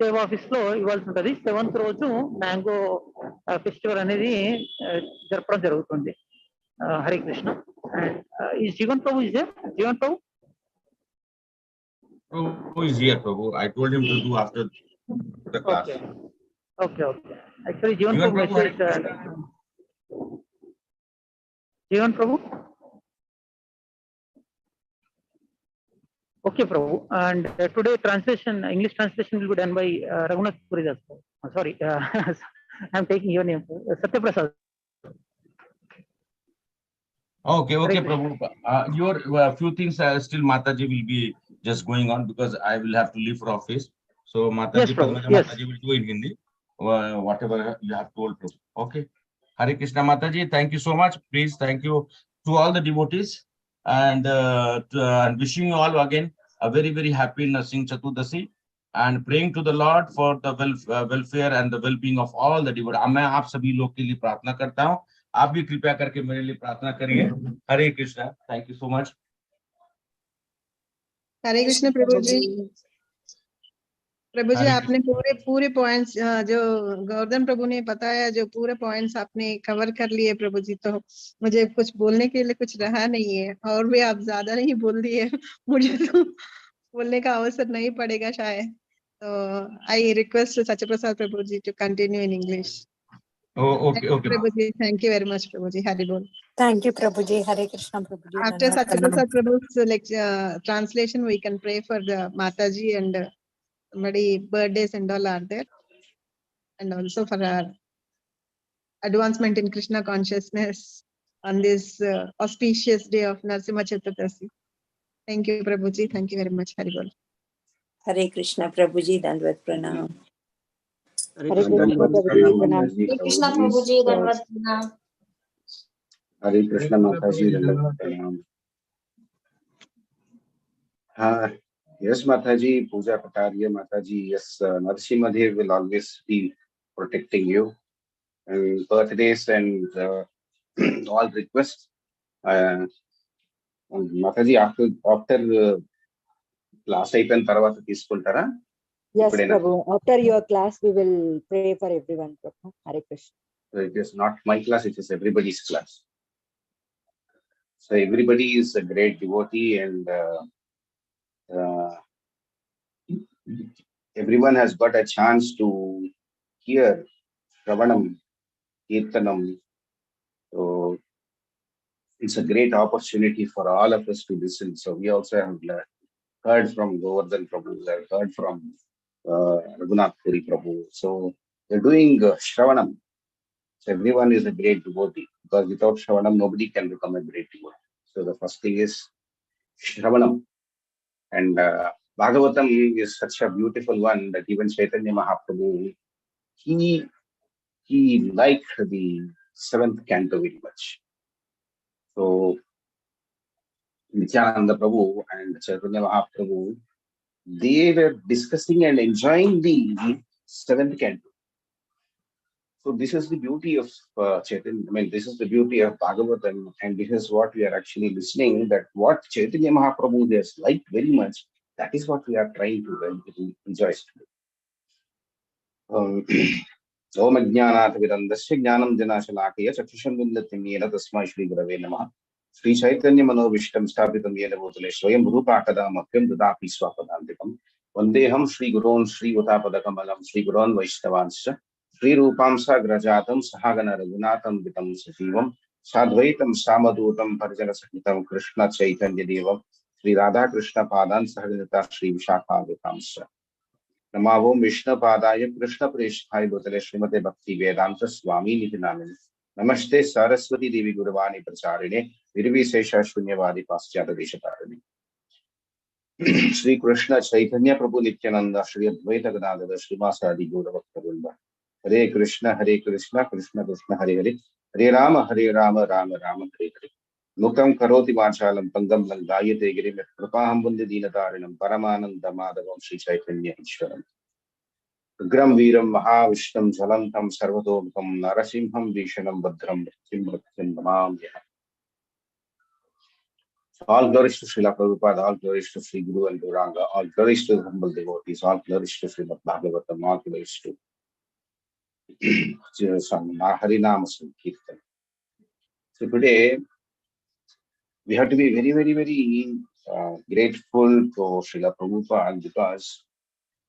S4: సేవ్ ఆఫీస్ లో ఇవ్వాల్సి ఉంటుంది. 7th రోజు మ్యాంగో ఫెస్టివల్ అనేది జరపడం జరుగుతుంది. Hare Krishna. And is Jivan Prabhu is there? Jivan Prabhu?
S2: Who is here, Prabhu? I told him to do after the class.
S4: Okay. Actually, Jivan Prabhu message. Jivan Prabhu? Okay, Prabhu. And today English translation will be done by Raghunath Puridas. Sorry, I'm taking your name. Satyaprasad.
S2: Okay, Prabhu. Your few things still Mataji will be just going on because I will have to leave for office. So Mataji, Mataji will do in Hindi, whatever you have told, Prabhu. Okay. Hare Krishna, Mataji. Thank you so much. Please, thank you to all the devotees, and wishing you all again a very, very happy Narsimha Chaturdashi, and praying to the Lord for the welfare and the well-being of all the devotees. मैं आप सभी लोग के लिए प्रार्थना करता हूँ. आप भी कृपया करके मेरे लिए प्रार्थना करिए. Hare Krishna. Thank you so much.
S7: Hare Krishna प्रभु जी. प्रभु जी, आपने पूरे पॉइंट्स जो गोवर्धन प्रभु ने बताया, जो पूरे पॉइंट्स आपने कवर कर लिए प्रभु जी, तो मुझे कुछ बोलने के लिए कुछ रहा नहीं है. और भी आप ज्यादा नहीं बोल दिए, मुझे तो बोलने का अवसर नहीं पड़ेगा शायद. तो I request Satyaprasad Prabhu ji to continue in English.
S2: Okay.
S7: Prabhu ji, thank you very much, Prabhu ji. Hari Bol.
S8: Thank you, Prabhu ji. Hare Krishna, Prabhu ji.
S7: After Satyaprasad Prabhu's translation, we can pray for the Mataji and somebody birthdays and all are there, and also for our advancement in Krishna consciousness on this auspicious day of Narsimha Chaturdashi. Thank you, Prabhu ji. Thank you very much. Hari Bol.
S1: Hare Krishna, Prabhu ji. Dandvat pranam.
S3: Hare Krishna Prabhu ji, Dandvat pranam.
S9: Hare Krishna Mataji, Dandvat pranam. Yes, Mataji, Puja Patariya Mataji. Yes, Narsimha Dev will always be protecting you. And birthdays and all requests. Mataji, after class అయిపోయిన తర్వాత తీసుకుంటారా?
S3: Yes, Prabhu. After your class, we will pray for everyone, Prabhu. Hare Krishna.
S9: So it is not my class; it is everybody's class. So everybody is a great devotee, and everyone has got a chance to hear Shravanam, Kirtanam. So it's a great opportunity for all of us to listen. So we also have heard from Govardhan Prabhu, heard from Raghunath Puri Prabhu. So they're doing Shravanam. So everyone is a great devotee, because without Shravanam, nobody can become a great devotee. So the first thing is Shravanam. And Bhagavatam is such a beautiful one that even Chaitanya Mahaprabhu, he liked the 7th canto very much. So Nityananda Prabhu and Chaitanya Mahaprabhu, they were discussing and enjoying the 7th canto. So this is the beauty of Chaitanya. I mean, this is the beauty of Bhagavatam, and this is what we are actually listening. That what Chaitanya Mahaprabhu has liked very much. That is what we are trying to enjoy today. Om Ajnanat Virandasya Jnanam Janashalakaya Chakshusham Vindatim Yena Tasmai Shri Gurave Namah. Shri Chaitanya Manovistam Sthapitam Yena Bhutale Swayam Rupakadamakyam Dadapi Swapadantikam. Vandeham Shri Gurun Shri Uttapadakamalam Shri Gurun Vaishnavanscha Shri Rupam Sagrajatam Sahagana Raghunatham Vitam Sajivam Sadvaitam Samadutam Parjana Sakitam Krishna Chaitanya Devam Sri Radha Krishna Padan Sahajata Sri Vishakha Vikamsa. Namavom Vishnu Padaya Krishna Preshthai Bhutale Srimate Bhakti Vedanta Swami Niti Namini. Namaste Saraswati Devi Guruvani Pracharine Virvi Sesha Shunyavadi Paschata Deshatarine. Sri Krishna Chaitanya Prabhu Nityananda Sri Advaita Gadadhara Srimasadi Gauravakta Hare Krishna Krishna Krishna Hare Hare Hare Rama Rama Rama Hare Hare Muktam Karoti Vachalam Pangam Langayate Girim Prapaham Bundi Dinatarinam Paramananda Madhavam Sri Chaitanya Ishwaram Gram Viram Mahavishtam Jalantam Sarvatomukam Narasimham Vishanam Badram Simratim Namam. All glories to Srila Prabhupada, all glories to Sri Guru and Gauranga, all glories to the humble devotees, all glories to Srimad Bhagavatam, all glories to Harinam Sankirtan. So today we have to be very, very, very grateful to Srila Prabhupada, because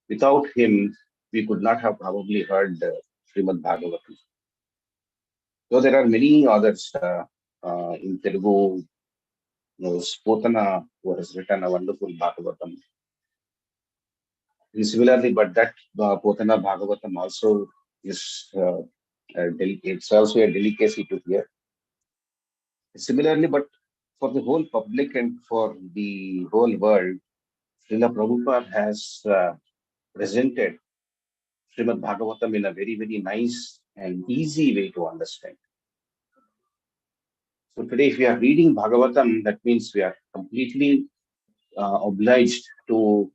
S9: without him we could not have probably heard Srimad Bhagavatam. Though there are many others in Telugu, Potana, who has written a wonderful Bhagavatam. And similarly, but that Potana Bhagavatam also is it's also a delicacy to hear. Similarly, but for the whole public and for the whole world, Srila Prabhupada has presented Srimad Bhagavatam in a very, very nice and easy way to understand. So today, if we are reading Bhagavatam, that means we are completely obliged to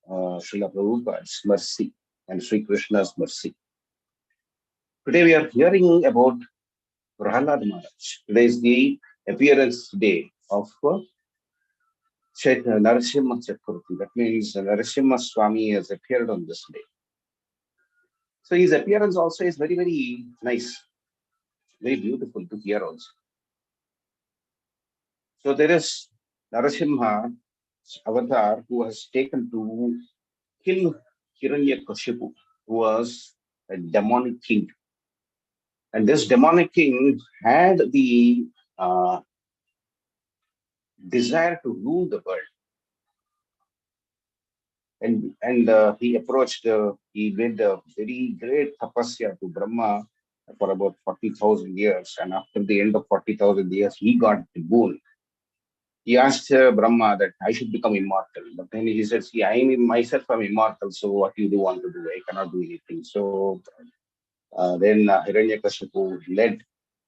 S9: Srila Prabhupada's mercy and Sri Krishna's mercy. Today we are hearing about Prahlad Maharaj. Today is the appearance day of Narsimha Chaturdashi. That means Narsimha Swami has appeared on this day. So his appearance also is very, very nice, very beautiful to hear also. So there is Narasimha avatar who has taken to kill Hiranyakashipu, who was a demonic king. And this demonic king had the desire to rule the world. And he approached, he made a very great tapasya to Brahma for about 40,000 years. And after the end of 40,000 years, he got the boon. He asked Brahma that I should become immortal. But then he said, see, I myself am immortal, so what you do want to do? I cannot do anything. So then Hiranyakashipu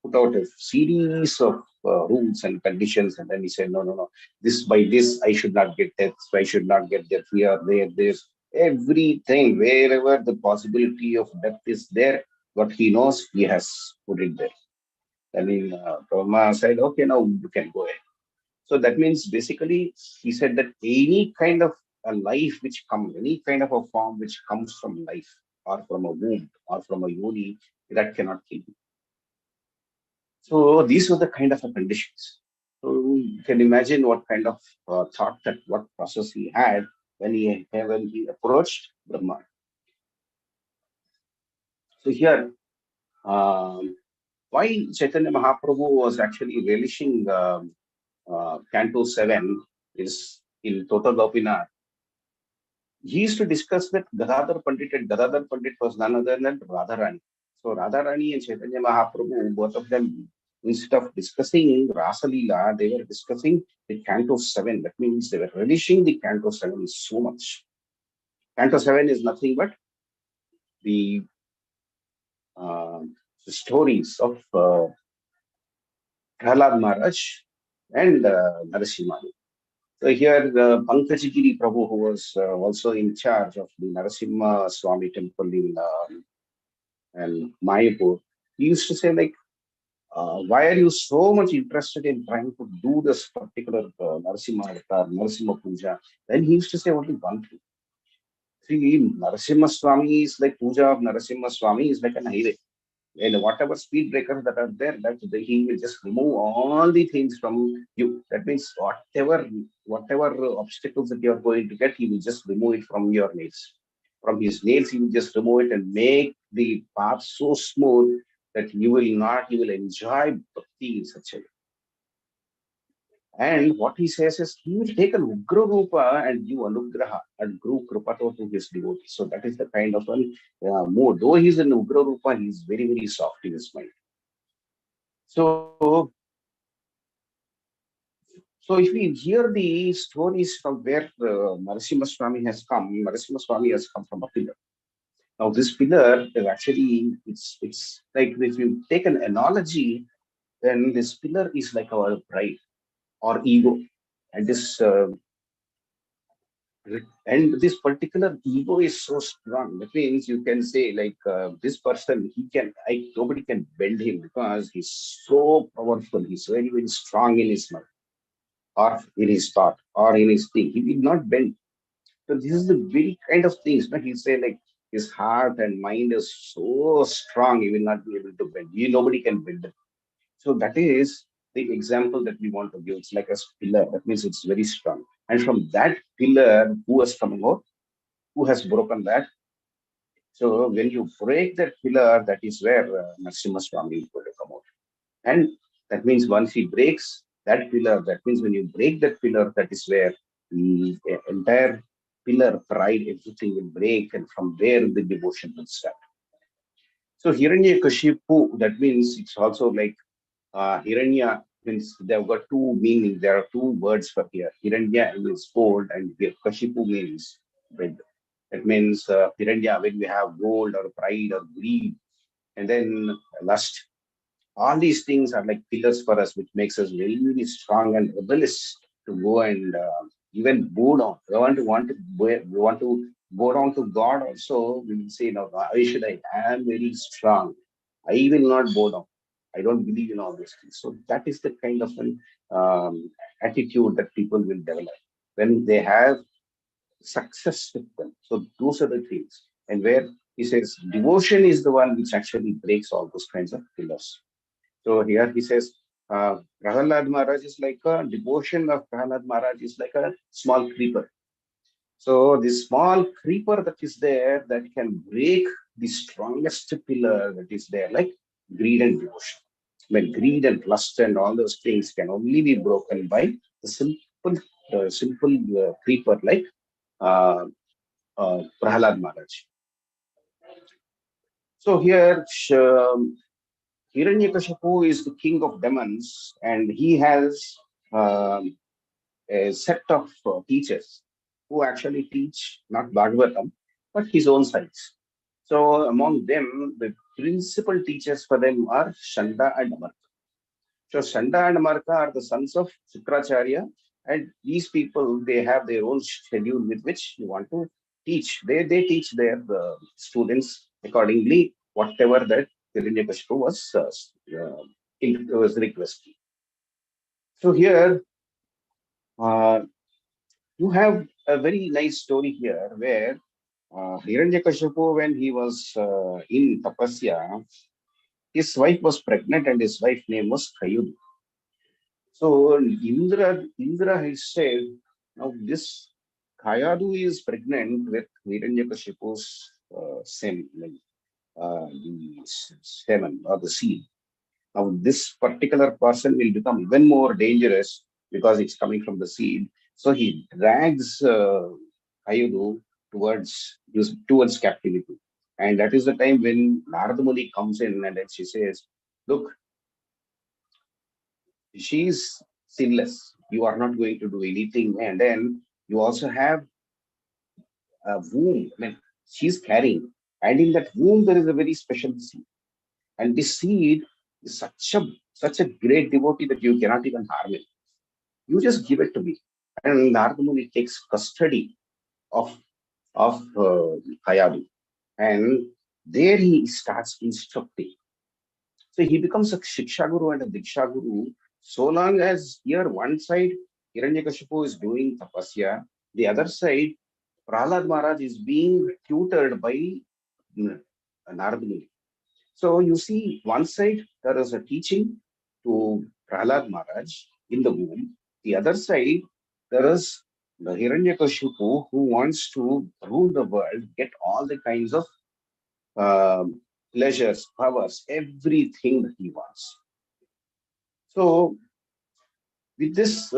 S9: put out a series of rules and conditions, and then he said, no, by this I should not get death, I should not get death here, there, this, everything, wherever the possibility of death is there, what he knows, he has put it there. Then Brahma said, okay, now you can go ahead. So that means basically he said that any kind of a life which comes, any kind of a form which comes from life or from a womb or from a yoni, that cannot kill you. So these were the kind of conditions. So you can imagine what kind of thought, that what process he had when he approached Brahma. So here, why Chaitanya Mahaprabhu was actually relishing Canto 7 is in Total Gopinath. He used to discuss with Gadadhar Pandit, and Gadadhar Pandit was none other than Radharani. So Radharani and Chaitanya Mahaprabhu, both of them, instead of discussing Rasa Leela, they were discussing the Canto 7. That means they were relishing the Canto 7 so much. Canto 7 is nothing but the stories of Prahlad Maharaj and Narasimha. So here, Pankajgiri Prabhu, who was also in charge of the Narasimha Swami temple in Mayapur, he used to say, like, why are you so much interested in trying to do this particular Narasimha avatar, Narasimha Puja? Then he used to say only one thing. See, Narasimha Swami is like Puja of Narasimha Swami is like an highway. And whatever speed breakers that are there, that he will just remove all the things from you. That means whatever obstacles that you are going to get, he will just remove it from your nails. From his nails, he will just remove it and make the path so smooth that you will enjoy bhakti in such a way. And what he says is he will take an Ugra Rupa and give Anugraha and Guru Kripato to his devotees. So that is the kind of an mood. Though he's in Ugra Rupa, he's very, very soft in his mind. So, so if we hear the stories from where Narasimha Swami has come, Narasimha Swami has come from a pillar. Now, this pillar is actually, it's like if you take an analogy, then this pillar is like our pride or ego. And this particular ego is so strong. That means you can say like this person, nobody can bend him because he's so powerful. He's very, very strong in his mind or in his thought or in his thing. He will not bend. So this is the very kind of things. No? He say like his heart and mind is so strong, he will not be able to bend. Nobody can bend it. So that is the example that we want to give. It's like a pillar. That means it's very strong. And from that pillar, who has come out? Who has broken that? So when you break that pillar, that is where Narsimha Swami is going to come out. And that means once he breaks that pillar, that means when you break that pillar, that is where the entire pillar, pride, everything will break. And from there, the devotion will start. So Hiranyakashipu, that means it's also like Hiranya means they've got two meanings. There are two words for here. Hiranya means gold and Kashipu means bread. That means Hiranya, when we have gold or pride or greed, and then lust. All these things are like pillars for us, which makes us very, very strong and rebellious to go and even bow down. We want to go down to God also. We will say, no, why should I? I am very strong. I will not bow down. I don't believe in all these things. So that is the kind of an attitude that people will develop when they have success with them. So those are the things. And where he says devotion is the one which actually breaks all those kinds of pillars. So here he says, Prahalad Maharaj is like a devotion of Prahalad Maharaj is like a small creeper. So this small creeper that is there that can break the strongest pillar that is there, like greed and devotion. When greed and lust and all those things can only be broken by the simple creeper like Prahalad Maharaj. So here, Hiranyakashipu is the king of demons, and he has a set of teachers who actually teach not Bhagavatam, but his own sides. So among them, the principal teachers for them are Shanda and Amarka. So Shanda and Amarka are the sons of Shukracharya, and these people, they have their own schedule with which you want to teach. They teach their students accordingly, whatever that Hiranyakashipu was requesting. So here, you have a very nice story here where Hiranyakashipu, when he was in Tapasya, his wife was pregnant and his wife's name was Kayudu. So Indra has said, now this Kayadu is pregnant with Hiranyakashipu's semen, the semen or the seed. Now this particular person will become even more dangerous because it's coming from the seed. So he drags Kayudu towards captivity. And that is the time when Narada Muni comes in and then she says, look, she is sinless. You are not going to do anything. And then you also have a womb. I mean, she's carrying. And in that womb, there is a very special seed. And this seed is such a great devotee that you cannot even harm it. You just give it to me. And Narada Muni takes custody of Kayadu. And there he starts instructing. So he becomes a Shiksha Guru and a Diksha Guru. So long as here one side Hiranyakashipu is doing tapasya, the other side Prahlad Maharaj is being tutored by Narada Muni. So you see, one side there is a teaching to Prahlad Maharaj in the womb. The other side there is the Hiranyakashipu who wants to rule the world, get all the kinds of pleasures, powers, everything that he wants. So with this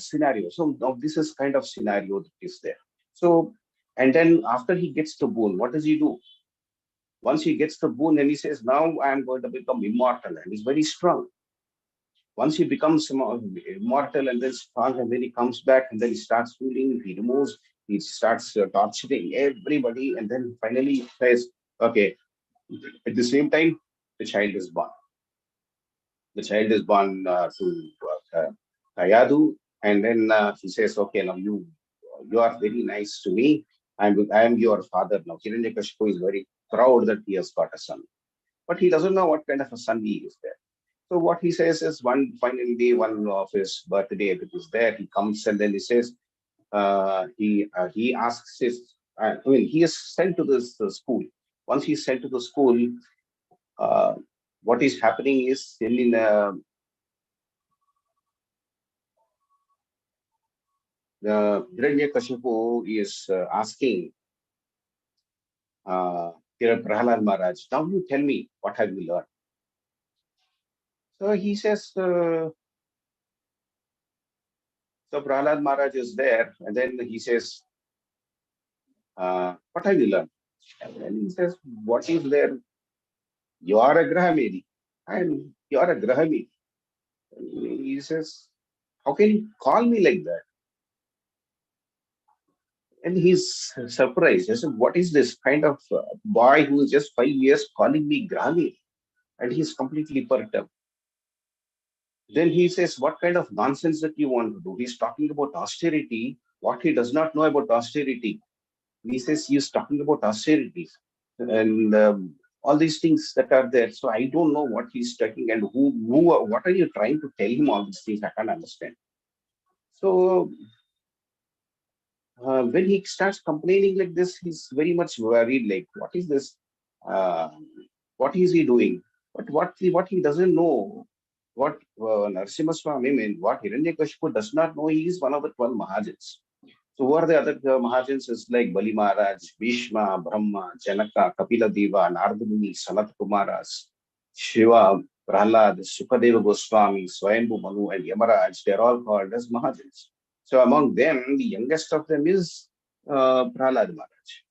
S9: scenario. So now this is kind of scenario that is there. So, and then after he gets the boon, what does he do? Once he gets the boon, and he says, now I am going to become immortal, and he's very strong. Once he becomes immortal and then strong, and then he comes back, and then he starts ruling, he removes, he starts torturing everybody, and then finally says, okay, at the same time, the child is born. The child is born to Kayadu, and then he says, okay, now you are very nice to me. I am your father now. Hiranyakashipu is very proud that he has got a son, but he doesn't know what kind of a son he is there. So what he says is one final day, one of his birthday, it is there. He comes and then he says, he asks his, he is sent to this school. Once he's sent to the school, what is happening is Hiranyakashipu is asking Prahalad Maharaj, now you tell me, what have you learned? So he says, so Prahalad Maharaj is there, and then he says, what have you learned? And he says, what is there? You are a Grahamedi, and you are a Grahamedi. He says, how can you call me like that? And he's surprised. He said, what is this kind of boy who is just 5 years calling me Grahamedi? And he's completely perturbed. Then he says, what kind of nonsense that you want to do? He's talking about austerity, what he does not know about austerity. He says he's talking about austerity and all these things that are there. So I don't know what he's talking and what are you trying to tell him all these things? I can't understand. So when he starts complaining like this, he's very much worried, like, what is this? What is he doing? But what he doesn't know, what Narsimha Swami meant, what Hiranyakashipu does not know, he is one of the 12 Mahajans. So who are the other Mahajans? Is like Bali Maharaj, Bhishma, Brahma, Janaka, Kapila Deva, Narada Muni, Sanat Kumaras, Shiva, Prahlad, Sukadeva Goswami, Swayambhu Manu, and Yamaraj. They are all called as Mahajans. So among them, the youngest of them is Prahlad Maharaj.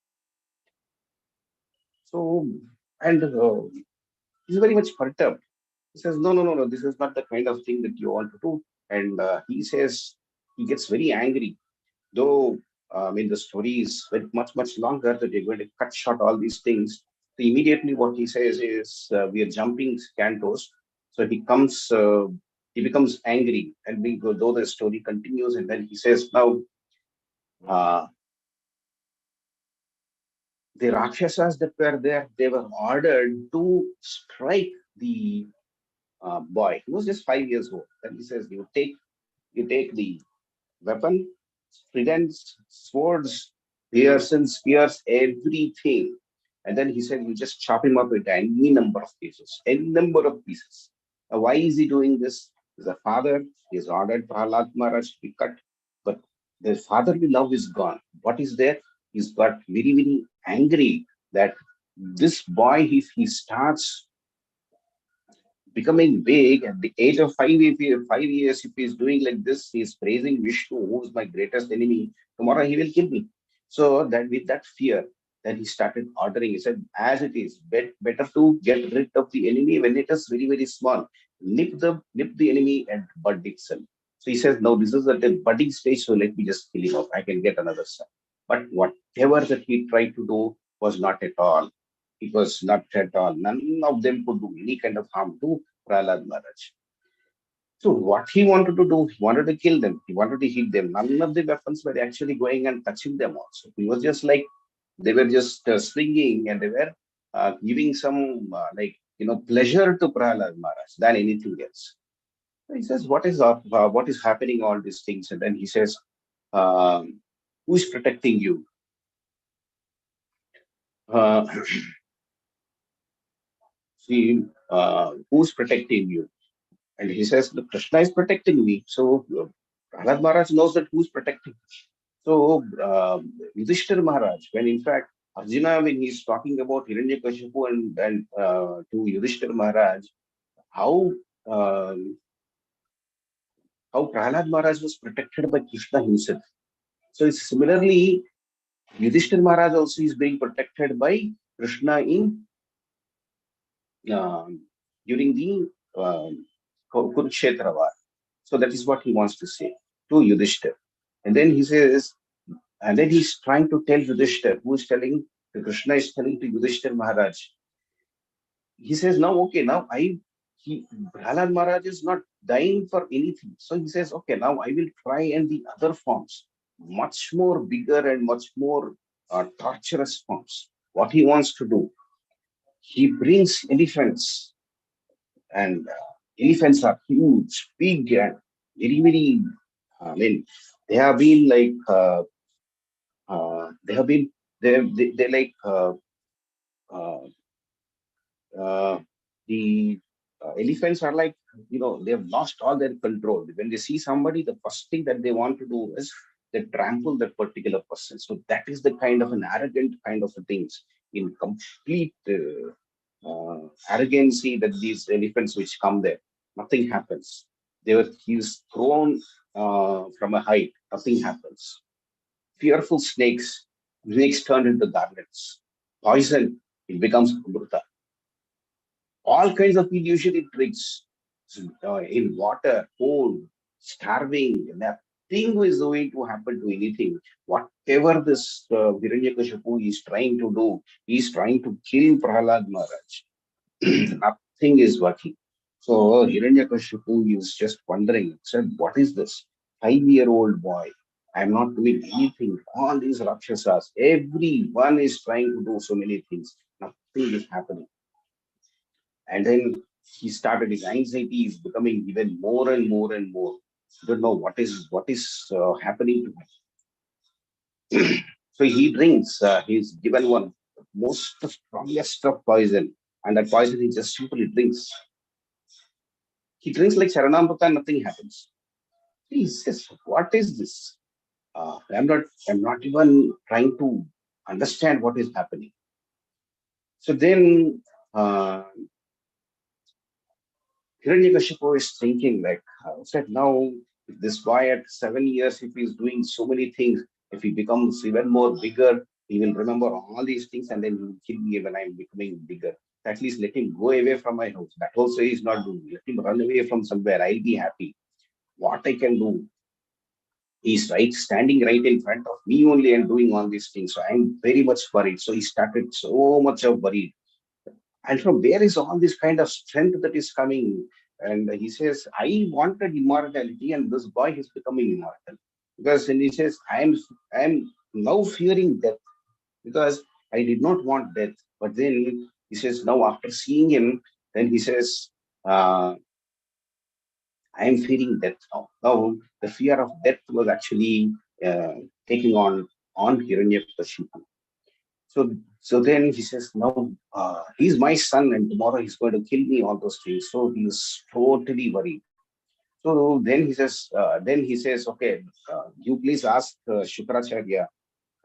S9: So, and he's very much perturbed. He says, no, this is not the kind of thing that you want to do. And he says, he gets very angry. Though, the story is very much longer, that you're going to cut short all these things. So immediately what he says is, we are jumping cantos. So he becomes angry, and though the story continues, and then he says, now, the Rakshasas that were there, they were ordered to strike the boy. He was just 5 years old. And he says, you take the weapon, tridents, swords, spears, everything. And then he said, you just chop him up into any number of pieces, any number of pieces. Now, why is he doing this? He's a father. He has ordered Prahlad Maharaj to be cut, but the fatherly love is gone. What is there? He's got very, very angry that this boy, if he starts becoming big at the age of 5 years, if he's doing like this, he's praising Vishnu, who is my greatest enemy. Tomorrow he will kill me. So that with that fear, then he started ordering. He said, as it is, better to get rid of the enemy when it is very, very small. Nip the enemy at bud itself. So he says, no, this is at the budding stage, so let me just kill him off. I can get another son. But whatever that he tried to do was not at all. It was not at all. None of them could do any kind of harm to Prahlad Maharaj. So what he wanted to do, he wanted to kill them. He wanted to hit them. None of the weapons were actually going and touching them also. He was just like, they were just swinging, and they were giving some pleasure to Prahlad Maharaj than anything else. So he says, what is happening, all these things? And then he says, who is protecting you? See, who's protecting you? And he says, look, Krishna is protecting me. So Prahlad Maharaj knows that who's protecting. So Yudhishthira Maharaj, when in fact Arjuna, when he's talking about Hiranyakashipu and to Yudhishthira Maharaj, how how Prahlad Maharaj was protected by Krishna himself. So it's similarly, Yudhishthir Maharaj also is being protected by Krishna in uh, during the Kurukshetra war. So that is what he wants to say to Yudhishthir. And then he says, and then he's trying to tell Yudhishthir, who is telling, Krishna is telling to Yudhishthir Maharaj. He says, now, okay, now Prahlad Maharaj is not dying for anything. So he says, okay, now I will try and the other forms, much more bigger and much more torturous forms. What he wants to do, he brings elephants, and elephants are huge, big, and very, very, I mean, they have been like, they have been, they like, uh, the elephants are like, they have lost all their control. When they see somebody, the first thing that they want to do is they trample that particular person. So that is the kind of an arrogant kind of things in complete arrogancy that these elephants which come there, nothing happens. He's thrown from a height, nothing happens. Fearful snakes turn into garnets. Poison, it becomes amrita. All kinds of illusory tricks in water, cold, starving, nothing is going to happen to anything. Whatever this Hiranyakashipu is trying to do, he is trying to kill Prahlad Maharaj. Nothing is working. So Hiranyakashipu is just wondering, said, what is this? 5-year-old boy. I'm not doing anything. All these Rakshasas, everyone is trying to do so many things. Nothing is happening. And then he started, his anxiety is becoming even more and more and more. Don't know what is happening to him. So he drinks. He's given one most strongest of poison, and that poison he just simply drinks. He drinks like Charanamrita, and nothing happens. He says, "What is this? I'm not even trying to understand what is happening." So then. Hiranyakashipu is thinking like, said now, if this boy at 7 years, if he's doing so many things, if he becomes even more bigger, he will remember all these things and then he will kill me when I'm becoming bigger. At least let him go away from my house. That also he's not doing. Let him run away from somewhere. I'll be happy. What I can do? He's standing right in front of me only and doing all these things. So I'm very much worried. So he started so much of worried. And from where is all this kind of strength that is coming? And he says, I wanted immortality, and this boy is becoming immortal. Because then he says, I am now fearing death because I did not want death. But then he says, now after seeing him, then he says, I am fearing death now. Now the fear of death was actually taking on Hiranyakashipu. So then he says, no, he's my son and tomorrow he's going to kill me, all those things. So he's totally worried. So then he says, okay, you please ask Shukracharya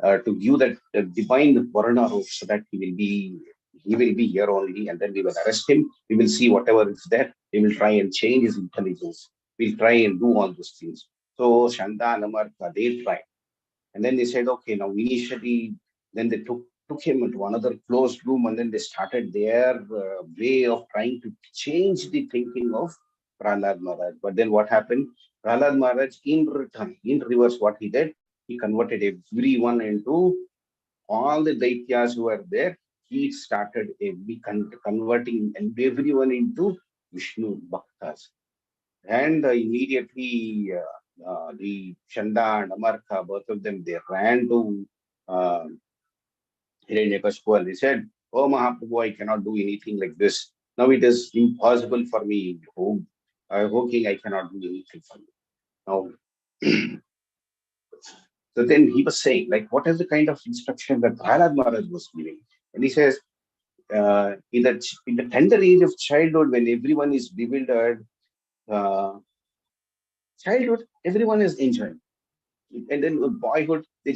S9: to give that divine Varna rope so that he will be here only, and then we will arrest him. We will see whatever is there. We will try and change his intelligence. We'll try and do all those things. So Shanda and Amarka, they tried. And then they said, okay, now initially, then they took him into another closed room and then they started their way of trying to change the thinking of Prahlad Maharaj. But then what happened? Prahlad Maharaj, in return, in reverse, what he did, he converted everyone into all the Daityas who were there. He started converting everyone into Vishnu Bhaktas. And immediately the Chanda and Amarka, both of them, they ran to Hiranyakashipu and they said, oh Mahaprabhu, I cannot do anything like this. Now it is impossible for me. Oh king, I cannot do anything for you. Now, so then he was saying, like, what is the kind of instruction that Prahlad Maharaj was giving? And he says, in the tender age of childhood, when everyone is bewildered, childhood, everyone is enjoying. And then boyhood, they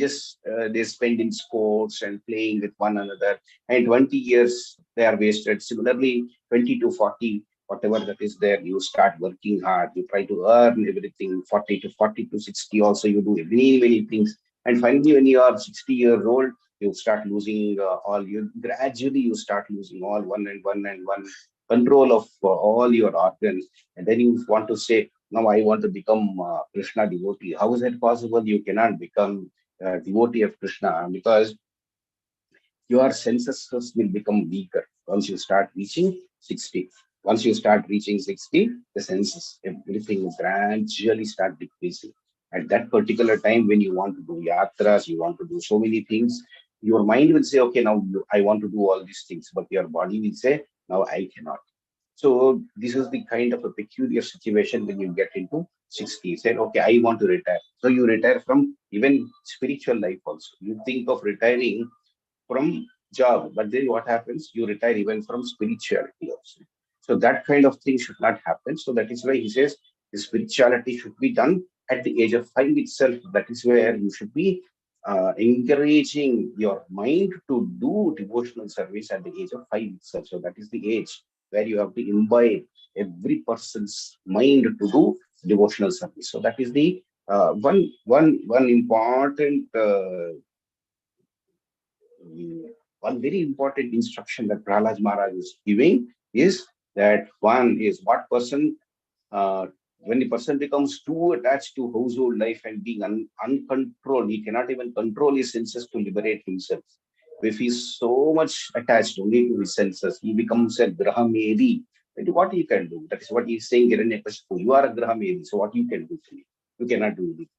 S9: spend in sports and playing with one another. And 20 years they are wasted. Similarly, 20 to 40, whatever that is there, you start working hard, you try to earn everything, 40 to 60 also, you do many things. And finally, when you are 60 years old, you start losing gradually you start losing all one control of all your organs. And then you want to say, now I want to become Krishna devotee. How is it possible? You cannot become a devotee of Krishna because your senses will become weaker once you start reaching 60. Once you start reaching 60, the senses, everything will gradually start decreasing. At that particular time, when you want to do yatras, you want to do so many things, your mind will say, okay, now I want to do all these things, but your body will say, now I cannot. So this is the kind of a peculiar situation when you get into 60. Say, okay, I want to retire. So you retire from even spiritual life also. You think of retiring from job, but then what happens? You retire even from spirituality also. So that kind of thing should not happen. So that is why he says the spirituality should be done at the age of 5 itself. That is where you should be encouraging your mind to do devotional service at the age of 5 itself. So that is the age where you have to imbibe every person's mind to do devotional service. So that is the one important one very important instruction that Prahlad Maharaj is giving is that one is what person, when the person becomes too attached to household life and being uncontrolled, he cannot even control his senses to liberate himself. If he's so much attached only to his senses, he becomes a Grahamedi. And what he can do? That is what he's saying, Hiranyakashipu. You are a Grahamedi, so what you can do to me? You cannot do it.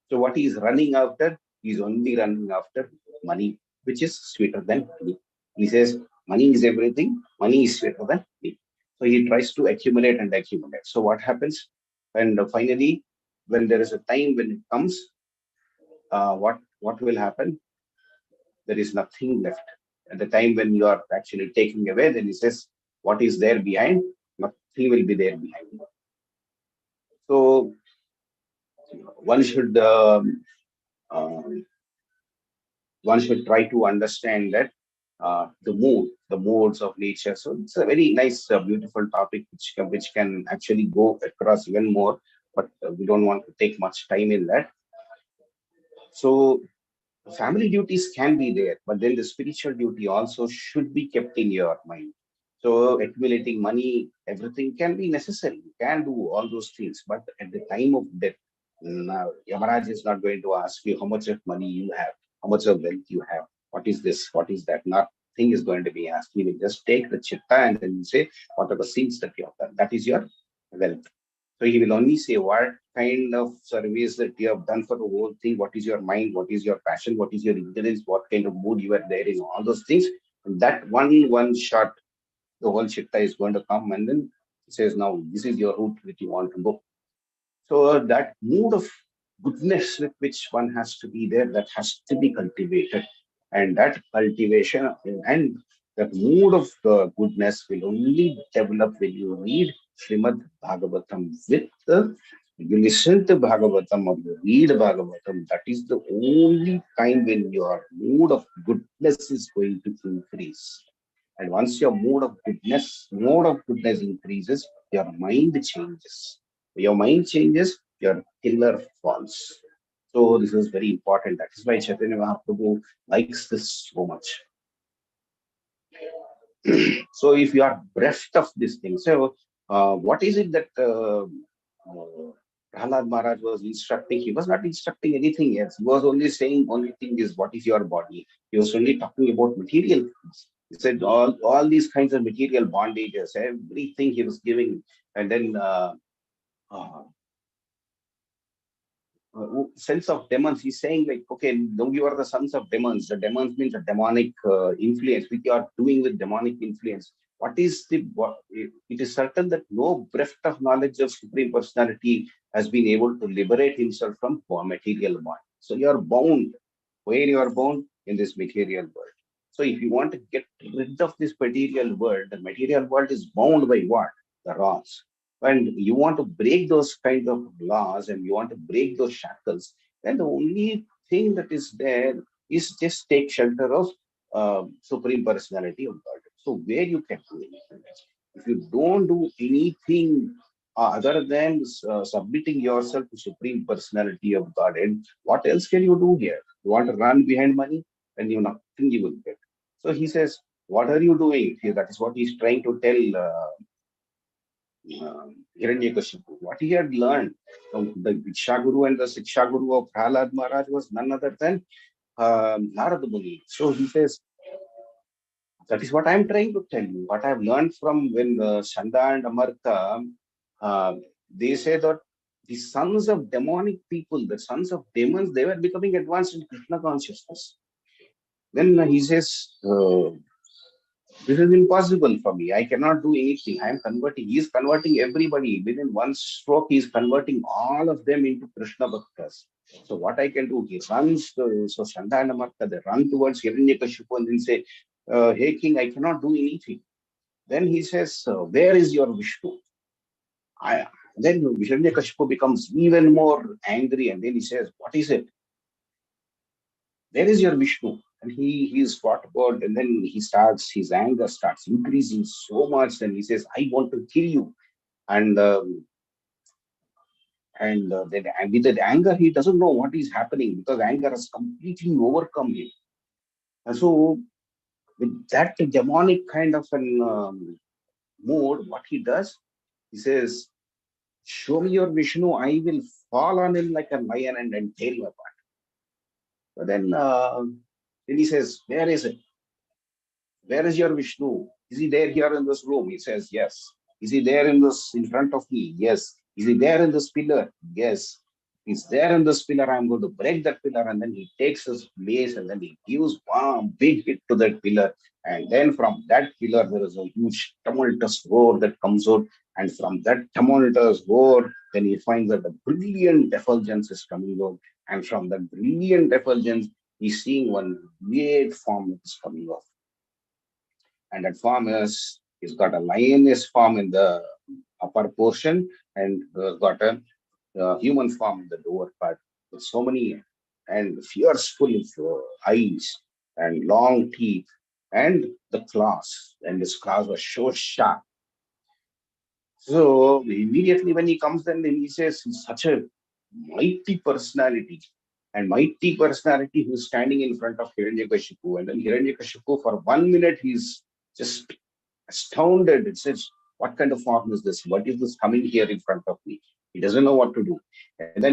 S9: So what he is running after, he is only running after money, which is sweeter than me. He says, money is everything, money is sweeter than me. So he tries to accumulate and accumulate. So what happens? And finally, when there is a time when it comes, what will happen? There is nothing left. At the time when you are actually taking away, then he says, what is there behind? Nothing will be there behind. So one should one should try to understand that the moods of nature. So it's a very nice, beautiful topic which can actually go across even more, but we don't want to take much time in that. So family duties can be there, but then the spiritual duty also should be kept in your mind. So accumulating money, everything can be necessary. You can do all those things, but at the time of death, now Yamaraj is not going to ask you how much of money you have, how much of wealth you have, what is this, what is that. Nothing is going to be asked. He will just take the chitta and then say, what are the sins that you have done? That is your wealth. So he will only say what kind of service that you have done for the whole thing, what is your mind, what is your passion, what is your intelligence, what kind of mood you are there in, all those things. And that one shot, the whole chitta is going to come and then says, now this is your route that you want to go. So that mood of goodness with which one has to be there, that has to be cultivated. And that cultivation and that mood of goodness will only develop when you read Srimad Bhagavatam with you listen to Bhagavatam or you read Bhagavatam. That is the only time when your mood of goodness is going to increase. And once your mode of goodness increases, your mind changes. Your mind changes, your pillar falls. So this is very important. That is why Chaitanya Mahaprabhu likes this so much. So if you are bereft of this thing, so what is it that Prahlad Maharaj was instructing? He was not instructing anything else. He was only saying, only thing is, what is your body? He was only talking about material things. He said all these kinds of material bondages, everything he was giving. And then sense of demons, he's saying like, okay, now you are the sons of demons. The demons means a demonic influence, which you are doing with demonic influence. What is it is certain that no breath of knowledge of Supreme Personality has been able to liberate himself from material bond. So you are bound. Where you are bound? In this material world. So if you want to get rid of this material world, the material world is bound by what? The laws. And you want to break those kinds of laws and you want to break those shackles, then the only thing that is there is just take shelter of Supreme Personality of God. So where you can do it. If you don't do anything other than submitting yourself to Supreme Personality of Godhead, what else can you do here? You want to run behind money? Then you nothing you will get. So he says, what are you doing? That is what he's trying to tell Hiranyakashipu. What he had learned from the Diksha Guru and the Siksha Guru of Prahlad Maharaj was none other than Narada Muni. So he says, that is what I'm trying to tell you. What I've learned from when Shanda and Amarta, uh, they say that the sons of demonic people, the sons of demons, they were becoming advanced in Krishna consciousness. Then he says, this is impossible for me. I cannot do anything. I am converting. He is converting everybody. Within one stroke, he is converting all of them into Krishna Bhaktas. So what I can do, he runs, so Shanda and Amarta, they run towards Hiranyakashipu and then say, hey king, I cannot do anything. Then he says, where is your Vishnu? Then Hiranyakashipu becomes even more angry and then he says, what is it? Where is your Vishnu? And he is what about, and then his anger starts increasing so much. Then he says, I want to kill you. And then with that anger, he doesn't know what is happening because anger has completely overcome him. And so with that demonic kind of an mood, what he does, he says, show me your Vishnu, I will fall on him like a lion and tear him apart. But then he says, where is it? Where is your Vishnu? Is he there here in this room? He says, yes. Is he there in front of me? Yes. Is he there in this pillar? Yes. He's there in this pillar. I'm going to break that pillar. And then he takes his mace and then he gives one big hit to that pillar. And then from that pillar, there is a huge tumultuous roar that comes out. And from that tumultuous roar, then he finds that the brilliant effulgence is coming out. And from that brilliant effulgence, he's seeing one great form that is coming off. And that form is, he's got a lioness form in the upper portion and got a human form in the lower part with so many and fearful eyes and long teeth and the claws. And his claws were so sharp. So immediately when he comes, then he says, he's such a mighty personality. And mighty personality who's standing in front of Hiranyakashipu. And then Hiranyakashipu, for 1 minute, he's just astounded. It says, what kind of form is this? What is this coming here in front of me? He doesn't know what to do. And then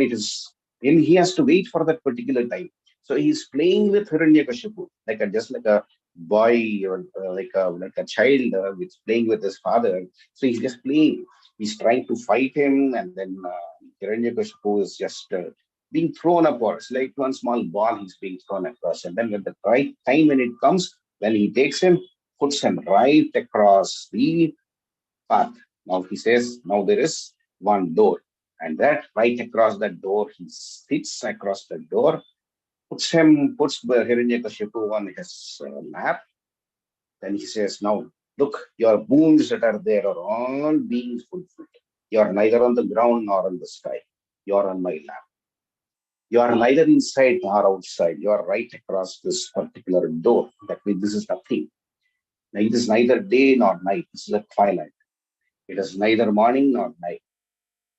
S9: then he has to wait for that particular time. So he's playing with Hiranyakashipu, just like a boy or like a child playing with his father. So he's just playing. He's trying to fight him, and then Hiranyakashipu is just being thrown upwards, like one small ball he's being thrown across. And then at the right time when it comes, then he takes him, puts him right across the path. Now he says, now there is one door. And that right across that door, he sits across the door, puts Hiranyakashipu on his lap. Then he says, now look, your boons that are there are all being fulfilled. You are neither on the ground nor on the sky. You are on my lap. You are neither inside nor outside. You are right across this particular door. That means this is nothing. Now, it is neither day nor night. This is a twilight. It is neither morning nor night.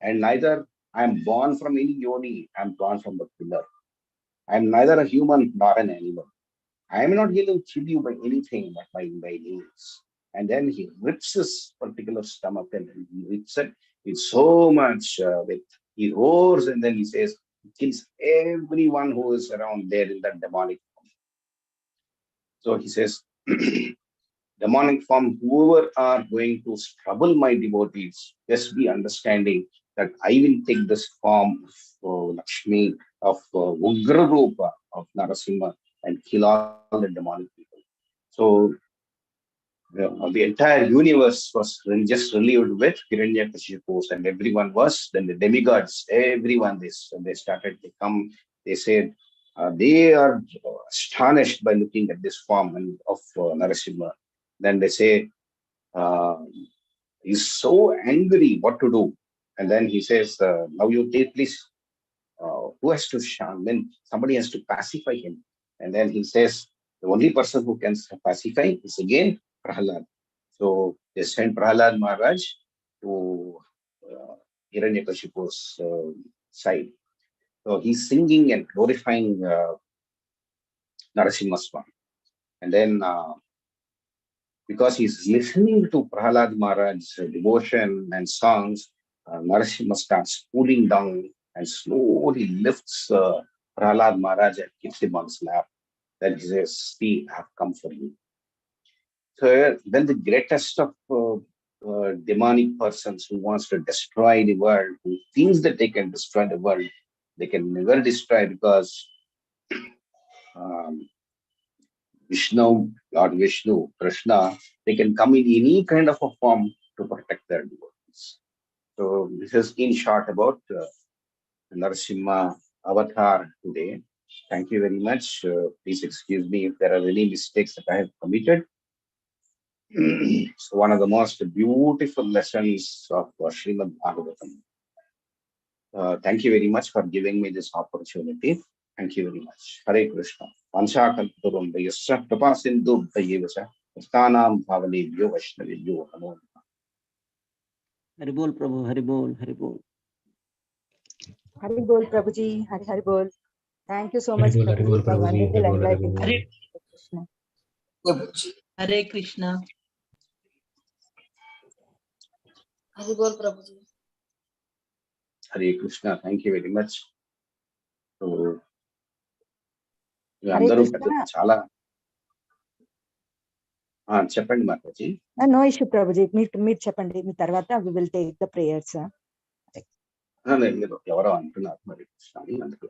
S9: And neither I am born from any yoni. I am born from the pillar. I am neither a human nor an animal. I am not going to kill you by anything but by nails. And then he rips his particular stomach and he rips it with so much he roars and then he says, he kills everyone who is around there in that demonic form. So he says, demonic form, whoever are going to trouble my devotees, just be understanding that I will take this form of Lakshmi, of Ugra Rupa, of Narasimha, and kill all the demonic people. So the entire universe was just relieved with Hiranyakashipus, and everyone was, then the demigods, everyone, they started to come, they said, they are astonished by looking at this form of Narasimha. Then they say, he's so angry, what to do? And then he says, now you take, please, who has to shun? Then somebody has to pacify him. And then he says, the only person who can pacify is again Prahlad. So they sent Prahlad Maharaj to Hiranyakashipu's side. So he's singing and glorifying Narasimha Swami. And then because he's listening to Prahlad Maharaj's devotion and songs, Narasimha starts cooling down and slowly lifts Prahlad Maharaj and keeps him on his lap. Then he says, "See, I have come for you." So then the greatest of demonic persons who wants to destroy the world, who thinks that they can destroy the world, they can never destroy, because Vishnu, Lord Vishnu, Krishna, they can come in any kind of a form to protect their devotees. So this is in short about Narsimha avatar today. Thank you very much. Please excuse me if there are any mistakes that I have committed. So one of the most beautiful lessons of Srimad Bhagavatam. Thank you very much for giving me this opportunity. Thank you very much. Hare Krishna. Vanchakalpatarubhayasya yasya kripasindubhayevasya Kristanam bhavanebhyo vaishnavebhyo namo namaha.
S1: Hari बोल प्रभु, हरि बोल, हरि बोल.
S3: Hari Bol Prabhuji, Hari Bol. Thank you so much, Prabhuji, for wonderful enlightenment. Krishna.
S4: Hare Krishna.
S8: Hari Bol Prabhuji.
S9: Hare Krishna. Thank you very much. So,
S3: Hare
S9: అందరూ
S3: Krishna.
S9: చాలా చెప్పండి Mataji.
S3: No issue, Prabhuji. మీరు చెప్పండి, మీ తర్వాత we will take the prayers.
S9: ఎవరో అంటున్నారు మరి కృష్ణ అని, అందుకు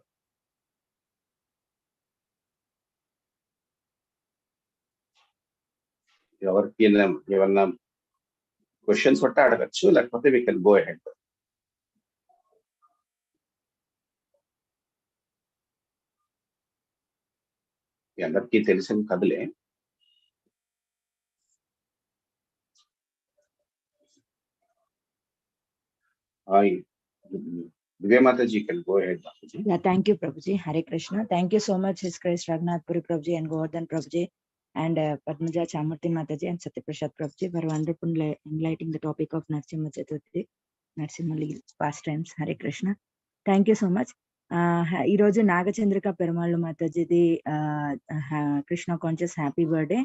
S9: ఎవరికి ఏమన్నా క్వశ్చన్స్ ఉంటే అడగచ్చు, లేకపోతే we can go ahead. మీ అందరికీ తెలిసిన కథలే. Divya Mataji can go ahead.
S3: Yeah, thank you, Prabhuji. Hare Krishna. Thank you so much, His Grace Raghunath Puri Prabhuji and Govardhan Prabhuji and Padmaja Chamurti Mataji and Satyaprasad Prabhuji for wonderful enlightening the topic of Narsimha Chaturdashi, Narsimha pastimes. Hare Krishna. Thank you so much. ఈ రోజు నాగచంద్రిక పెరుమాళ్ళు మాతాజీది Krishna conscious happy birthday.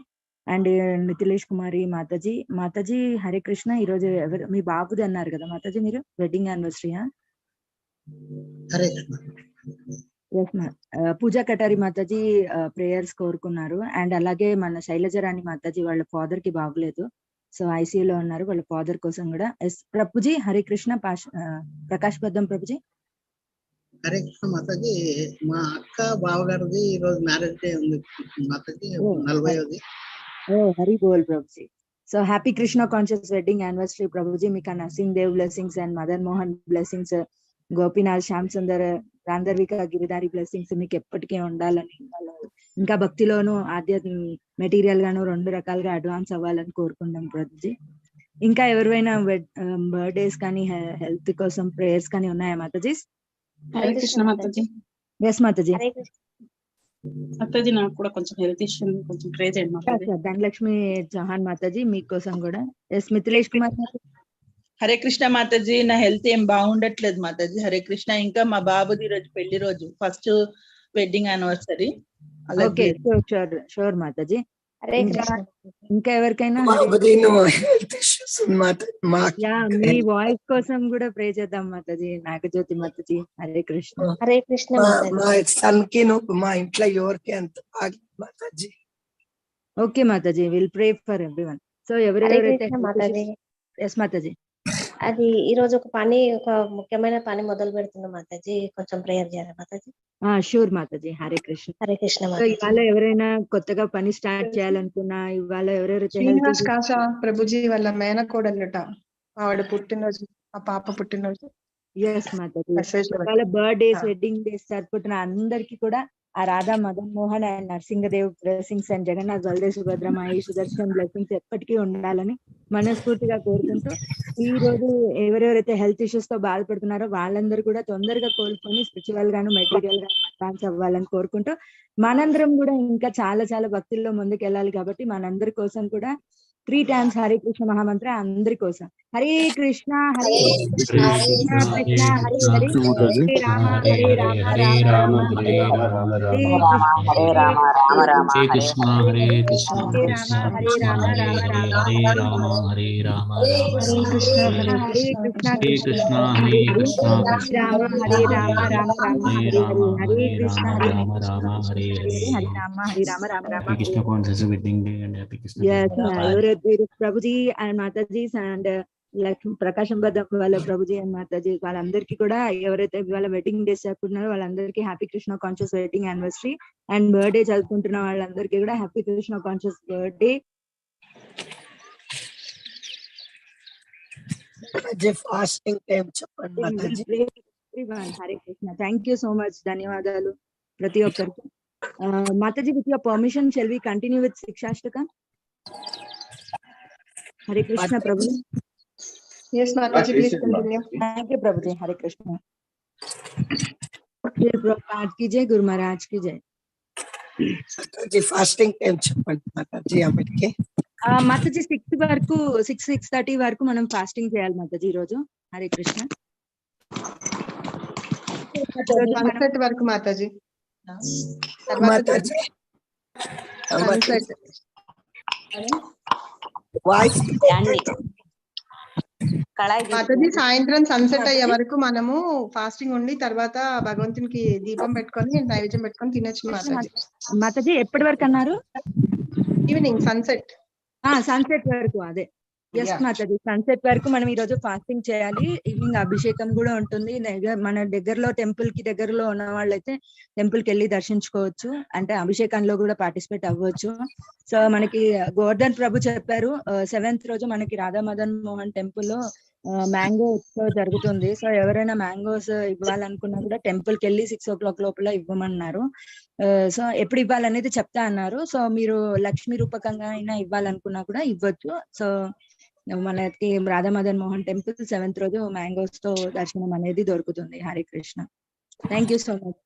S3: And Nitilesh Kumari మాతాజీ హరే కృష్ణ. ఈ రోజు మీ బాబుది అన్నారు కదా మాతాజీ, మీరు వెడ్డింగ్ యానివర్సరీయా? పూజా కటారి మాతాజీ ప్రేయర్స్ కోరుకున్నారు. అండ్ అలాగే మన శైలజరాణి మాతాజీ వాళ్ళ ఫాదర్ కి బాగులేదు, సో ఐసీయూలో ఉన్నారు. వాళ్ళ ఫాదర్ కోసం కూడా ప్రభుజీ హరే కృష్ణ. ప్రకాష్ బద్దం ప్రభుజీ.
S10: హరే కృష్ణ మాతాజీ. మా అక్క బావగారిది ఈ రోజు మ్యారేజ్ డే ఉంది మాతాజీ, 40వ.
S3: హరి బోల్ ప్రభుజీ. So happy Krishna conscious wedding anniversary ప్రభుజీ. మీకు Narsing Dev blessings and Madan Mohan blessings, Gopinath Shyam Sundar Gandharvika Giridhari blessings మీకు ఎప్పటికీ ఉండాలని, ఇంకా భక్తిలోను ఆధ్యాత్మిక మెటీరియల్ గాను రెండు రకాలుగా అడ్వాన్స్ అవ్వాలని కోరుకుంటాం ప్రభుజీ. ఇంకా ఎవరైనా బర్త్డేస్ కానీ హెల్త్ కోసం ప్రేయర్స్ కానీ ఉన్నాయా మాతాజీ?
S11: హరే కృష్ణ మాతాజీ.
S3: ఎస్ మాతాజీ.
S11: మాతాజీ నాకు కూడా కొంచెం హెల్త్ ఇష్యూ, కొంచెం ప్రే చేయండి మాతాజీ.
S3: ధనలక్ష్మి చౌహాన్ మాతాజీ మీకోసం కూడా. ఎస్ మిథిలేష్ కుమార్.
S12: హరే కృష్ణ మాతాజీ. నా హెల్త్ ఏం బాగుండట్లేదు మాతాజీ. హరే కృష్ణ. ఇంకా మా బాబుది రోజు పెళ్లి రోజు, first wedding anniversary.
S3: Okay, sure Mataji. ఇంకా ఎవరికైనా మీ వాయిస్ కోసం కూడా ప్రే చేద్దాం మాతాజీ. నాగజ్యోతి మాతాజీ. హరే కృష్ణ.
S8: హరే కృష్ణ.
S5: మా సన్ కి మా ఇంట్లో ఎవరికి అంత Mataji.
S3: Okay Mataji, will pray for everyone. So ఎవరెవరైతే ఎస్ మాతాజీ.
S8: అది ఈ రోజు ఒక ముఖ్యమైన పని మొదలు పెడుతున్నా మాతాజీ, కొంచెం ప్రేయర్ చేయాలి మాతాజీ.
S3: షూర్ మాతాజీ. హరే కృష్ణ.
S8: హరే కృష్ణ.
S3: ఇవాళ ఎవరైనా కొత్తగా పని స్టార్ట్ చేయాలనుకున్నా, ఇవాళ ఎవరెవరైతే
S7: ప్రభుజీ వాళ్ళ మేనకోడలుట ఆవిడ పుట్టినరోజు, ఆ పాప పుట్టినరోజు.
S3: ఎస్ మాతాజీ. వాళ్ళ బర్త్డేస్, వెడ్డింగ్ డేస్ జరుపుకుంటున్న అందరికి కూడా ఆ Radha Madan Mohan and Narasimhadev blessings and Jagannath Baladev సుభద్రమాయి సుదర్శన్ బ్లెస్సింగ్స్ ఎప్పటికీ ఉండాలని మనస్ఫూర్తిగా కోరుకుంటూ, ఈ రోజు ఎవరెవరైతే హెల్త్ ఇష్యూస్ తో బాధపడుతున్నారో వాళ్ళందరూ కూడా తొందరగా కోలుకొని స్పిరిచువల్ గాను మెటీరియల్ గా అడ్వాన్స్ అవ్వాలని కోరుకుంటూ, మనందరం కూడా ఇంకా చాలా చాలా భక్తుల్లో ముందుకు వెళ్ళాలి కాబట్టి మనందరి కోసం కూడా 3 times హరే కృష్ణ మహామంత్ర అందరి కోసం. Hare Krishna Hare Krishna Krishna Hare Hare, Hare Rama Hare Rama Rama Rama Hare Hare, Hare Krishna
S13: Hare Rama Rama Rama
S14: Hare
S13: Hare
S14: Krishna
S13: Hare,
S14: Hare Krishna
S3: Hare Rama
S14: Krishna
S3: Hare
S14: Krishna
S3: Rama
S14: Hare
S3: Rama
S14: Hare,
S3: Rama
S14: Hare
S3: Hare
S14: Rama
S3: Hare,
S14: Hare Rama
S3: Hare
S14: Rama Rama
S3: Krishna
S14: Hare
S3: Hare
S14: Hare.
S3: Krishna
S14: Hare
S3: Krishna
S14: Krishna
S3: Krishna
S14: Hare
S3: Hare Hare,
S14: Krishna
S3: Hare
S14: Krishna
S3: Rama
S14: Krishna
S3: Hare
S14: Hare
S3: Rama
S14: Hare,
S3: Rama Rama
S14: Hare
S3: Hare
S14: Rama
S3: Hare, Hare
S14: Hare
S3: Krishna
S14: Rama
S3: Hare
S14: Rama
S3: Krishna
S14: Rama
S3: Krishna
S14: Hare
S3: Krishna
S14: Hare.
S3: Hare Hare Rama Rama Rama
S14: happy
S3: Hare
S14: Krishna
S3: Hare.
S14: Conscious wedding day and happy Krishna
S3: Yes,
S14: Janmashtami.
S3: ఎవరైతే ప్రభుజీ అండ్ మాతాజీస్ అండ్ లక్ష్మీ ప్రకాశం వాళ్ళ ప్రభుజీ అండ్ మాతాజీ వాళ్ళందరికీ కూడా ఎవరైతే వాళ్ళ వెడ్డింగ్ డేస్ జరుపుకుంటున్నారో వాళ్ళందరికీ happy Krishna conscious wedding anniversary, and birthday జరుపుకుంటున్న వాళ్ళందరికీ కూడా happy Krishna conscious birthday.
S5: Fasting time చెప్పండి మాతాజీ.
S3: Hare Krishna. Thank you so much, ధన్యవాదాలు ప్రతి ఒక్కరికి. మాతాజీ, with your permission shall we continue with Shikshashtaka? Hare Krishna ప్రభు.
S7: Yes, Mataji, please continue.
S3: Thank you, Prabhuji. Hare Krishna. Prabhupada ki jai, Guru Maharaj ki jai.
S5: Mataji fasting time చెప్పండి మాతాజీ అప్పటికి.
S3: మాతాజీ 6 వరకు 6:30 వరకు మనం ఫాస్టింగ్ చేయాలి మాతాజీ ఈ రోజు. హరే కృష్ణ.
S7: Sunset వరకు మాతాజీ.
S5: మాతాజీ
S7: Sunset.
S5: వాయిస్
S7: మాతాజీ సాయంత్రం సన్సెట్ అయ్యే వరకు మనము ఫాస్టింగ్ ఉండి తర్వాత భగవంతునికి దీపం పెట్టుకొని నైవేద్యం పెట్టుకొని తినొచ్చు మాతాజీ.
S3: మాతాజీ ఎప్పటి వరకు అన్నారు?
S7: Evening sunset.
S3: సన్సెట్ వరకు, అదే ఎస్ మాతాజీ, సన్సెట్ వరకు మనం ఈ రోజు ఫాస్టింగ్ చేయాలి. ఈవినింగ్ అభిషేకం కూడా ఉంటుంది. మన దగ్గరలో టెంపుల్ కి దగ్గరలో ఉన్న వాళ్ళైతే టెంపుల్ కి వెళ్ళి దర్శించుకోవచ్చు, అంటే అభిషేకంలో కూడా పార్టిసిపేట్ అవ్వచ్చు. సో మనకి గోవర్ధన్ ప్రభు చెప్పారు 7th రోజు మనకి రాధా మదన్ మోహన్ టెంపుల్ లో మ్యాంగో ఉత్సవ్ జరుగుతుంది. సో ఎవరైనా మ్యాంగోస్ ఇవ్వాలనుకున్నా కూడా టెంపుల్ కి వెళ్ళి 6 o'clock లోపల ఇవ్వమన్నారు. సో ఎప్పుడు ఇవ్వాలనేది చెప్తా అన్నారు. సో మీరు లక్ష్మీ రూపకంగా అయినా ఇవ్వాలనుకున్నా కూడా ఇవ్వచ్చు. సో మనకి రాధా మదన్ మోహన్ టెంపుల్ 7th రోజు మ్యాంగోస్ తో దర్శనం అనేది దొరుకుతుంది. Hare Krishna. Thank you so much.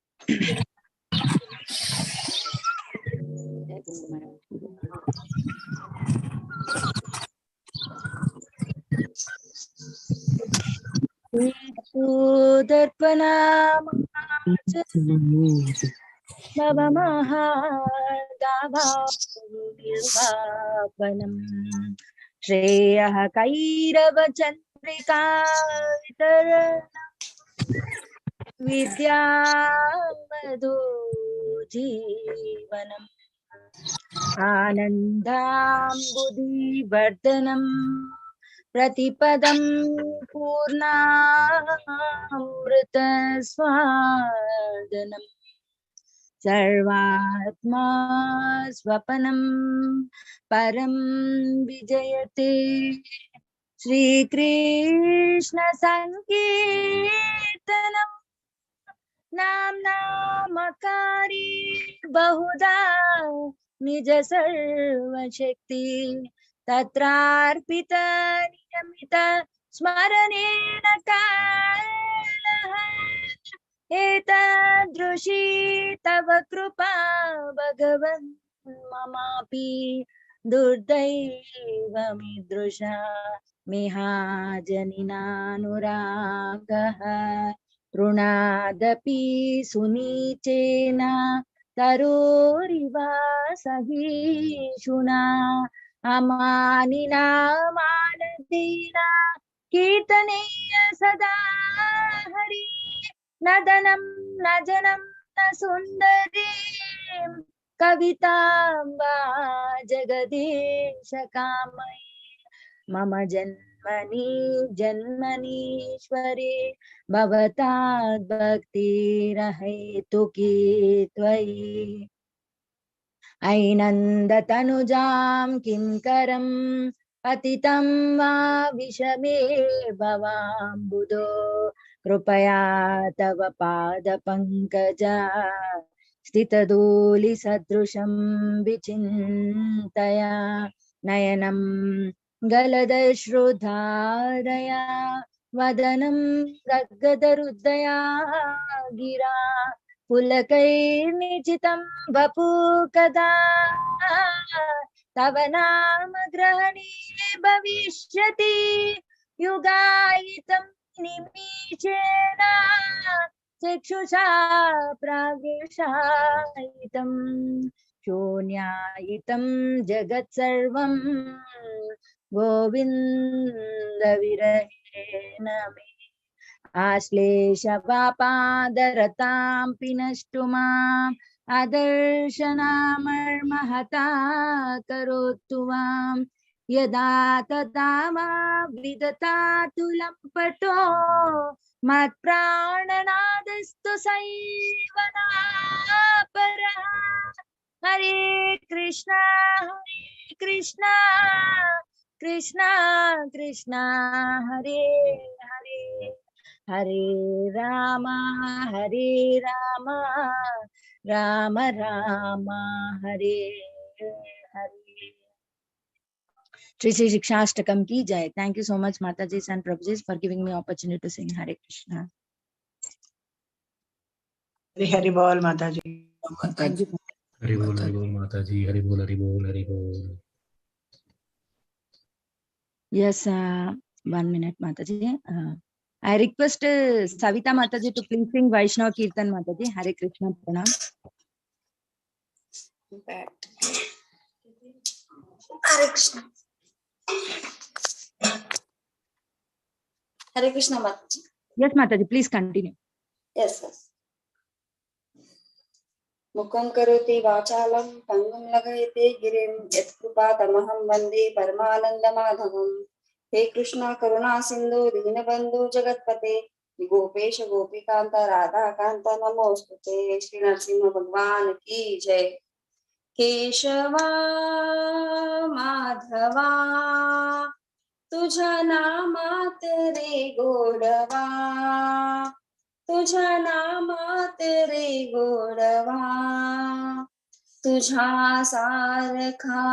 S3: దర్పణా శ్రేయః కైరవ చంద్రికా విద్యావధూ జీవనం ఆనందాంబుదీవర్ధనం ప్రతిపదం పూర్ణామృత స్వాదనం సర్వాత్మా స్వపనం పరం విజయతే శ్రీకృష్ణ సంకీర్తనం నామ్నామకారి బహుదా నిజ సర్వశక్తి తత్రార్పిత నియమిత స్మరణేన కాలః ఏతదృశీ తవ కృపా భగవన్ మమాపి దుర్దైవమిదృశా మిహాజనినానురాగః రుణాదపి సునీచేన తరోరివ సహిషునా అమానినా మానదీనా కీర్తనేయ సదా హరి నదనం నజనం న సుందరీం కవితాం వా జగదీశ కామై మమ జన్మని జన్మనీశ్వరే భవతాద్ భక్తిరహేతుకీ త్వయి ఐనందతనుజాం కింకరం పతితం వా విషమే భవాంబుదో కృపయా తవ పాద పంకజా స్థితధూళి సదృశం విచింతయా నయనం గలదశ్రుధారయా వదనం గద్గదరుద్దయా గిరా పులకైర్నిచితం వపు కదా तव नाम ग्रहणे भविष्यति युगायितं निमीषेण चक्षुषा प्रागृशायितं शून्यायितं जगत् सर्वं गोविन्द विरहेण मे आश्लेषपापादरतां पिनष्टु माम् आदर्शनामर्महता करोतु वां यदा तदा मा विदधातु पटो मत्प्राणनादस्तु सैवनापरः हरे कृष्णा कृष्णा कृष्णा हरे हरे हरे राम राम राम हरे हरे। श्री श्री शिक्षाष्टकम की जय। थैंक यू सो मच माता जी एंड प्रभु जी for giving me opportunity to sing Hare Krishna.
S12: Hari Hari बोल माता जी।
S3: Thank you.
S14: हरि बोल माता जी, हरि बोल हरि बोल हरि बोल।
S3: Yes, 1 minute माता जी। I request Savita Mataji to please sing Vaishnava Kirtan Mataji. Hare Krishna Pranam.
S13: Hare Krishna. Hare Krishna Mataji.
S3: Yes, Mataji, please continue.
S13: Yes, yes. Mukham karoti vachalam pangam lagayate girim yatkrupatamahamvande paramananda madhavam. हे कृष्णा करुणा सिंधु दीनबंधु जगतपते गोपेश गोपिकांता राधा कांता नमोस्तुते। श्री नरसिंह भगवान की जय। केशवा माधवा तुझ्या नामात रे गोडवा तुझ्या नामात रे गोडवा तुझ्या सारखा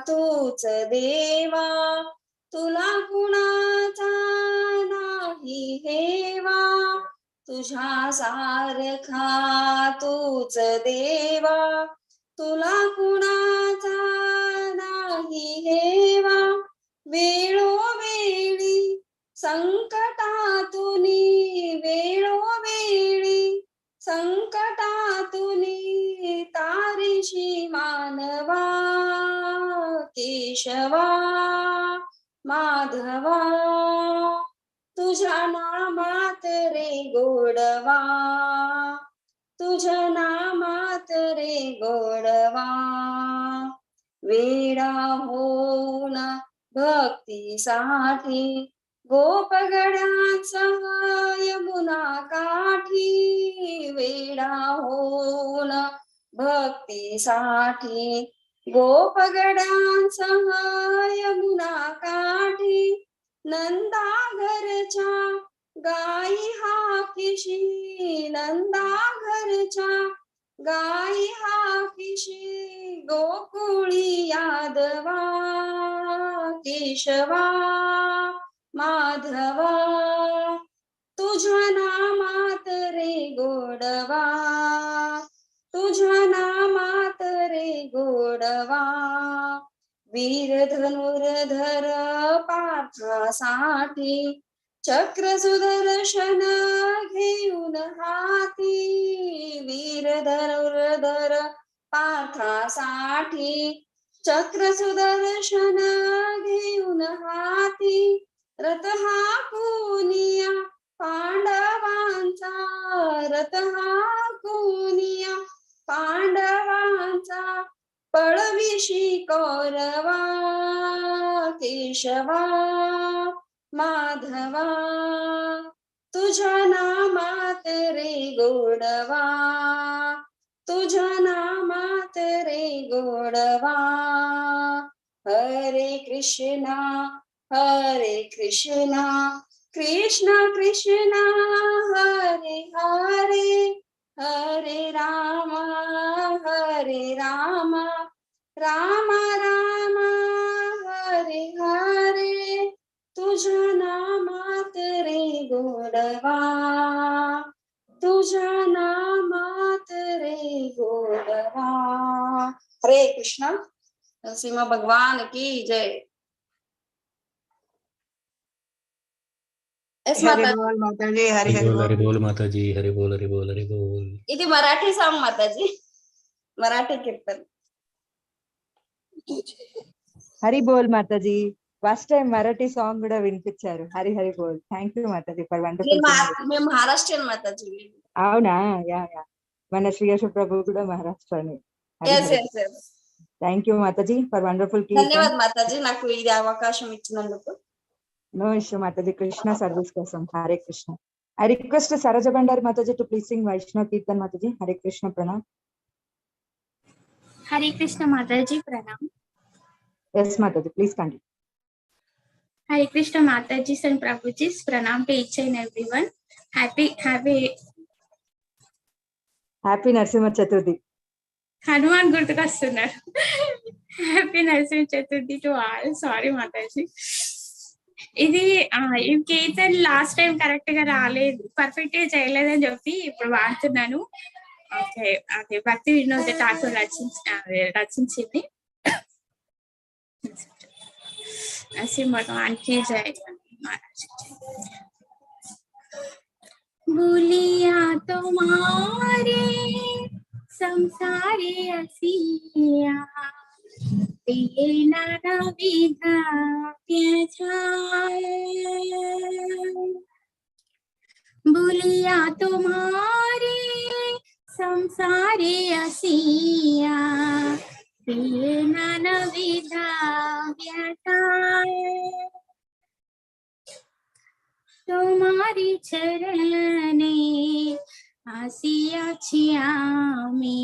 S13: तूच देवा तुला कुणाचा नाही हेवा तुझ्या सारखा तूच देवा तुला कुणाचा नाही हेवा वेळोवेळी संकटातुनी वेळोवेळी संकटातुनी तारीशी मानवा केशवा माधवा तुझ्या नामात रे गोडवा तुझ्या नामात रे गोडवा वेडा होऊन भक्तीसाठी गोपगड्यांचा यमुना काठी वेडा होऊन भक्तीसाठी गोपगड्यांचा यमुना काठी नंदा घरच्या गाई हाकिशी नंदा घरच्या गाई हाकिशी गोकुळी यादवा केशवा माधवा तुझ्या नामात रे गोडवा तुझ्या नामात रे गोडवा वीर धनुर्धर पार्थासाठी चक्र सुदर्शन घेऊन हाती वीर धनुर्धर पार्थासाठी चक्र सुदर्शन घेऊन हाती रथ हा कुनिया पांडवांचा रथ हा कुनिया पांडवांचा पळविशी कौरवा केशवा माधवा तुझ्या नामात रे गोडवा तुझ्या नामात रे गोडवा हरे कृष्णा कृष्ण कृष्ण हरे हरे हरे राम राम राम हरे हरे तुझ्या नामात रे गोडवा तुझ्या नामात रे गोडवा। हरे कृष्णा नरसिम्हा भगवान की जय। यस
S5: हरि
S13: माता
S5: बोल माताजी, हरि हरि
S14: हरि
S5: बोल।
S14: बोल माता जी, हरि बोल हरि बोल हरि बोल.
S13: ఇది మరాఠీ సాంగ్ మాతాజీ, మరాఠీ కీర్తన.
S3: హరి బోల్ మాతాజీ. ఫస్ట్ టైం మరాఠీ సాంగ్ కూడా వినిపించారు. హరి హరి బోల్. థ్యాంక్ యూ మాతాజీ ఫర్ వండర్ఫుల్ సింగింగ్.
S13: మేము మహారాష్ట్రియన్ మాతాజీ.
S3: అవునా? Yeah yeah. మన శ్రీయశ ప్రభు కూడా మహారాష్ట్రని.
S13: Yes yes yes.
S3: Thank you మాతాజీ ఫర్ వండర్ఫుల్ కీర్తన.
S13: ధన్యవాద్ మాతాజీ నాకు ఇది అవకాశం ఇచ్చినందుకు.
S3: నో ఇష్యూ మాతాజీ, కృష్ణ సర్వీస్ కోసం. హరే కృష్ణ. ఐ రిక్వెస్ట్ సరోజ బండారి మాతాజీ టు ప్లీజ్ సింగ్ వైష్ణవ కీర్తన్ మాతాజీ. హరే కృష్ణ ప్రణామ్.
S15: हरे कृष्ण माताजी प्रणाम.
S3: Yes, Mataji, please continue.
S15: Hare Krishna Mataji and Prabhuji, pranam to each and everyone.
S3: Happy Narsimha Chaturthi.
S15: Hanuman గుర్తుకొస్తున్నారు. Happy Narasimha Chaturthi to all. Sorry మాతాజీ. ఇది ఈ కీర్తన్ లాస్ట్ టైం కరెక్ట్ గా రాలేదు, పర్ఫెక్ట్ గా చేయలేదని చెప్పి ఇప్పుడు వాడుతున్నాను. Okay okay. భక్తి వినోద ఠాకూర్ రచించింది. नरसिम्हा भगवान की जय महाराज। बोलिया तुम्हारे संसारे असिया नाना विधा बोलिया तुम्हारे संसारे असिया नाना विधा तुम्हारी चरणे आसिया छियामी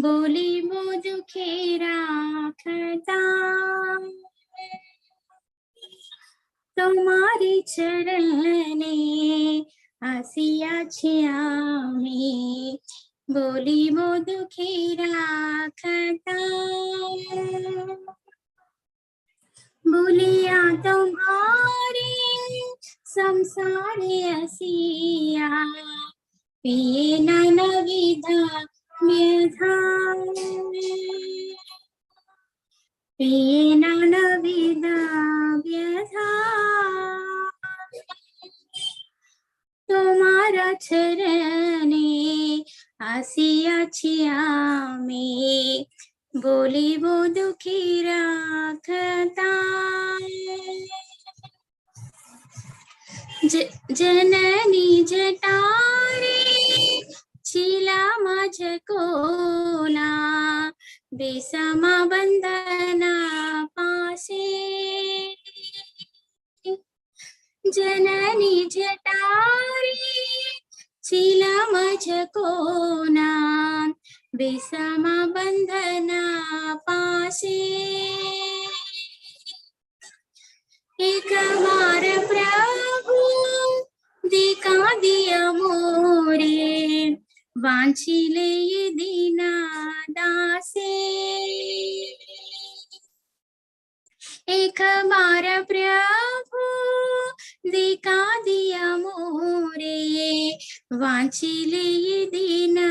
S15: बोली मोदु खेरा खता तुम्हारी चरणे आसिया छियामी बोली मोदु खेरा खता बोलिया तुम्हारे संसारे असिया पिए नाना विधा व्यथा पिए नाना विधा व्यथा तुम्हारा चरणे आसिया छियामी बोली वो दुखी राखता जननी जटारे चिला मजकोना बेसमा बंधना पासे जननी जटारे चिला मजकोना बेसमा बंधना पासे एक बार प्रभु दिखा दिया मोरे वांछिले ये दीना दासे एक बार प्रभु दिखा दिया मोरे वांछिले ये दीना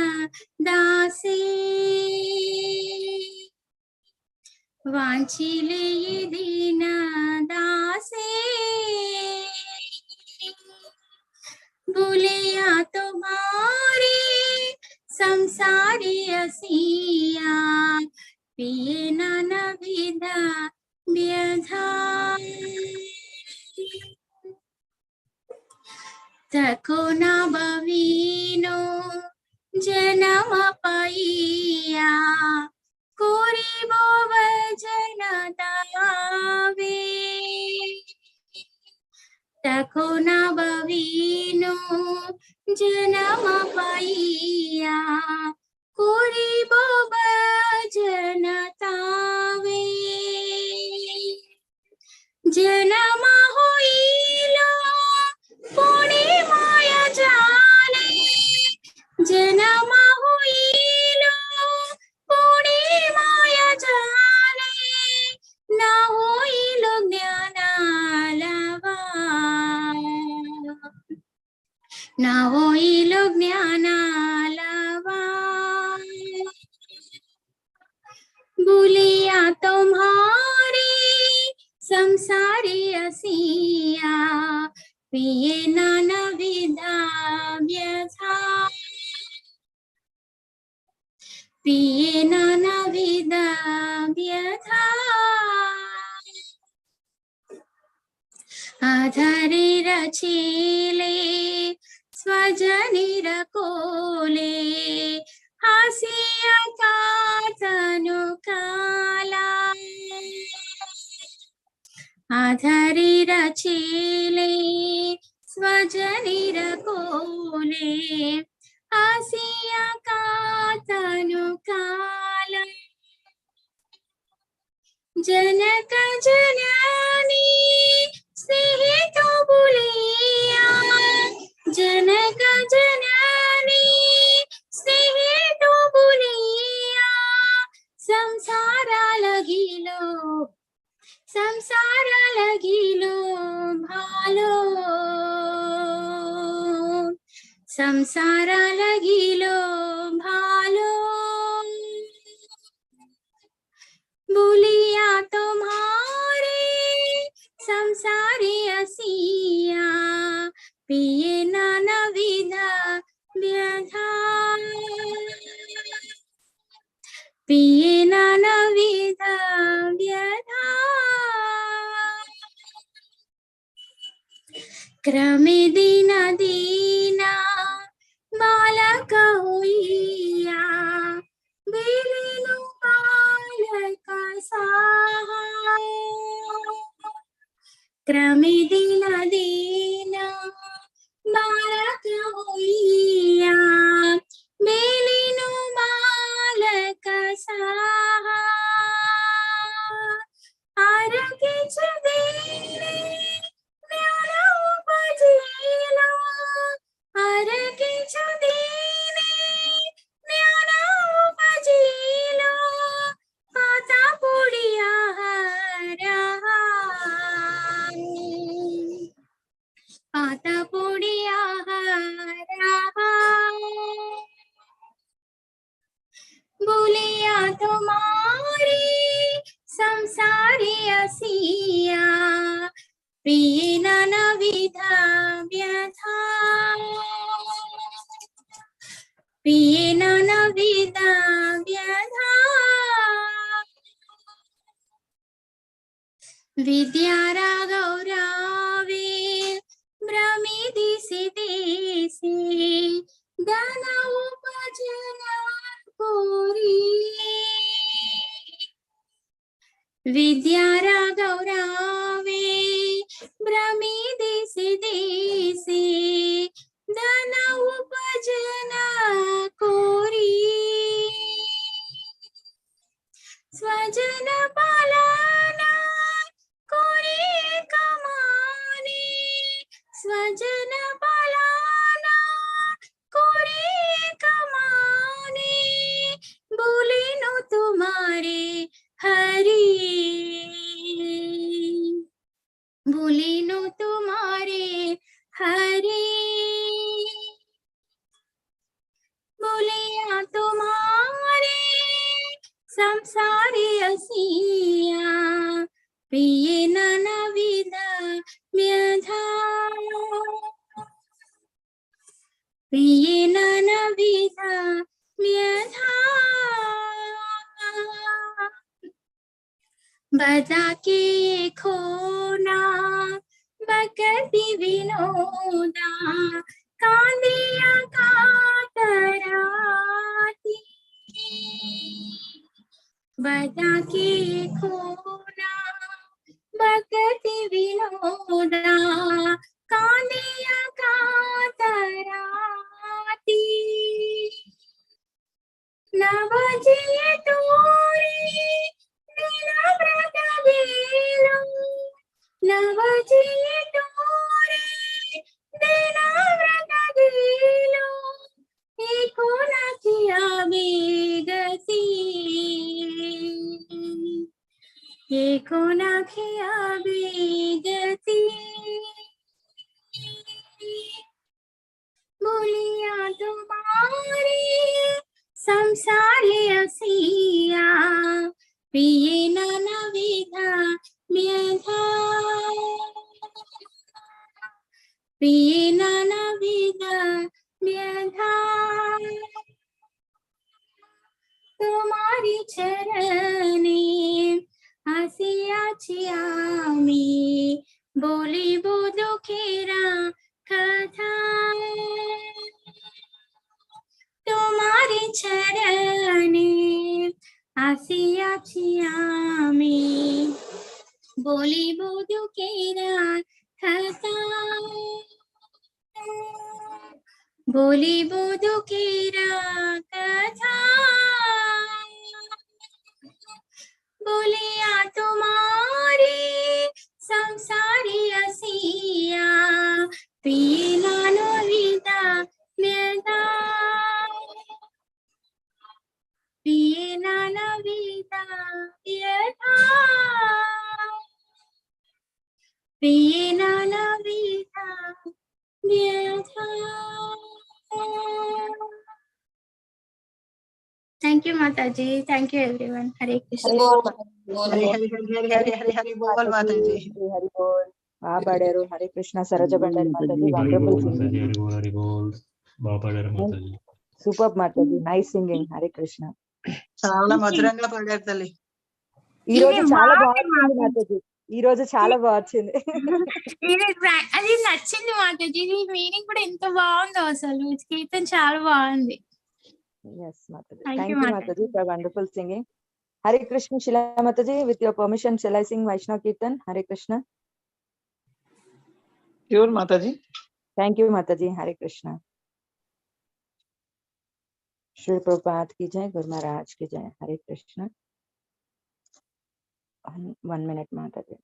S15: दासे वांछिले ये दीना दासे बोलिया तुम्हारे संसारी असिया पिए नाना विधा व्यथा तको ना बवीनो जन्म पाइया कोरी बोव जनतावे तको ना बवीनो जन्म पाइया कोरी बोव जनतावे जन्म होइलो पुणे माया जाने जन्म होइलो पुणे माया जाने ना होइलो ज्ञानालवा ना होइलो ज्ञानालवा भूलिया तुम्हारी संसारी असिया पिए नाना विधा व्यथा पिए नाना विधा व्यथा आधारे रचिले स्वजनिर कोले हासिया कातनु काला आधारे रचिले स्वजनिर कोले हासिया कातनु काला जनक जननी स्नेह तो बुलिया जनक जननी स्नेह तो बुलिया संसारा लगिलो भालो संसारा लगिलो भालो भूलिया तुम्हारे संसारी असिया पिए नाना विधा व्यथा पिए नाना विधा व्यथा क्रमे दीन दीना बालक होइया बिलिनु बालक साहा क्रमे दीन दीना बालक होइया बिलिनु बालक साहा आरके चदेरे न्यारा उपजिला आरके चदेरे न्यारा उपजिला पाता पुड़िया हरा पाता पुड़िया हरा भूलिया तुम्हारी संसारी असिया पिए नाना विधा व्यथा पिए नाना विधा व्यथा विद्यारा गौरावे भ्रमिति से देसे धन उपजना कोरी विद्यारा गौरावे भ्रमिति से देसे धन उपजना कोरी स्वजन पालना कोरी कमाने स्वजन पालना कोरी कमाने भूलिनु तुम्हारे हरि भूलिनु तुम्हारे हरि भूलिया तुम्हारे संसारी असिया पिए नाना विधा व्यथा पिए नाना विधा व्यथा बदा के खोना बकती विनोदा कांदिया कातराती बदा के खोना बकती विनोदा कांदिया कातराती नवजिए तोरी दिना व्रत गेलो नवजिए तोरी दिना व्रत गेलो एको ना किया बेगती एको ना किया बेगती भूलिया तुम्हारी संसारी असिया प्रिये नानाविधा व्यथा प्रिये नानाविधा व्यथा तुम्हारी चरणे आसियाची आमी बोली बोधो खेरा कथा तुम्हारी चरणे आसियाची आमी बोली बोधो खेरा कथा बोली बोधो खेरा कथा बोलिया तुम्हारी संसारी असिया पीला नोविदा व्यथा पीला नोविदा व्यथा पीला नोविदा व्यथा. Thank you, Mataji. Thank you, everyone. Hare Krishna.
S7: Hari Hari Hari Hari Hari Hari Hari बोल माताजी.
S3: हरि बोल. బాగా పాడారు. హరే కృష్ణ సరోజ బండారి మాతాజీ వండర్ఫుల్ సింగింగ్.
S14: హరి బోల్ బాగా పాడారు మాతాజీ.
S3: సూపర్ మాతాజీ నైస్ సింగింగ్. హరే కృష్ణ.
S7: చాలా మధురంగా పాడారు తల్లి.
S3: ఈ రోజు చాలా బాగుంది మాతాజీ. ఈ రోజు చాలా బాగుంది.
S15: అది నచ్చింది మాతాజీ. ఈ మీనింగ్ కూడా ఎంత బాగుందో అసలు. కీర్తన చాలా బాగుంది.
S3: Yes, Mataji. Thank you, Mataji, for wonderful singing. Hare Krishna, Shila Mataji, with your permission, shall I sing Vaishnava Kirtan? Hare Krishna.
S10: Sure, Mataji.
S3: Thank you, Mataji. Hare Krishna. Shri Prabhupada ki jai, Guru Maharaj ki jai. Hare Krishna. 1 minute, Mataji.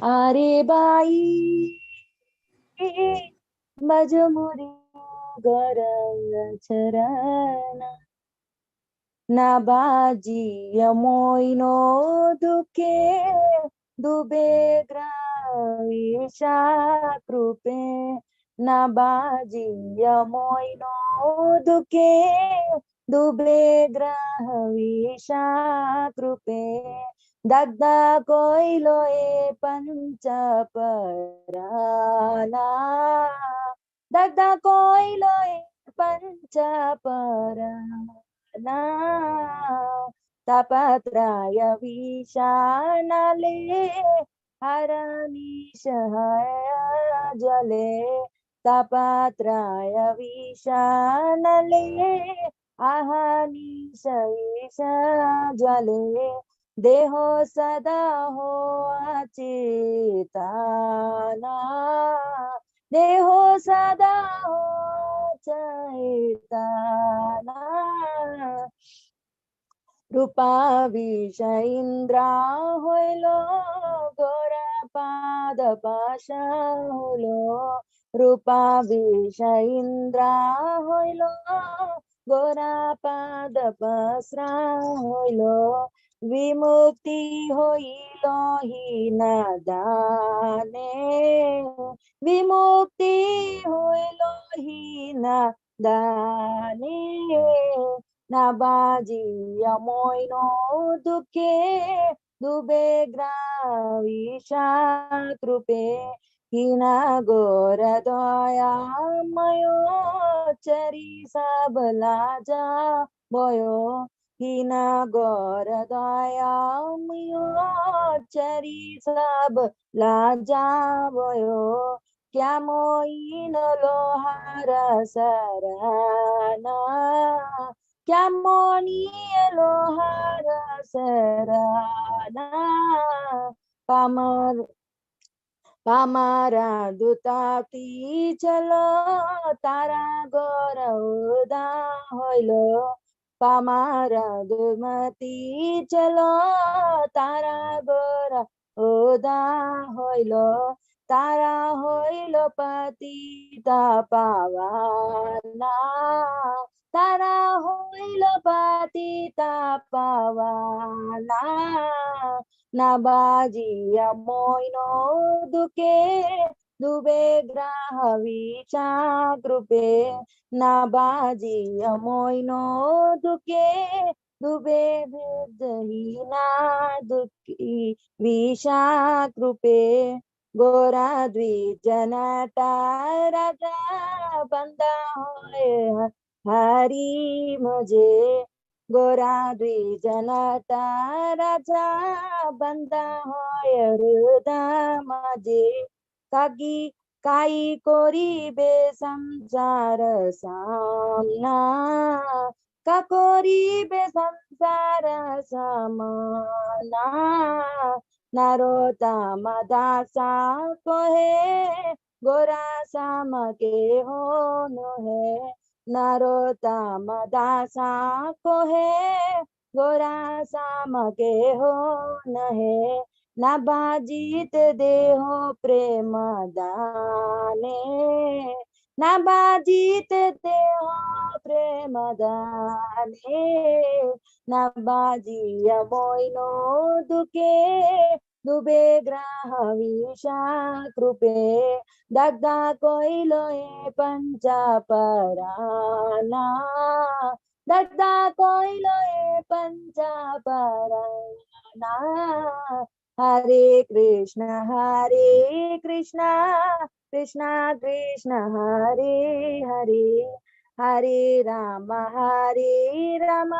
S3: Are bai Bajamuri Gauranga Charana Nabaji Yamoino Duke Dubegra Isha Krupe Nabaji Yamoino Duke Dubegra Isha Krupe Dada koilo e pancha parana Dada koilo e pancha parana Tapatraya vishanale haranishaya jale Tapatraya vishanale ahanisha jale देहो सदा हो अचेतना देहो सदा हो चेतना रूपा विषय इंद्रा होलो गोरा पाद पाशा होलो रूपा विषय इंद्रा होलो गोरा पाद पसरा होलो विमुक्ति होइलो ही नादाने विमुक्ति होइलो ही नादाने नाबाजी अमोइनो दुखे दुबेग्रा विषा कृपे हिना गोर दया मयो चरी सबला जा भयो हिना गोर दया मयो चरी सब लाजा भयो क्या मोइन लोहार सरना क्या मोनी लोहार सरना पामर पामारा दुताती चलो तारा गौरवदा होइलो पामारा दुमती चलो तारा गौरवदा होइलो तारा होइलो पतिता पावाना तारा होइलो पतिता पावाना नाबाजी मोइनो दुके दुबे ग्राह विचा कृपे ना बाजी अमोइनो दुके दुबे ना दुखी विषा कृपे गोरा द्विजनता राजा बंदा होए हरी मुझे गोरा द्विजनता राजा बंदा होय हृदय माझे कागी काई कोरीबे संसार सामना का कोरीबे संसार समाना नारोता मदासा कोहे गोरा साम के हो नो है नारोता मदासा कोहे गोरा साम के हो न है ना बाजीत देहो प्रेम दाने ना बाजीत देहो प्रेम दाने ना बाजी मोइनो दुके दुबे ग्राह विषा कृपे दग्धा कोइलोए पंचा पराना दग्धा कोइलोए पंचा पराना हरे कृष्णा कृष्णा कृष्णा हरे हरे हरे राम राम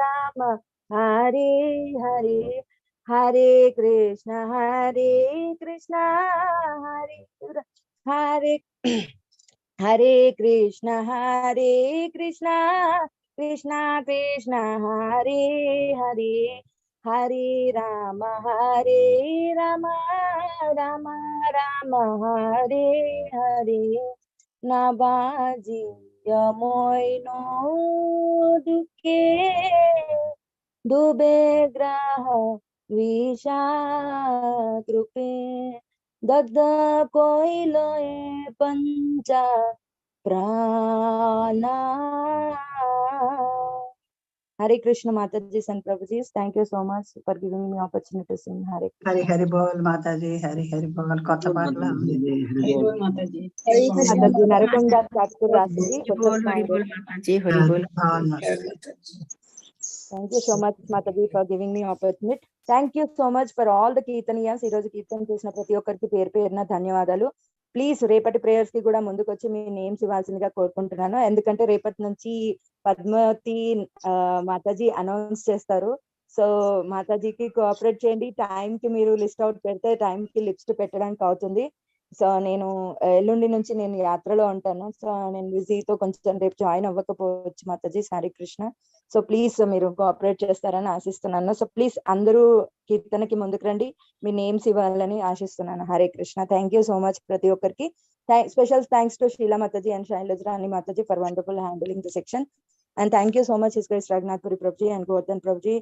S3: राम हरे हरे हरे कृष्णा हरे हरे हरे कृष्णा कृष्णा कृष्णा हरे हरे हरे राम राम राम हरे हरे नबाजी यमोइनो दुखे दुबे ग्रह विषा कृपे दग्ध कोइलोए पंचा प्राणा Hare Krishna Mataji and Prabhuji, thank you so much for giving me opportunity to sing Hare Krishna.
S10: Hari Hari Bol Mataji, Hari Hari Bol Kotha Patla.
S11: Hari Bol Mataji.
S3: Hari Mataji, Narsimha Chaturdashi,
S1: Hari Bol Mataji, Hari Bol.
S3: Thank you so much Mataji for giving me opportunity. Thank you so much for all the Kirtaniyas. Ee roju Kirtan chesina prati okkariki పేరు పేరున ధన్యవాదాలు. Please రేపటి prayers కి కూడా ముందుకు వచ్చి మీ names ఇవ్వాల్సిందిగా కోరుకుంటున్నాను. ఎందుకంటే రేపటి నుంచి పద్మావతి మాతాజీ అనౌన్స్ చేస్తారు. సో మాతాజీకి కోఆపరేట్ చేయండి. టైం కి మీరు లిస్ట్ అవుట్ పెడితే టైం కి లిస్ట్ పెట్టడానికి అవుతుంది. సో నేను ఎల్లుండి నుంచి నేను యాత్రలో ఉంటాను. సో నేను బిజీతో కొంచెం రేపు జాయిన్ అవ్వకపోవచ్చు మాతాజీ. హరే కృష్ణ. సో ప్లీజ్ మీరు కోఆపరేట్ చేస్తారని ఆశిస్తున్నాను. సో ప్లీజ్ అందరూ కీర్తనకి ముందుకు రండి, మీ నేమ్స్ ఇవ్వాలని ఆశిస్తున్నాను. Hare Krishna. Thank you so much ప్రతి ఒక్కరికి. Special thanks to Srila Mataji and Shailaja Rani Mataji for wonderful handling the section. And thank you so much His Grace Raghunath Puri Prabhuji and Govardhan Prabhuji,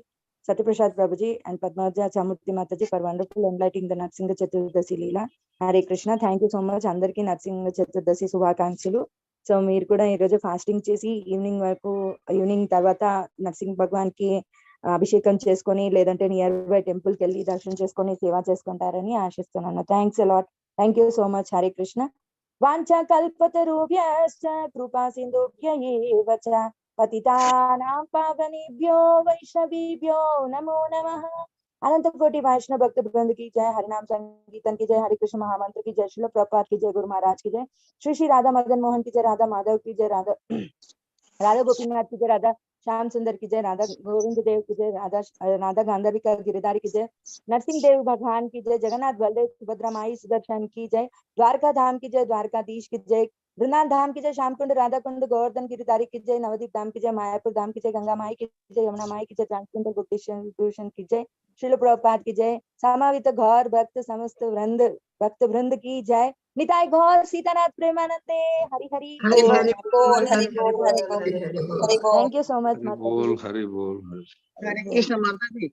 S3: Satyaprasad Prabhuji and Padmaja Chamurti Mataji for wonderful enlightening the Narsimha Chaturdashi Leela. Hare Krishna. Thank you so much. Andarki Narsimha Chaturdashi శుభాకాంక్షలు. So మీరు కూడా ఈరోజు fasting చేసి evening తర్వాత నరసింహ భగవాన్ కి అభిషేకం చేసుకొని లేదంటే నియర్ బై టెంపుల్ కి వెళ్ళి దర్శనం చేసుకొని సేవ చేసుకుంటారని ఆశిస్తున్నాను. Thanks a lot. Thank you so much. Hare Krishna. వాంఛా కల్పతరుభ్యశ్చ కృపా సింధుభ్య ఏవ చ పతితానాం పావనేభ్యో వైష్ణవేభ్యో నమో నమః. अनंत कोटि वैष्णव भक्त वृंद की जय, हरिनाम संकीर्तन की जय, हरे कृष्ण महामंत्र की जय, श्रील प्रभुपाद की जय, गुरु महाराज की जय, श्री श्री राधा मदन मोहन की जय, राधा माधव की जय, राधा गोपीनाथ की जय, राधा श्याम सुंदर की जय, राधा गोविंद देव की जय, राधा गांधर्विका गिरिधारी की जय, नरसिंह देव भगवान की जय, जगन्नाथ बलदेव सुभद्रा माई सुदर्शन की जय, द्वारका धाम की जय, द्वारकाधीश की जय, वृंदावन धाम की जय, श्याम कुंड राधा कुंड गोवर्धन गिरिधारी की जय, नवदीप धाम की जय, मायापुर धाम की जय, गंगा माई की जय, यमुना माई की जय, ट्रांसजेंडर भूषण की जय, श्रील प्रभुपाद की जय, समावित घोर भक्त समस्त भक्त वृंद की जय, निताय घोर सीतानाथ प्रेमानंदे हरि हरि बोल. Thank you so much Mataji.
S16: Hari बोल.
S10: Hare Krishna Mataji.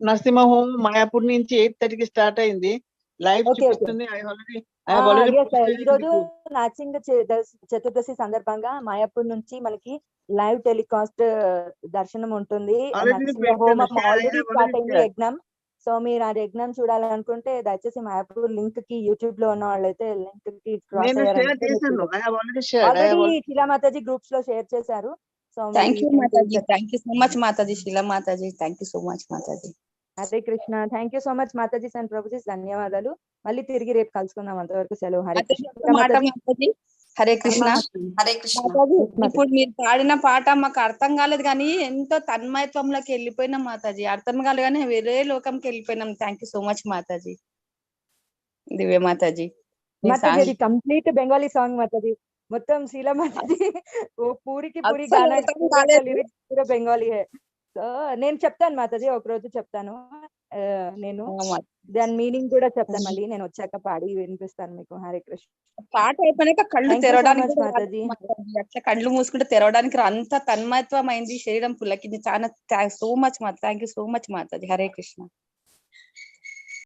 S10: Narasimha home Mayapur నుంచి 8:30 కి స్టార్ట్ అయింది. లైవ్ చూపిస్తుంది.
S3: ఈ రోజు నరసింహ చతుర్దశి సందర్భంగా మాయాపూర్ నుంచి మనకి లైవ్ టెలికాస్ట్ దర్శనం ఉంటుంది. నరసింహ హోమం ఆల్రెడీ స్టార్ట్ అయింది యజ్ఞం. సో మీరు ఆ యజ్ఞం చూడాలనుకుంటే దయచేసి మాయాపూర్ లింక్ కి యూట్యూబ్ లో ఉన్న వాళ్ళైతే లింక్ కి క్రాస్
S16: నేను షేర్
S3: అయ్యారంటే
S16: చేశాను. I have already shared.
S3: Already Shila మాతాజీ గ్రూప్స్ లో షేర్ చేశారు. సో
S17: థ్యాంక్ యూ మాతాజీ, థ్యాంక్ యూ సో మచ్ మాతాజీ, శిలా మాతాజీ, థ్యాంక్ యూ సో మచ్ మాతాజీ.
S3: Hare Krishna. Thank you so much మాతాజీస్ అండ్ ప్రభుజీస్, ధన్యవాదాలు. మళ్ళీ తిరిగి రేపు కలుసుకుందాం, అంతవరకు సెలవు. హరే కృష్ణ.
S17: మాతాజీ హరే కృష్ణ.
S13: హరే కృష్ణ.
S17: మాతాజీ ఇప్పుడు మీరు పాడిన పాట మాకు అర్థం కాలేదు కానీ ఎంతో తన్మయత్వంలోకి వెళ్ళిపోయినాం మాతాజీ. అర్థం కాలేదు కానీ వేరే లోకంకి వెళ్ళిపోయినాం. థ్యాంక్ యూ సో మచ్ మాతాజీ. దివ్య మాతాజీ.
S3: మాతాజీ అది కంప్లీట్ బెంగాలీ సాంగ్ మాతాజీ, మొత్తం శీలా మాతాజీ ఓ పూరికి పూరి గానా లిరిక్స్ పూరా బెంగాలీ హే. సో నేను చెప్తాను మాతాజీ, ఒక రోజు చెప్తాను. నేను దాని మీనింగ్ కూడా చెప్తాను, మళ్ళీ నేను వచ్చాక పాడి వినిపిస్తాను మీకు. హరే కృష్ణ.
S17: పాట అయిపోయాక కళ్ళు తెరవడానికి
S3: మాతాజీ,
S17: అట్లా కళ్ళు మూసుకుంటే తెరవడానికి అంత తన్మయత్వం అయింది శరీరం పుల్లకి. చాలా so much Mata, thank you so much మాతాజీ. హరే కృష్ణ.